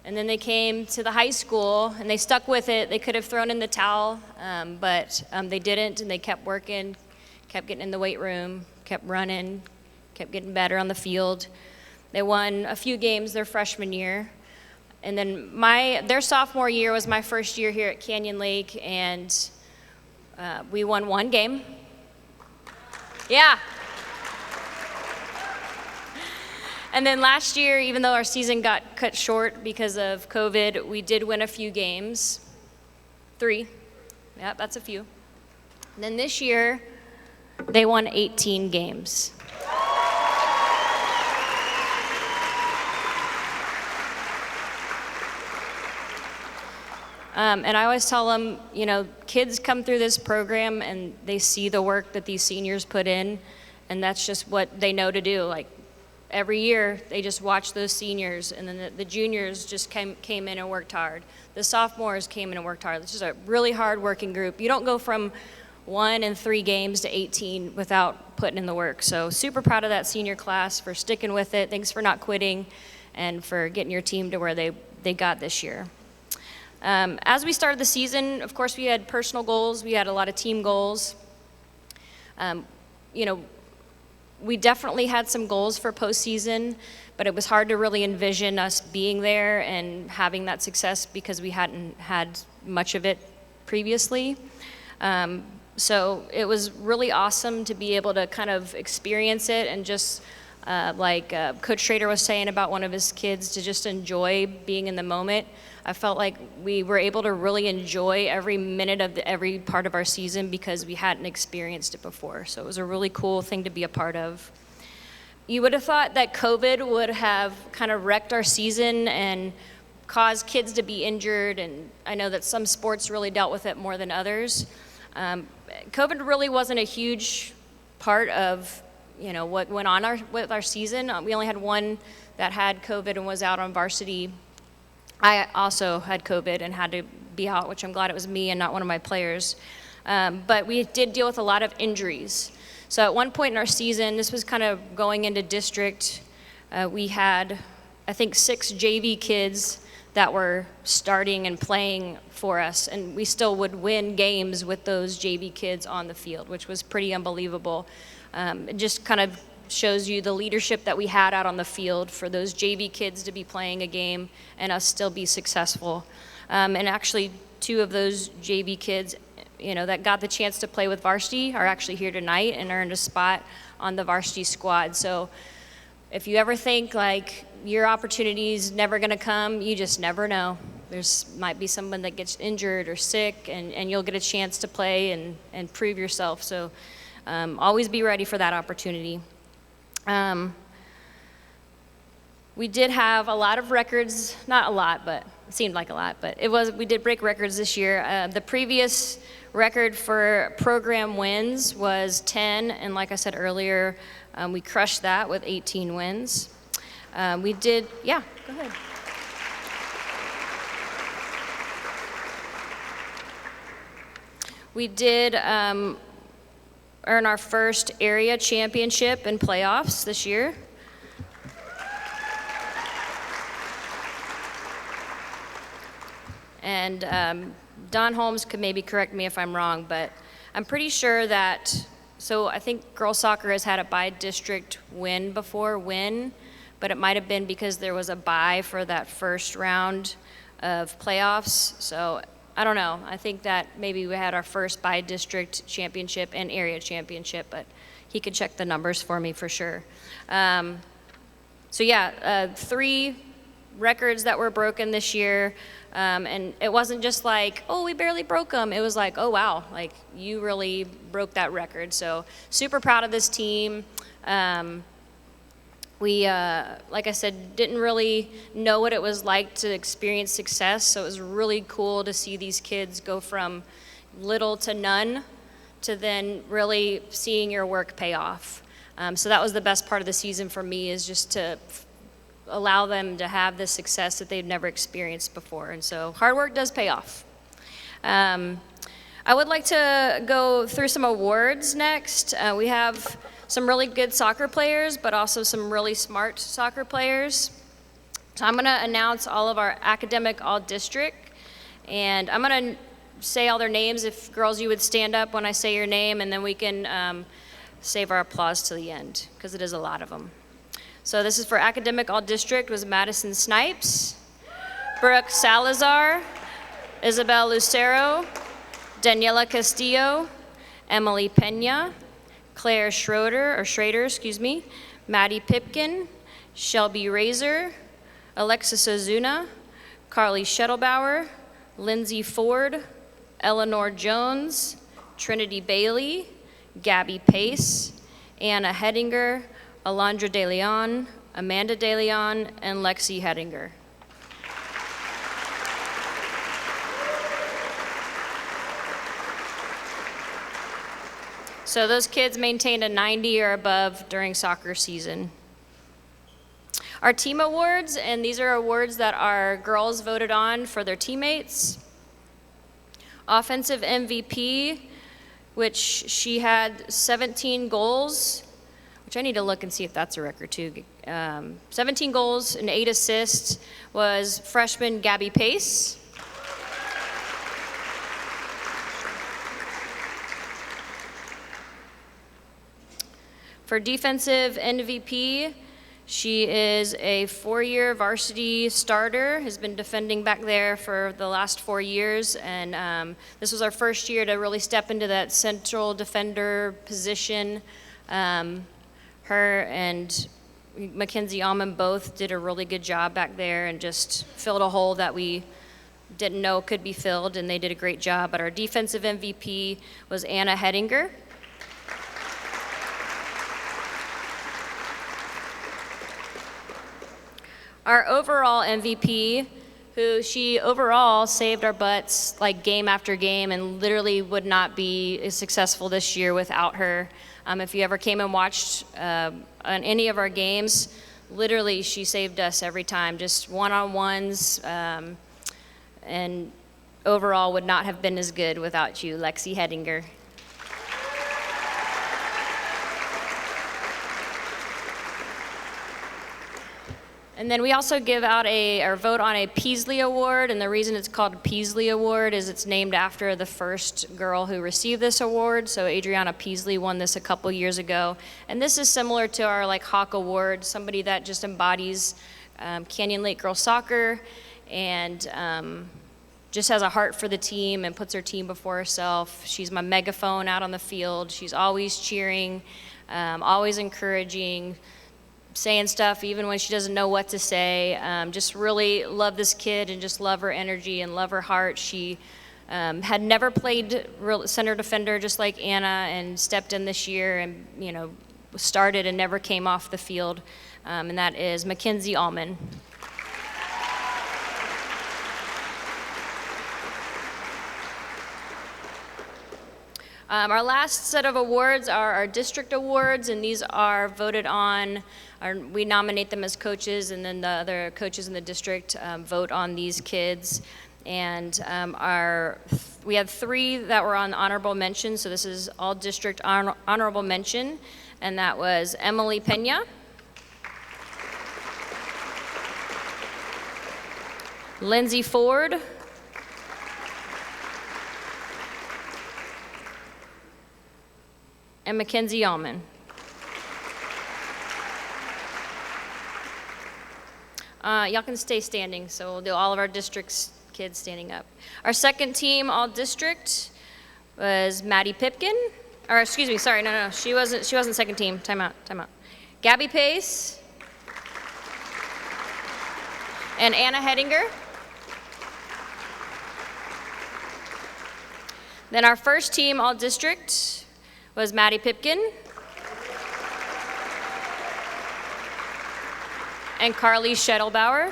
And then they came to the high school, and they stuck with it. They could have thrown in the towel, but they didn't, and they kept working, kept getting in the weight room, kept running, kept getting better on the field. They won a few games their freshman year. And then their sophomore year was my first year here at Canyon Lake, and we won 1 game. Yeah. And then last year, even though our season got cut short because of COVID, we did win a few games. 3. Yeah, that's a few. And then this year, they won 18 games. And I always tell them, you know, kids come through this program and they see the work that these seniors put in, and that's just what they know to do. Like, every year, they just watch those seniors, and then the juniors just came in and worked hard. The sophomores came in and worked hard. This is a really hard-working group. You don't go from 1 and 3 games to 18 without putting in the work. So super proud of that senior class for sticking with it. Thanks for not quitting and for getting your team to where they got this year. As we started the season, of course, we had personal goals. We had a lot of team goals. You know, we definitely had some goals for postseason, but it was hard to really envision us being there and having that success because we hadn't had much of it previously. So it was really awesome to be able to kind of experience it and just Coach Schroeder was saying about one of his kids to just enjoy being in the moment. I felt like we were able to really enjoy every minute of every part of our season because we hadn't experienced it before. So it was a really cool thing to be a part of. You would have thought that COVID would have kind of wrecked our season and caused kids to be injured, and I know that some sports really dealt with it more than others. COVID really wasn't a huge part of what went on with our season. We only had one that had COVID and was out on varsity. I also had COVID and had to be out, which I'm glad it was me and not one of my players. But we did deal with a lot of injuries. So at one point in our season, this was kind of going into district, we had, I think, 6 JV kids that were starting and playing for us, and we still would win games with those JV kids on the field, which was pretty unbelievable. It just kind of shows you the leadership that we had out on the field for those JV kids to be playing a game and us still be successful. And actually, 2 of those JV kids that got the chance to play with varsity are actually here tonight and earned a spot on the varsity squad. So if you ever think like your opportunity's never gonna come, you just never know. Might be someone that gets injured or sick and you'll get a chance to play and prove yourself. So always be ready for that opportunity. We did have a lot of records, not a lot, but it seemed like a lot, but we did break records this year. The previous record for program wins was 10, and like I said earlier, we crushed that with 18 wins. Go ahead. We did earn our first area championship and playoffs this year. And Don Holmes could maybe correct me if I'm wrong, but I'm pretty sure that, so I think girls soccer has had a by-district win before, but it might have been because there was a bye for that first round of playoffs. So I don't know. I think that maybe we had our first by-district championship and area championship, but he could check the numbers for me for sure. 3 records that were broken this year. And it wasn't just like, oh, we barely broke them. It was like, oh, wow, like you really broke that record. So super proud of this team. We, like I said, didn't really know what it was like to experience success. So it was really cool to see these kids go from little to none to then really seeing your work pay off. So that was the best part of the season for me, is just to allow them to have the success that they've never experienced before. And so hard work does pay off. I would like to go through some awards next. We have some really good soccer players, but also some really smart soccer players. So I'm gonna announce all of our academic all-district, and I'm gonna say all their names. If girls, you would stand up when I say your name, and then we can save our applause to the end, because it is a lot of them. So this is for academic all-district was Madison Snipes, Brooke Salazar, Isabel Lucero, Daniela Castillo, Emily Pena, Claire Schroeder, Maddie Pipkin, Shelby Razor, Alexis Ozuna, Carly Shettlebauer, Lindsay Ford, Eleanor Jones, Trinity Bailey, Gabby Pace, Anna Hedinger, Alondra De Leon, Amanda De Leon, and Lexi Hedinger. So those kids maintained a 90 or above during soccer season. Our team awards, and these are awards that our girls voted on for their teammates. Offensive MVP, which she had 17 goals, which I need to look and see if that's a record too. 17 goals and 8 assists was freshman Gabby Pace. For defensive MVP, she is a 4-year varsity starter, has been defending back there for the last 4 years, and this was our first year to really step into that central defender position. Her and Mackenzie Allman both did a really good job back there and just filled a hole that we didn't know could be filled, and they did a great job. But our defensive MVP was Anna Hedinger. Our overall MVP, who she overall saved our butts like game after game and literally would not be as successful this year without her. If you ever came and watched on any of our games, literally she saved us every time, just one-on-ones, and overall would not have been as good without you, Lexi Hedinger. And then we also give out or vote on a Peasley Award, and the reason it's called a Peasley Award is it's named after the first girl who received this award. So Adriana Peasley won this a couple years ago. And this is similar to our Hawk Award, somebody that just embodies Canyon Lake girls soccer and just has a heart for the team and puts her team before herself. She's my megaphone out on the field. She's always cheering, always encouraging, saying stuff even when she doesn't know what to say. Just really love this kid and just love her energy and love her heart. She had never played center defender just like Anna and stepped in this year and started and never came off the field, and that is Mackenzie Allman. Our last set of awards are our district awards, and these are voted on. We nominate them as coaches, and then the other coaches in the district vote on these kids. And we had 3 that were on honorable mention, so this is all district honorable mention, and that was Emily Pena, Lindsay Ford, and Mackenzie Allman. Y'all can stay standing, so we'll do all of our district's kids standing up. Our second team, all district, was Maddie Pipkin. Or excuse me, sorry, no, she wasn't second team. Time out. Gabby Pace and Anna Hedinger. Then our first team, all district, was Maddie Pipkin and Carly Schettelbauer.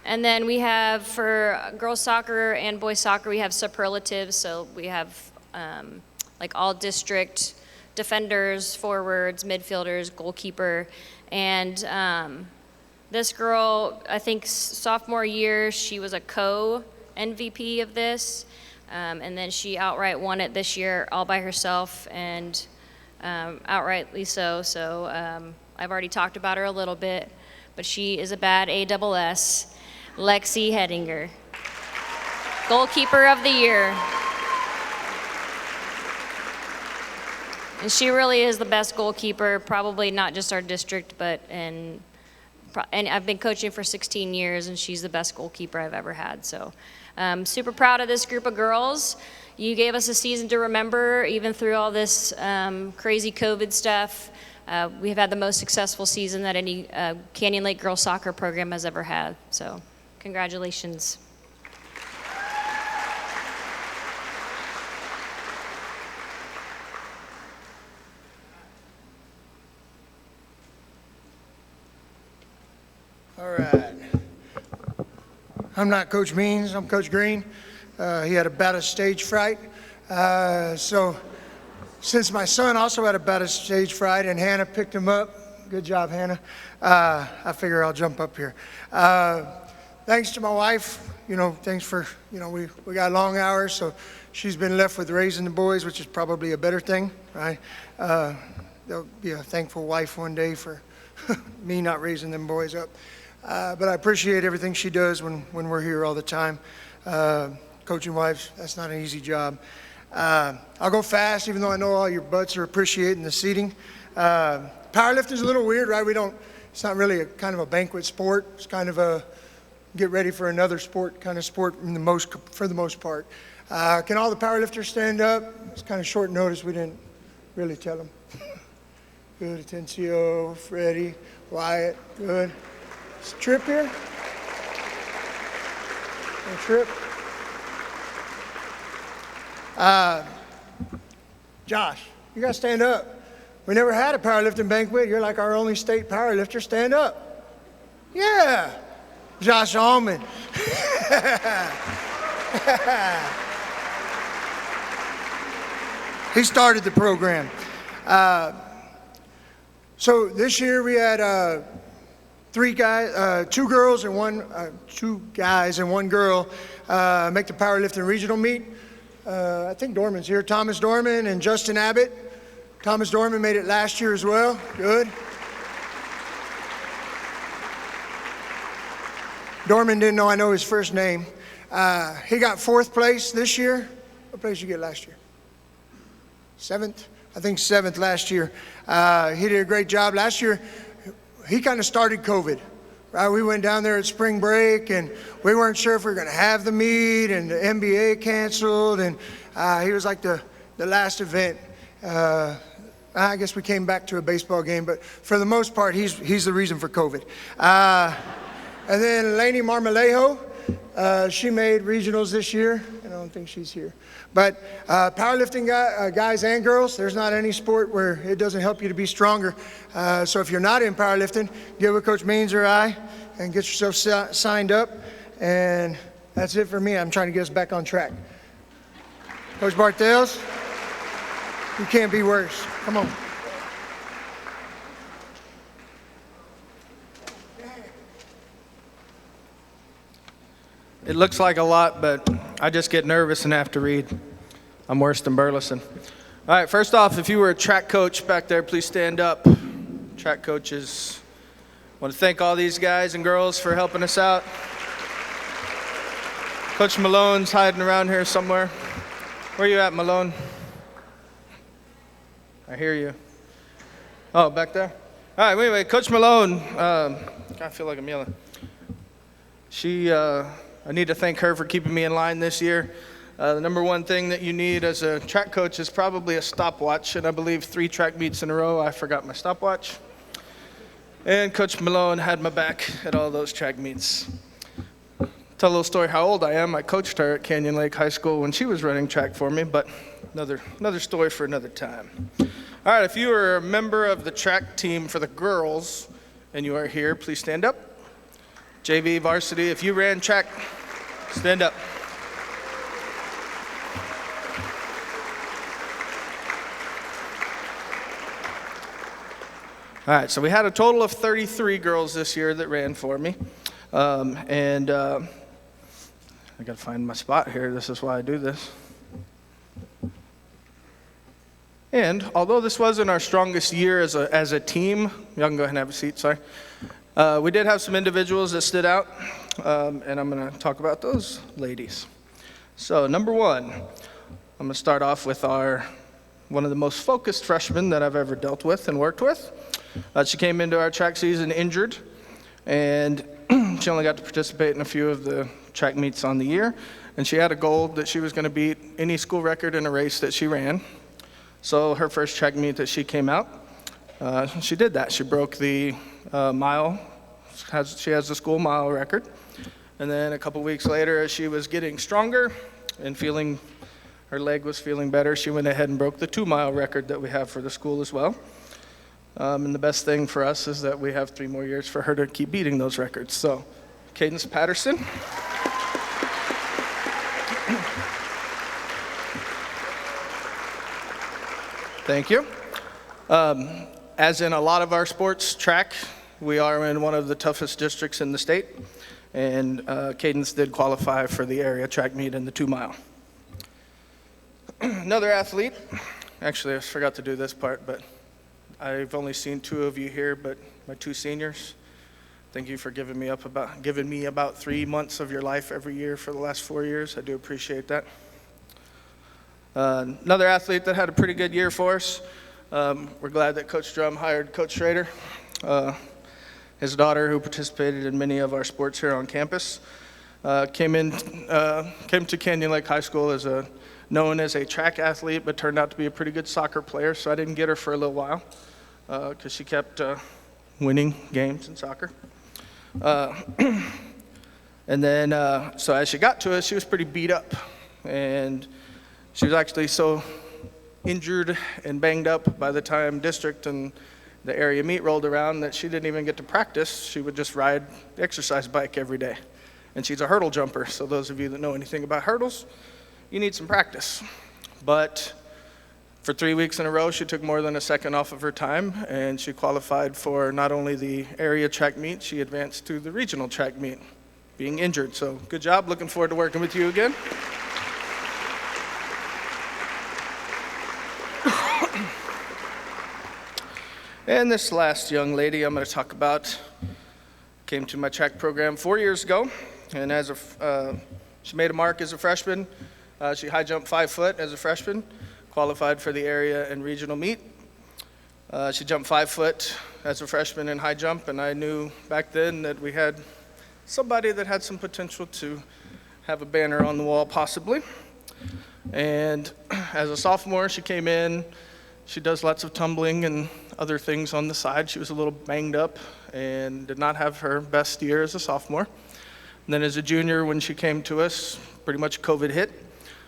And then we have, for girls soccer and boys soccer, we have superlatives. So we have all district defenders, forwards, midfielders, goalkeeper. And this girl, I think sophomore year, she was a co-MVP of this. And then she outright won it this year all by herself, and outrightly so. So I've already talked about her a little bit, but she is a bad ASS. Lexi Hedinger, goalkeeper of the year. And she really is the best goalkeeper, probably not just our district, but and I've been coaching for 16 years, and she's the best goalkeeper I've ever had. So super proud of this group of girls. You gave us a season to remember, even through all this crazy COVID stuff. We have had the most successful season that any Canyon Lake girls soccer program has ever had. So congratulations. All right. I'm not Coach Means, I'm Coach Green. He had a bout of stage fright. So since my son also had a bout of stage fright and Hannah picked him up, good job, Hannah, I figure I'll jump up here. Thanks to my wife, thanks for, we got long hours, so she's been left with raising the boys, which is probably a better thing, right? There'll be a thankful wife one day for me not raising them boys up. But I appreciate everything she does when we're here all the time. Coaching wives, that's not an easy job. I'll go fast, even though I know all your butts are appreciating the seating. Powerlifting's a little weird, right? It's not really a kind of a banquet sport. It's kind of a get ready for another sport kind of sport for the most part. Can all the powerlifters stand up? It's kind of short notice. We didn't Really tell them. Good. Atencio, Freddie, Wyatt. Good. Is Trip here? Trip. Josh, you got to stand up. We never had a powerlifting banquet. You're like our only state powerlifter. Stand up. Yeah. Josh Allman. He started the program. So this year we had two guys and one girl make the powerlifting regional meet. I think Dorman's here. Thomas Dorman and Justin Abbott. Thomas Dorman made it last year as well. Good. Dorman didn't know I know his first name. He got 4th place this year. What place did you get last year? 7th? I think 7th last year. He did a great job. Last year, he kind of started COVID. Right? We went down there at spring break, and we weren't sure if we were going to have the meet, and the NBA canceled, and he was like the last event. I guess we came back to a baseball game, but for the most part, he's the reason for COVID. And then Lainey Marmolejo, she made regionals this year. I don't think she's here. But powerlifting guys and girls, there's not any sport where it doesn't help you to be stronger. So if you're not in powerlifting, get with Coach Means or I and get yourself signed up. And that's it for me. I'm trying to get us back on track. Coach Bartels, you can't be worse. Come on. It looks like a lot, but I just get nervous and have to read. I'm worse than Burleson. All right, first off, if you were a track coach back there, please stand up. Track coaches. I want to thank all these guys and girls for helping us out. Coach Malone's hiding around here somewhere. Where you at, Malone? I hear you. Oh, back there? All right, anyway, Coach Malone, I feel like I'm yelling. I need to thank her for keeping me in line this year. The number one thing that you need as a track coach is probably a stopwatch, and I believe 3 track meets in a row, I forgot my stopwatch. And Coach Malone had my back at all those track meets. Tell a little story how old I am. I coached her at Canyon Lake High School when she was running track for me, but another story for another time. All right, if you are a member of the track team for the girls and you are here, please stand up. JV, varsity, if you ran track, stand up. All right, so we had a total of 33 girls this year that ran for me. I gotta find my spot here. This is why I do this. And although this wasn't our strongest year as a team, y'all can go ahead and have a seat, sorry. We did have some individuals that stood out, and I'm going to talk about those ladies. So number one, I'm going to start off with one of the most focused freshmen that I've ever dealt with and worked with. She came into our track season injured, and she only got to participate in a few of the track meets on the year, and she had a goal that she was going to beat any school record in a race that she ran. So her first track meet that she came out, she did that. She broke the mile. She has the school mile record. And then a couple weeks later, as she was getting stronger and her leg was feeling better, she went ahead and broke the 2-mile record that we have for the school as well. And the best thing for us is that we have 3 more years for her to keep beating those records. So, Cadence Patterson. Thank you. As in a lot of our sports, track, we are in one of the toughest districts in the state, and Cadence did qualify for the area track meet in the 2-mile. Another athlete, actually I forgot to do this part, but I've only seen 2 of you here, but my 2 seniors, thank you for giving me about 3 months of your life every year for the last 4 years. I do appreciate that. Another athlete that had a pretty good year for us. We're glad that Coach Drum hired Coach Schroeder, his daughter who participated in many of our sports here on campus. Came to Canyon Lake High School as known as a track athlete, but turned out to be a pretty good soccer player, so I didn't get her for a little while because she kept winning games in soccer. And then, so as she got to us, she was pretty beat up, and she was actually so injured and banged up by the time district and the area meet rolled around that she didn't even get to practice. She would just ride the exercise bike every day. And she's a hurdle jumper, so those of you that know anything about hurdles, you need some practice. But for 3 weeks in a row, she took more than a second off of her time, and she qualified for not only the area track meet, she advanced to the regional track meet, being injured. So good job, looking forward to working with you again. And this last young lady I'm going to talk about came to my track program 4 years ago, and she made a mark as a freshman. She high jumped 5 foot as a freshman, qualified for the area and regional meet. She jumped 5 foot as a freshman in high jump, and I knew back then that we had somebody that had some potential to have a banner on the wall possibly. And as a sophomore, she came in. She does lots of tumbling and other things on the side. She was a little banged up and did not have her best year as a sophomore. And then as a junior, when she came to us, pretty much COVID hit.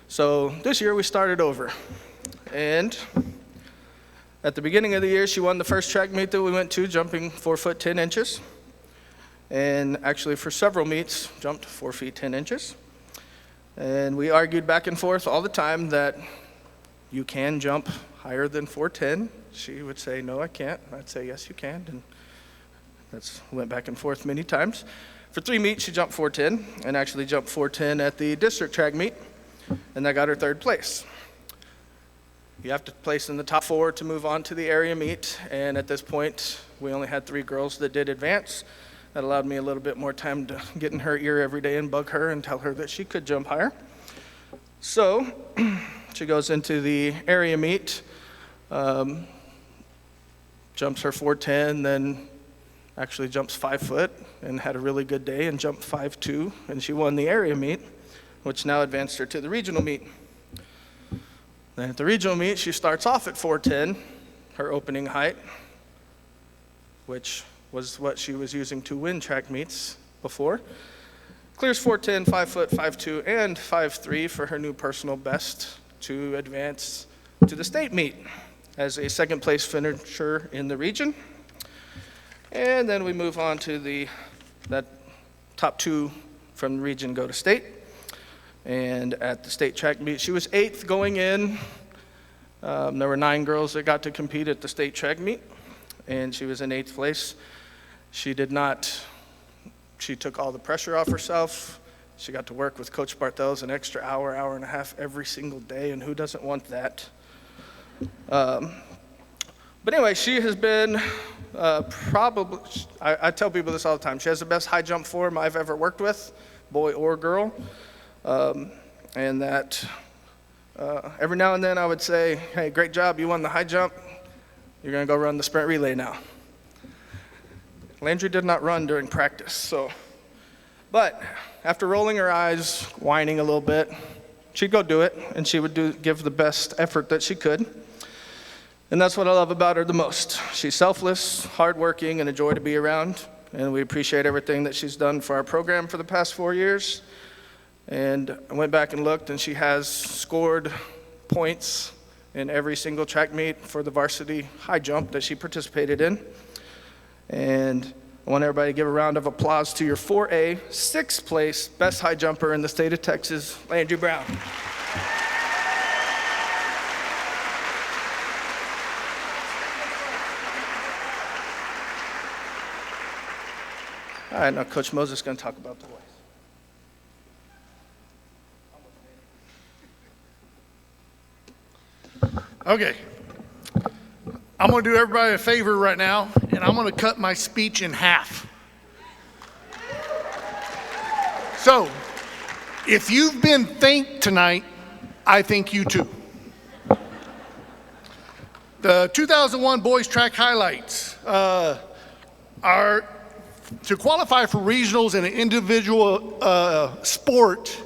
So this year we started over. And at the beginning of the year, she won the first track meet that we went to, jumping 4 foot 10 inches. And actually for several meets, jumped 4 feet 10 inches. And we argued back and forth all the time that you can jump higher than 410. She would say, no, I can't. I'd say, yes, you can. And went back and forth many times. For 3 meets, she jumped 410, and actually jumped 410 at the district track meet, and that got her 3rd place. You have to place in the top 4 to move on to the area meet, and at this point, we only had 3 girls that did advance. That allowed me a little bit more time to get in her ear every day and bug her and tell her that she could jump higher. So she goes into the area meet, jumps her 410, then actually jumps 5 foot and had a really good day and jumped 5.2, and she won the area meet, which now advanced her to the regional meet. Then at the regional meet, she starts off at 410, her opening height, which was what she was using to win track meets before. Clears 410, 5 foot, 5.2, and 5.3 for her new personal best to advance to the state meet as a 2nd place finisher in the region. And then we move on to that top 2 from the region go to state. And at the state track meet, she was 8th going in. There were 9 girls that got to compete at the state track meet, and she was in 8th place. She took all the pressure off herself. She got to work with Coach Barthel's an extra hour, hour and a half every single day, and who doesn't want that? But anyway, she has been probably, I tell people this all the time, she has the best high jump form I've ever worked with, boy or girl. And that every now and then I would say, hey, great job, you won the high jump. You're going to go run the sprint relay now. Landry did not run during practice, but after rolling her eyes, whining a little bit, she'd go do it, and she would give the best effort that she could. And that's what I love about her the most. She's selfless, hardworking, and a joy to be around. And we appreciate everything that she's done for our program for the past 4 years. And I went back and looked, and she has scored points in every single track meet for the varsity high jump that she participated in. And I want everybody to give a round of applause to your 4A, 6th place best high jumper in the state of Texas, Landry Brown. All right, now Coach Moses is going to talk about the boys. Okay. I'm going to do everybody a favor right now, and I'm going to cut my speech in half. So, if you've been thanked tonight, I thank you too. The 2001 boys track highlights are to qualify for regionals in an individual sport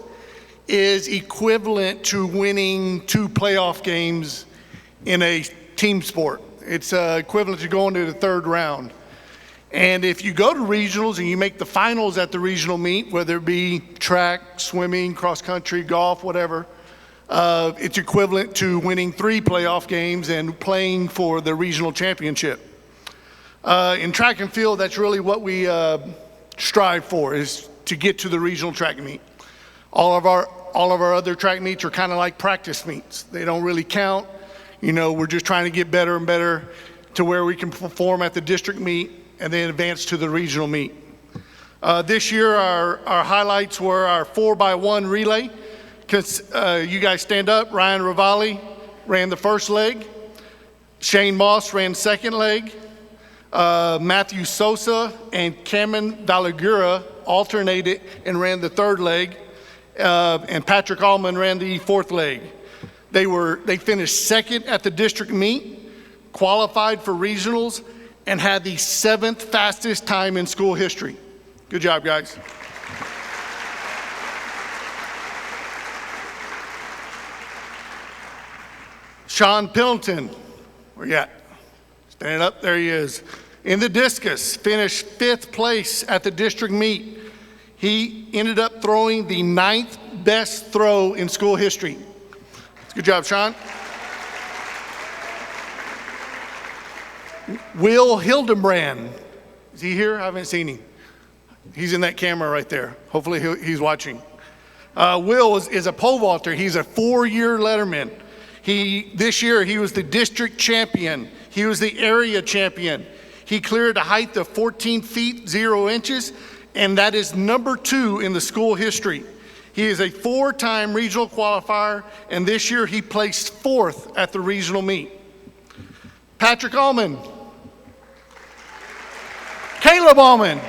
is equivalent to winning 2 playoff games in a team sport. It's equivalent to going to the 3rd round. And if you go to regionals and you make the finals at the regional meet, whether it be track, swimming, cross country, golf, whatever, it's equivalent to winning 3 playoff games and playing for the regional championship. In track and field, that's really what we strive for, is to get to the regional track meet. All of our other track meets are kind of like practice meets. They don't really count. You know, we're just trying to get better and better to where we can perform at the district meet and then advance to the regional meet. This year, our highlights were our 4x1 relay. You guys stand up. Ryan Ravalli ran the first leg. Shane Moss ran the second leg. Matthew Sosa and Cameron Gallagher alternated and ran the third leg. And Patrick Allman ran the fourth leg. They finished second at the district meet, qualified for regionals, and had the 7th fastest time in school history. Good job, guys. Sean Pendleton, where you at? Stand up, there he is. In the discus, finished 5th place at the district meet. He ended up throwing the 9th best throw in school history. Good job, Sean. Will Hildebrand, is he here? I haven't seen him. He's in that camera right there. Hopefully he's watching. Will is a pole vaulter. He's a 4-year letterman. This year he was the district champion. He was the area champion. He cleared a height of 14 feet 0 inches, and that is number 2 in the school history. He is a 4-time regional qualifier, and this year he placed 4th at the regional meet. Patrick Allman. Caleb Allman.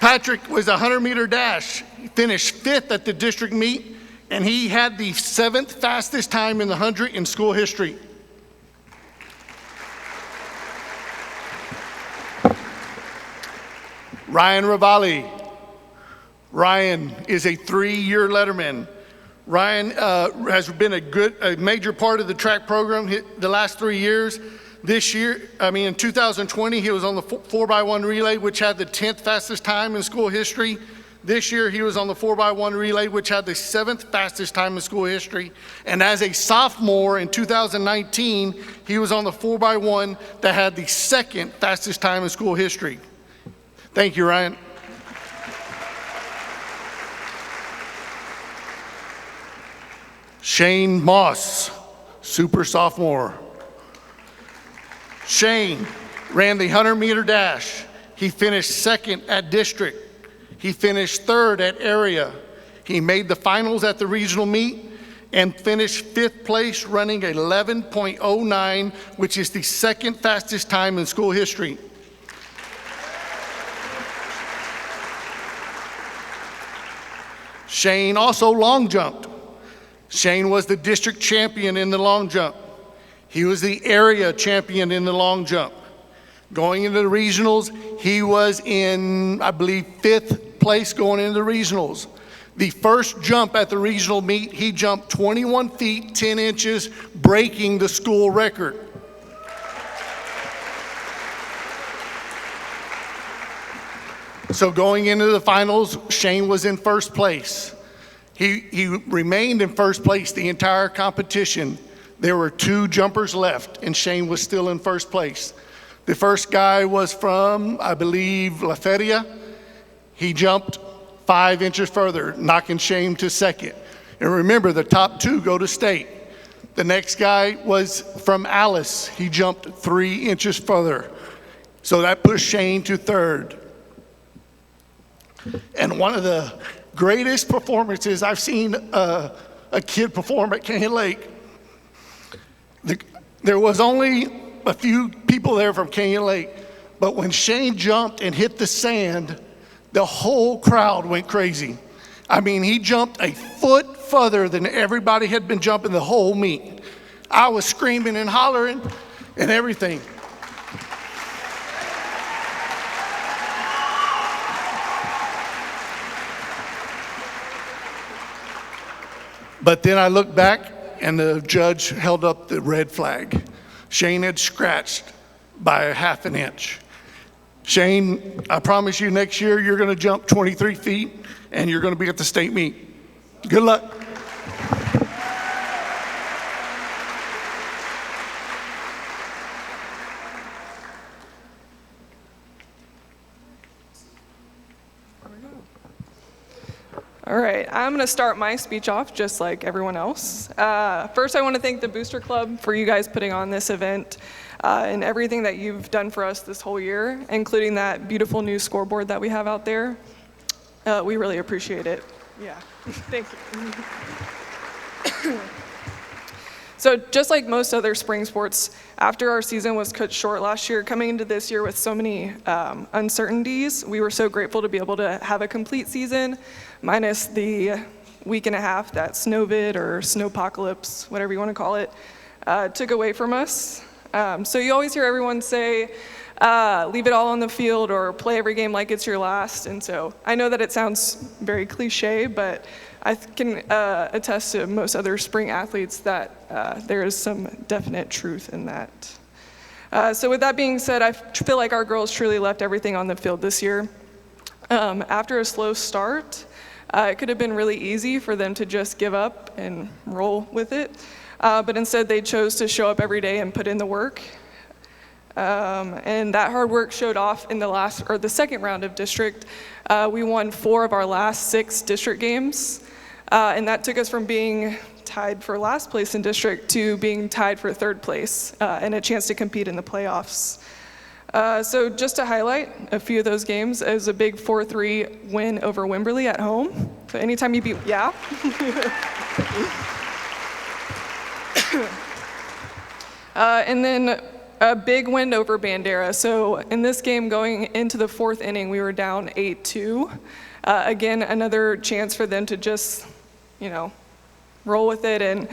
Patrick was a 100-meter dash. He finished 5th at the district meet, and he had the 7th fastest time in the 100 in school history. Ryan Ravalli. Ryan is a 3-year letterman. Ryan has been a major part of the track program the last 3 years. This year, in 2020, he was on the 4x1 relay, which had the 10th fastest time in school history. This year, he was on the 4x1 relay, which had the 7th fastest time in school history. And as a sophomore in 2019, he was on the 4x1 that had the 2nd fastest time in school history. Thank you, Ryan. Shane Moss, super sophomore. Shane ran the 100-meter dash. He finished 2nd at district. He finished 3rd at area. He made the finals at the regional meet and finished 5th place running 11.09, which is the 2nd fastest time in school history. Shane also long jumped. Shane was the district champion in the long jump. He was the area champion in the long jump. Going into the regionals, he was in, I believe, 5th place going into the regionals. The first jump at the regional meet, he jumped 21 feet, 10 inches, breaking the school record. So going into the finals, Shane was in 1st place. He remained in 1st place the entire competition. There were 2 jumpers left, and Shane was still in 1st place. The first guy was from, I believe, La Feria. He jumped 5 inches further, knocking Shane to 2nd. And remember, the top 2 go to state. The next guy was from Alice. He jumped 3 inches further. So that pushed Shane to 3rd. And one of the greatest performances I've seen a kid perform at Canyon Lake. There was only a few people there from Canyon Lake, but when Shane jumped and hit the sand, the whole crowd went crazy. He jumped a foot further than everybody had been jumping the whole meet. I was screaming and hollering and everything. But then I looked back, and the judge held up the red flag. Shane had scratched by a half an inch. Shane, I promise you next year you're going to jump 23 feet, and you're going to be at the state meet. Good luck. All right, I'm going to start my speech off just like everyone else. First, I want to thank the Booster Club for you guys putting on this event and everything that you've done for us this whole year, including that beautiful new scoreboard that we have out there. We really appreciate it. Yeah, thank you. So just like most other spring sports, after our season was cut short last year, coming into this year with so many uncertainties, we were so grateful to be able to have a complete season, minus the week and a half that snowvid or snowpocalypse, whatever you want to call it, took away from us. So you always hear everyone say, leave it all on the field or play every game like it's your last. And so I know that it sounds very cliche, but I can attest to most other spring athletes that there is some definite truth in that. So with that being said, I feel like our girls truly left everything on the field this year. After a slow start, it could have been really easy for them to just give up and roll with it. But instead they chose to show up every day and put in the work. And that hard work showed off in the second round of district. We won 4 of our last 6 district games. And that took us from being tied for last place in district to being tied for 3rd place and a chance to compete in the playoffs. So just to highlight a few of those games, it was a big 4-3 win over Wimberley at home. So anytime you beat, yeah. And then a big win over Bandera. So in this game going into the 4th inning, we were down 8-2. Again, another chance for them to just, roll with it and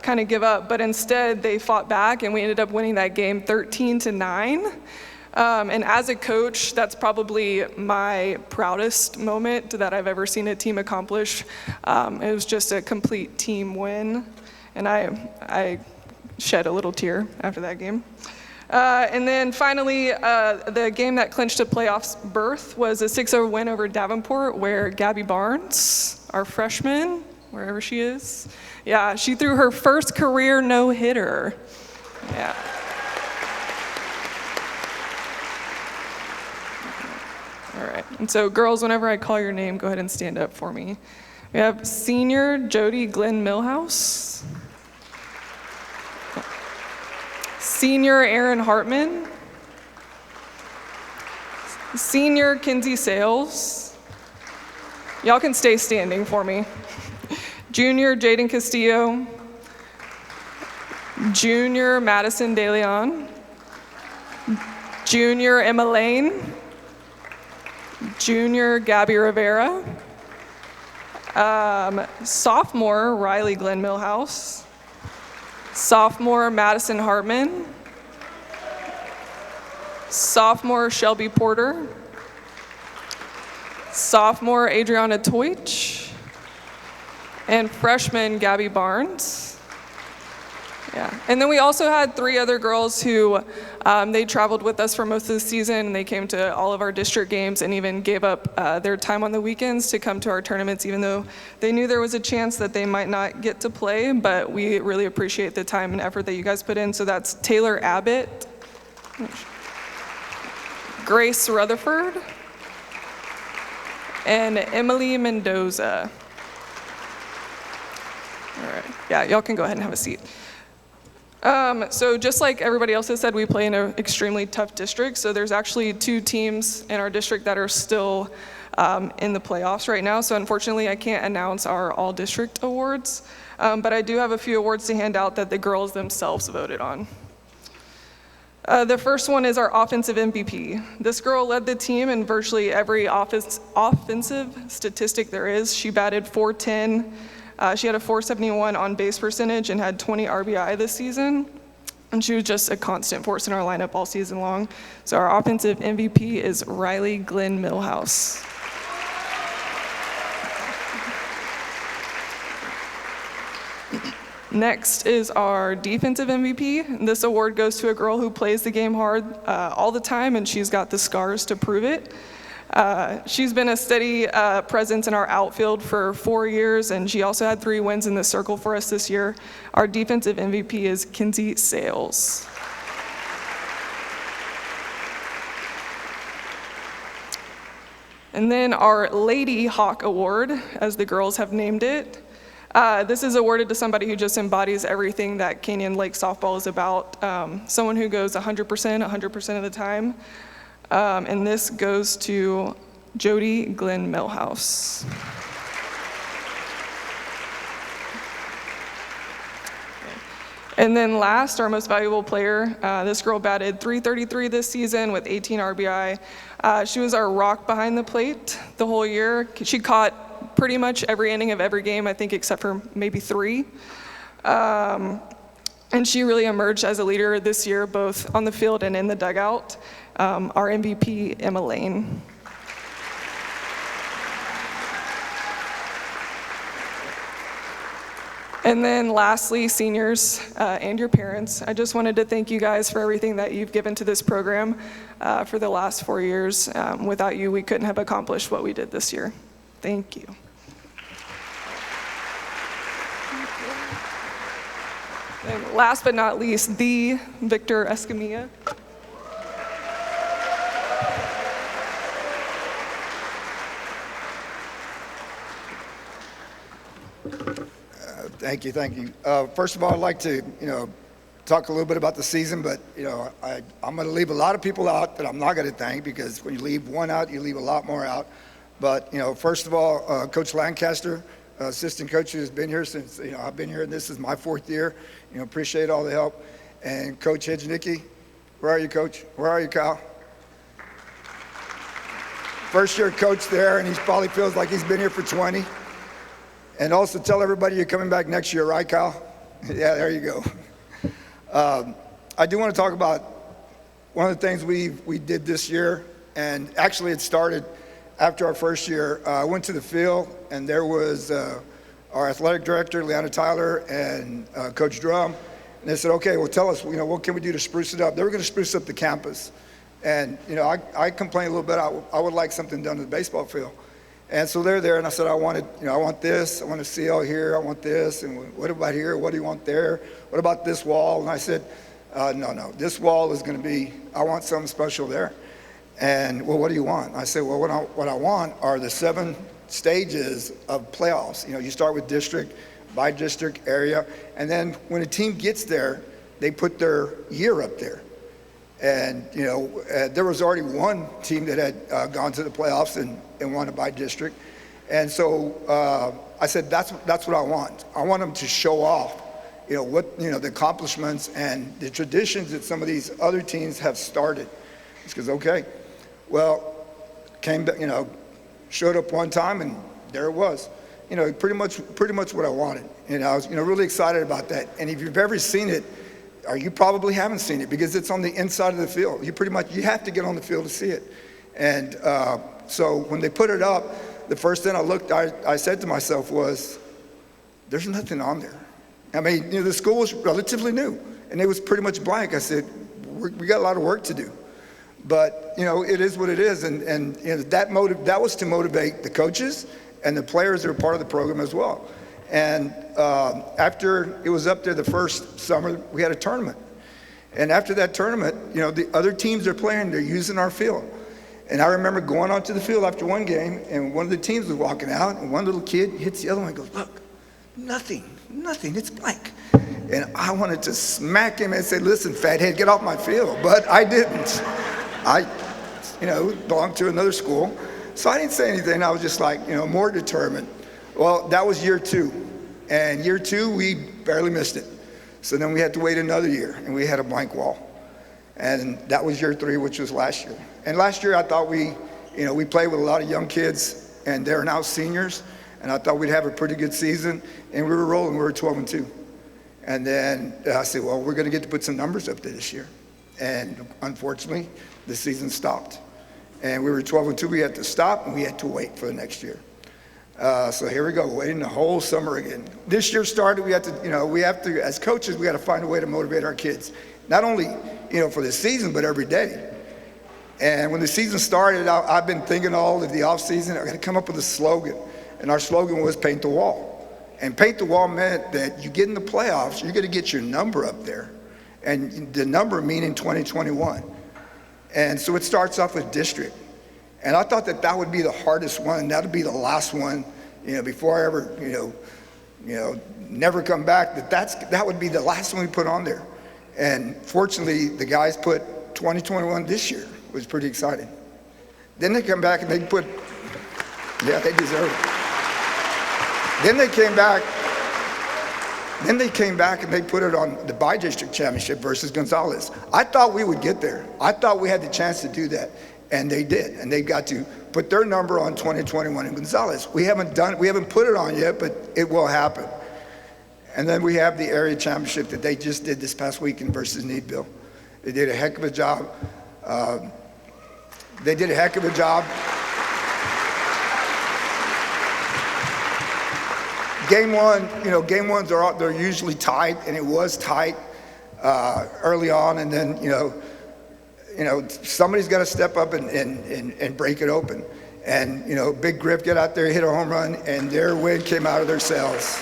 kind of give up. But instead, they fought back, and we ended up winning that game 13-9. And as a coach, that's probably my proudest moment that I've ever seen a team accomplish. It was just a complete team win, and I shed a little tear after that game. And then finally, the game that clinched a playoffs berth was a 6-0 win over Davenport, where Gabby Barnes, our freshman, wherever she is, yeah, she threw her first career no-hitter. Yeah. All right, and so girls, whenever I call your name, go ahead and stand up for me. We have senior Jody Glenn Millhouse. Senior Aaron Hartman. Senior Kinsey Sales. Y'all can stay standing for me. Junior Jaden Castillo. Junior Madison DeLeon. Junior Emma Lane. Junior Gabby Rivera. Sophomore Riley Glenn Millhouse. Sophomore Madison Hartman. Sophomore Shelby Porter. Sophomore Adriana Toich. And freshman Gabby Barnes. Yeah, and then we also had 3 other girls who they traveled with us for most of the season, and they came to all of our district games and even gave up their time on the weekends to come to our tournaments, even though they knew there was a chance that they might not get to play, but we really appreciate the time and effort that you guys put in. So that's Taylor Abbott, Grace Rutherford, and Emily Mendoza. All right, yeah, y'all can go ahead and have a seat. So just like everybody else has said, we play in an extremely tough district. So there's actually 2 teams in our district that are still in the playoffs right now. So unfortunately, I can't announce our all-district awards. But I do have a few awards to hand out that the girls themselves voted on. The first one is our offensive MVP. This girl led the team in virtually every offensive statistic there is. She batted .410. She had a .471 on base percentage and had 20 RBI this season. And she was just a constant force in our lineup all season long. So our offensive MVP is Riley Glenn Millhouse. Next is our defensive MVP. This award goes to a girl who plays the game hard all the time, and she's got the scars to prove it. She's been a steady presence in our outfield for 4 years, and she also had 3 wins in the circle for us this year. Our defensive MVP is Kinsey Sales. And then our Lady Hawk Award, as the girls have named it. This is awarded to somebody who just embodies everything that Canyon Lake softball is about. Someone who goes 100% of the time. And this goes to Jody Glenn Millhouse. And then last, our most valuable player. This girl batted .333 this season with 18 RBI. She was our rock behind the plate the whole year. She caught pretty much every inning of every game, I think, except for maybe 3. And she really emerged as a leader this year, both on the field and in the dugout. Our MVP, Emma Lane. And then lastly, seniors and your parents. I just wanted to thank you guys for everything that you've given to this program for the last 4 years. Without you, we couldn't have accomplished what we did this year. Thank you. And last but not least, the Victor Escamilla. Thank you. First of all, I'd like to, talk a little bit about the season, but, I'm going to leave a lot of people out that I'm not going to thank, because when you leave one out, you leave a lot more out. But, first of all, Coach Lancaster, assistant coach, who has been here since, I've been here, and this is my 4th year. Appreciate all the help. And Coach Hedinger, where are you, Coach? Where are you, Kyle? First year coach there, and he probably feels like he's been here for 20. And also tell everybody you're coming back next year, right, Kyle? Yeah, there you go. I do want to talk about one of the things we did this year, and actually it started after our first year. I went to the field, and there was our athletic director, Leanna Tyler, and Coach Drum, and they said, okay, well, tell us, what can we do to spruce it up? They were going to spruce up the campus. And, I complained a little bit. I would like something done to the baseball field. And so they're there, and I said, I want this, I want a CL here, I want this, and what about here, what do you want there, what about this wall? And I said, no, this wall is going to be, I want something special there. And, well, what do you want? I said, well, what I want are the 7 stages of playoffs. You start with district, by district area, and then when a team gets there, they put their year up there. And, there was already one team that had gone to the playoffs and won it by district. And so I said, that's what I want. I want them to show off, the accomplishments and the traditions that some of these other teams have started. He goes, okay. Well, came back, showed up one time, and there it was. Pretty much what I wanted. And I was, really excited about that. And if you've ever seen it, or you probably haven't seen it, because it's on the inside of the field. You have to get on the field to see it. And so when they put it up, the first thing I said to myself was, there's nothing on there. I mean, the school was relatively new, and it was pretty much blank. I said, we got a lot of work to do. But, it is what it is. And that was to motivate the coaches and the players that are part of the program as well. And after it was up there the first summer, we had a tournament. And after that tournament, the other teams are playing, they're using our field. And I remember going onto the field after one game, and one of the teams was walking out, and one little kid hits the other one and goes, look, nothing, it's blank. And I wanted to smack him and say, listen, fathead, get off my field. But I didn't. I belonged to another school. So I didn't say anything. I was just like, more determined. Well, that was year 2. And year 2, we barely missed it. So then we had to wait another year, and we had a blank wall. And that was year 3, which was last year. And last year I thought we played with a lot of young kids, and they're now seniors. And I thought we'd have a pretty good season. And we were rolling. We were 12-2. And then I said, well, we're going to get to put some numbers up there this year. And unfortunately, the season stopped. And we were 12-2. We had to stop, and we had to wait for the next year. So here we go, waiting the whole summer again. This year started, we have to, as coaches, we got to find a way to motivate our kids. Not only, for the season, but every day. And when the season started, I've been thinking all of the off season, I got to come up with a slogan. And our slogan was paint the wall. And paint the wall meant that you get in the playoffs, you're going to get your number up there. And the number meaning 2021. And so it starts off with district. And I thought that would be the hardest one. That would be the last one, before I ever, never come back. That would be the last one we put on there. And fortunately, the guys put 2021 this year. It was pretty exciting. Then they come back and they put, yeah, they deserve it. Then they came back and they put it on the bi-district championship versus Gonzales. I thought we would get there. I thought we had the chance to do that, and they did. And they got to put their number on 2021 in Gonzales. We haven't put it on yet, but it will happen. And then we have the area championship that they just did this past weekend versus Needville. They did a heck of a job. Game ones they're usually tight, and it was tight early on, and then somebody's got to step up and break it open. And Big Griff get out there, hit a home run, and their win came out of their cells.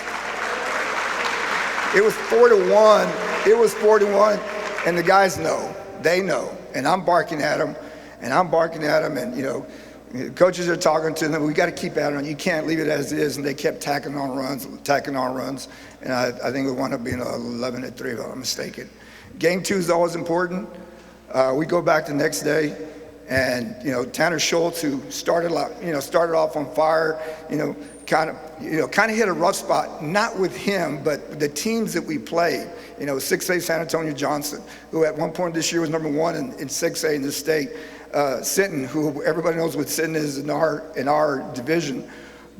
It was 4-1. It was 4-1, and the guys know. They know, and I'm barking at them, and coaches are talking to them. We got to keep at it. You can't leave it as it is. And they kept tacking on runs. And I think it wound up being 11-3, if I'm not mistaken. Game 2 is always important. We go back the next day, and Tanner Schultz, who started off on fire, kind of hit a rough spot. Not with him, but the teams that we played. 6A San Antonio Johnson, who at one point this year was number 1 in 6A in the state. Sinton, who everybody knows what Sinton is in our division,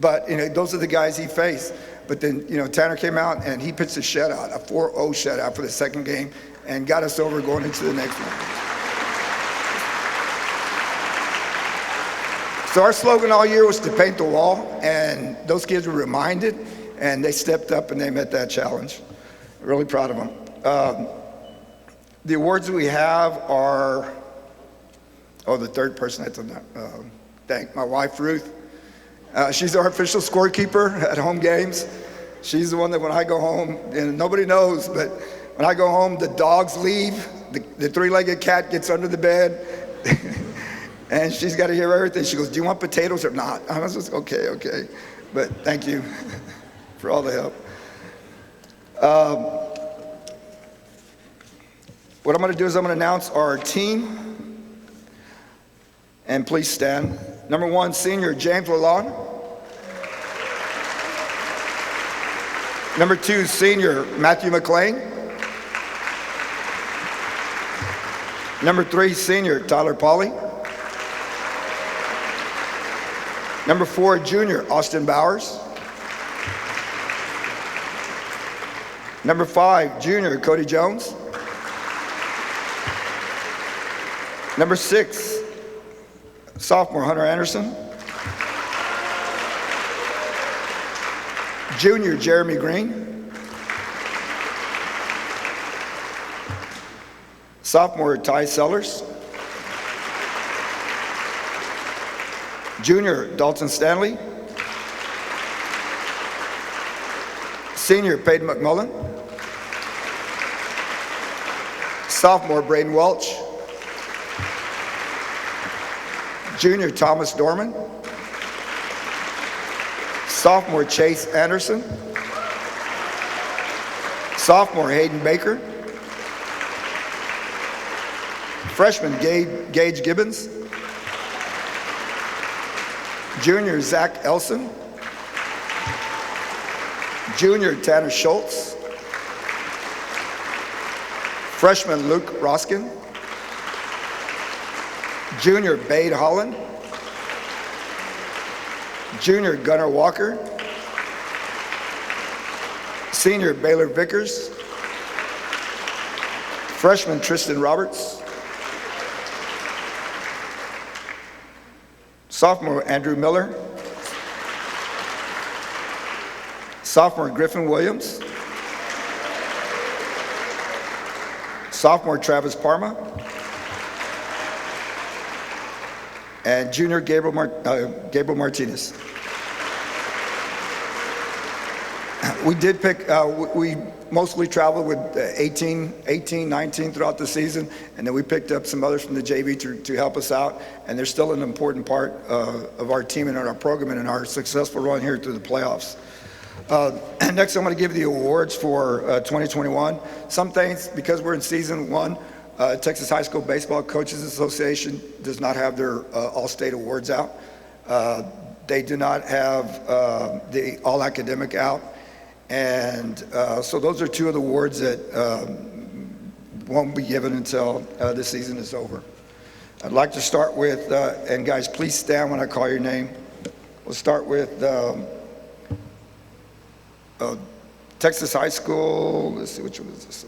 but those are the guys he faced. But then Tanner came out and he pitched a shutout, a 4-0 shutout for the second game, and got us over going into the next one. So our slogan all year was to paint the wall, and those kids were reminded, and they stepped up and they met that challenge. Really proud of them. The awards that we have are. Oh, the third person I have to thank, my wife, Ruth. She's our official scorekeeper at home games. She's the one that when I go home, and nobody knows, but when I go home, the dogs leave, the three-legged cat gets under the bed, and she's got to hear everything. She goes, do you want potatoes or not? I was just, okay. But thank you for all the help. What I'm going to do is I'm going to announce our team. And please stand. Number 1, senior James Lalonde. Number 2, senior Matthew McLean. Number 3, senior Tyler Pauly. Number 4, junior Austin Bowers. Number 5, junior Cody Jones. Number 6, sophomore Hunter Anderson. Junior Jeremy Green. Sophomore Ty Sellers. Junior Dalton Stanley. Senior Peyton Mcmullen. Sophomore Braden Welch. Junior Thomas Dorman. Sophomore Chase Anderson. Sophomore Hayden Baker. Freshman Gage Gibbons. Junior Zach Elson. Junior Tanner Schultz. Freshman Luke Roskin. Junior Bade Holland. Junior Gunnar Walker. Senior Baylor Vickers. Freshman Tristan Roberts. Sophomore Andrew Miller. Sophomore Griffin Williams. Sophomore Travis Parma. And junior Gabriel Martinez. We did pick, we mostly traveled with 18, 19 throughout the season, and then we picked up some others from the JV to help us out, and they're still an important part of our team and our program and in our successful run here through the playoffs. Next, I'm going to give you the awards for 2021. Some things, because we're in season one, Texas High School Baseball Coaches Association does not have their all-state awards out. They do not have the all-academic out. And so those are two of the awards that won't be given until the season is over. I'd like to start with, and guys, please stand when I call your name. We'll start with Texas High School, let's see, which one is this?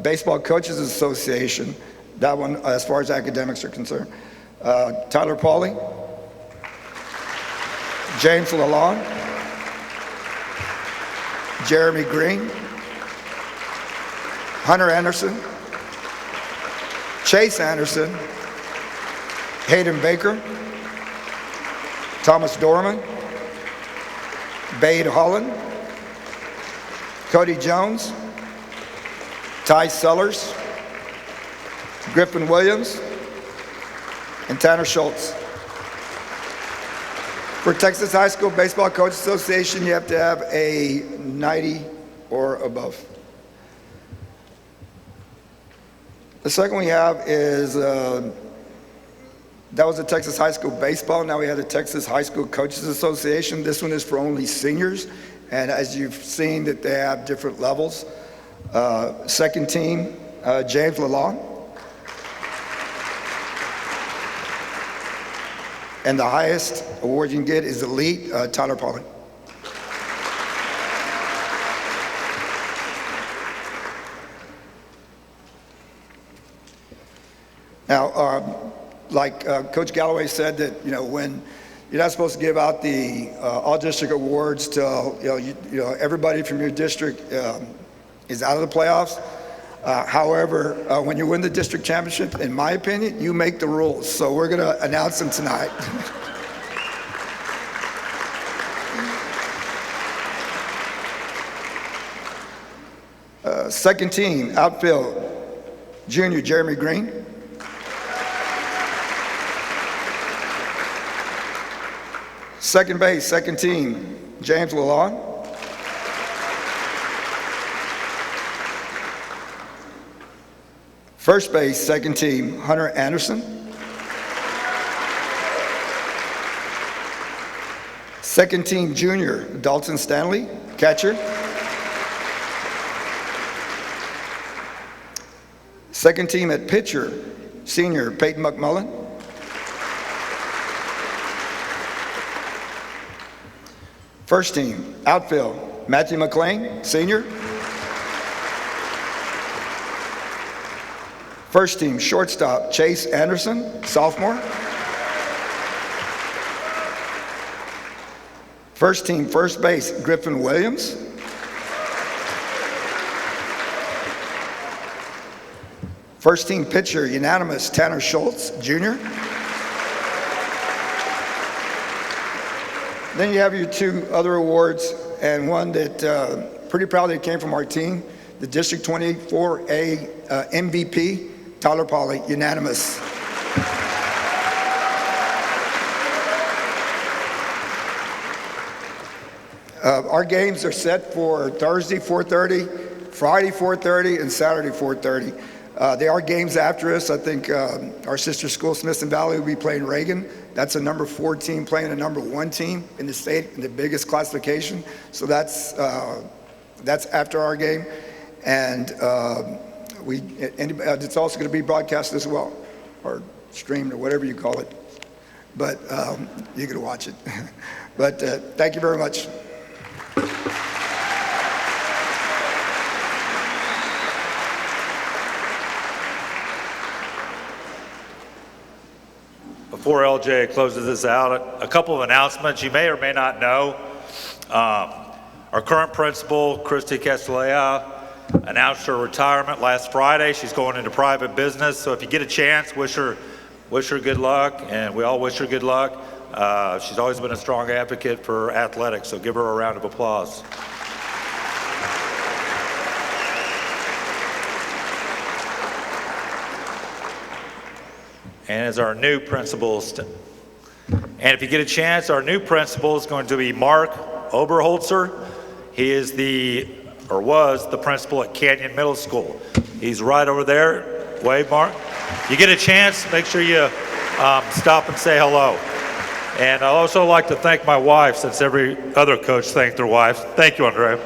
Baseball Coaches Association, that one as far as academics are concerned. Tyler Pauly, James Lalonde, Jeremy Green, Hunter Anderson, Chase Anderson, Hayden Baker, Thomas Dorman, Bade Holland, Cody Jones, Ty Sellers, Griffin Williams, and Tanner Schultz. For Texas High School Baseball Coaches Association, you have to have a 90 or above. The second we have is, that was the Texas High School Baseball. Now we have the Texas High School Coaches Association. This one is for only seniors. And as you've seen that they have different levels. Second team, James Lalonde. And the highest award you can get is elite, Tyler Pauly. Now, like Coach Galloway said that, when you're not supposed to give out the all-district awards till, everybody from your district is out of the playoffs. However, when you win the district championship, in my opinion, you make the rules. So we're going to announce them tonight. Second team, outfield, junior Jeremy Green. Second base, second team, James Lalonde. First base, second team, Hunter Anderson. Second team, junior, Dalton Stanley, catcher. Second team at pitcher, senior, Peyton Mcmullen. First team, outfield, Matthew McLean, senior. First team, shortstop, Chase Anderson, sophomore. First team, first base, Griffin Williams. First team pitcher, unanimous, Tanner Schultz, junior. Then you have your two other awards, and one that pretty proudly came from our team, the District 24A MVP, Tyler Pauly, unanimous. Our games are set for Thursday, 4:30, Friday, 4:30, and Saturday, 4:30. They are games after us. I think our sister school, Smithson Valley, will be playing Reagan. That's a number 4 team playing a number 1 team in the state, in the biggest classification. So that's after our game. And it's also going to be broadcast as well, or streamed, or whatever you call it. But you can watch it. But thank you very much. Before LJ closes this out, a couple of announcements you may or may not know. Our current principal, Christy Castellea, announced her retirement last Friday. She's going into private business, so if you get a chance, wish her good luck, and we all wish her good luck. She's always been a strong advocate for athletics, so give her a round of applause. And as our new principal, and if you get a chance, our new principal is going to be Mark Oberholzer. He is was the principal at Canyon Middle School. He's right over there. Wave, Mark. You get a chance, make sure you stop and say hello. And I'd also like to thank my wife, since every other coach thanked their wife. Thank you, Andrea.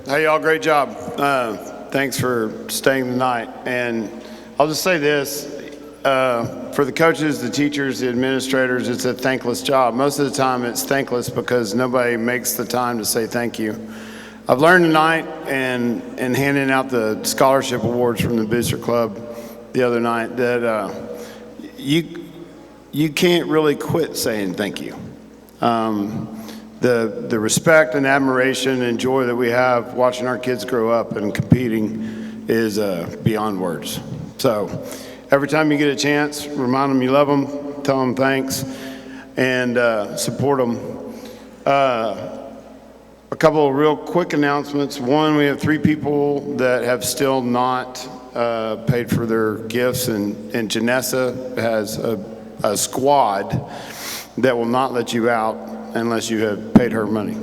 Hey, y'all, great job. Thanks for staying the night. And I'll just say this, for the coaches, the teachers, the administrators, it's a thankless job. Most of the time it's thankless because nobody makes the time to say thank you. I've learned tonight and handing out the scholarship awards from the Booster Club the other night that you can't really quit saying thank you. The respect and admiration and joy that we have watching our kids grow up and competing is beyond words. So every time you get a chance, remind them you love them, tell them thanks, and support them. A couple of real quick announcements. One, we have 3 people that have still not paid for their gifts, and Janessa has a squad that will not let you out unless you have paid her money.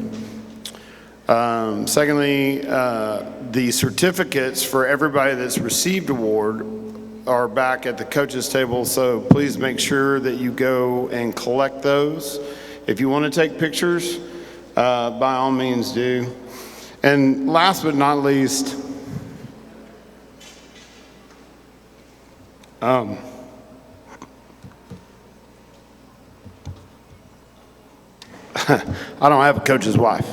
Secondly, the certificates for everybody that's received award are back at the coaches table, so please make sure that you go and collect those. If you want to take pictures, by all means do. And last but not least, I don't have a coach's wife.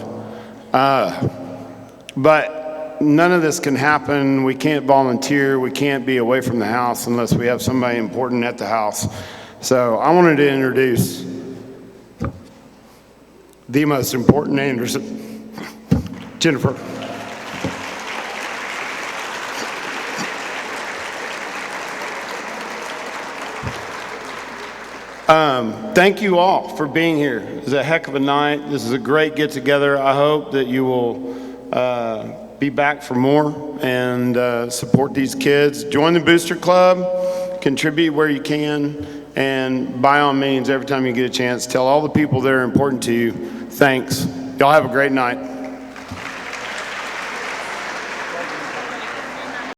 But none of this can happen. We can't volunteer. We can't be away from the house unless we have somebody important at the house. So I wanted to introduce the most important Anderson, Jennifer. Thank you all for being here. It was a heck of a night. This is a great get-together. I hope that you will be back for more and support these kids. Join the Booster Club, contribute where you can, and by all means, every time you get a chance, tell all the people that are important to you, thanks. Y'all have a great night.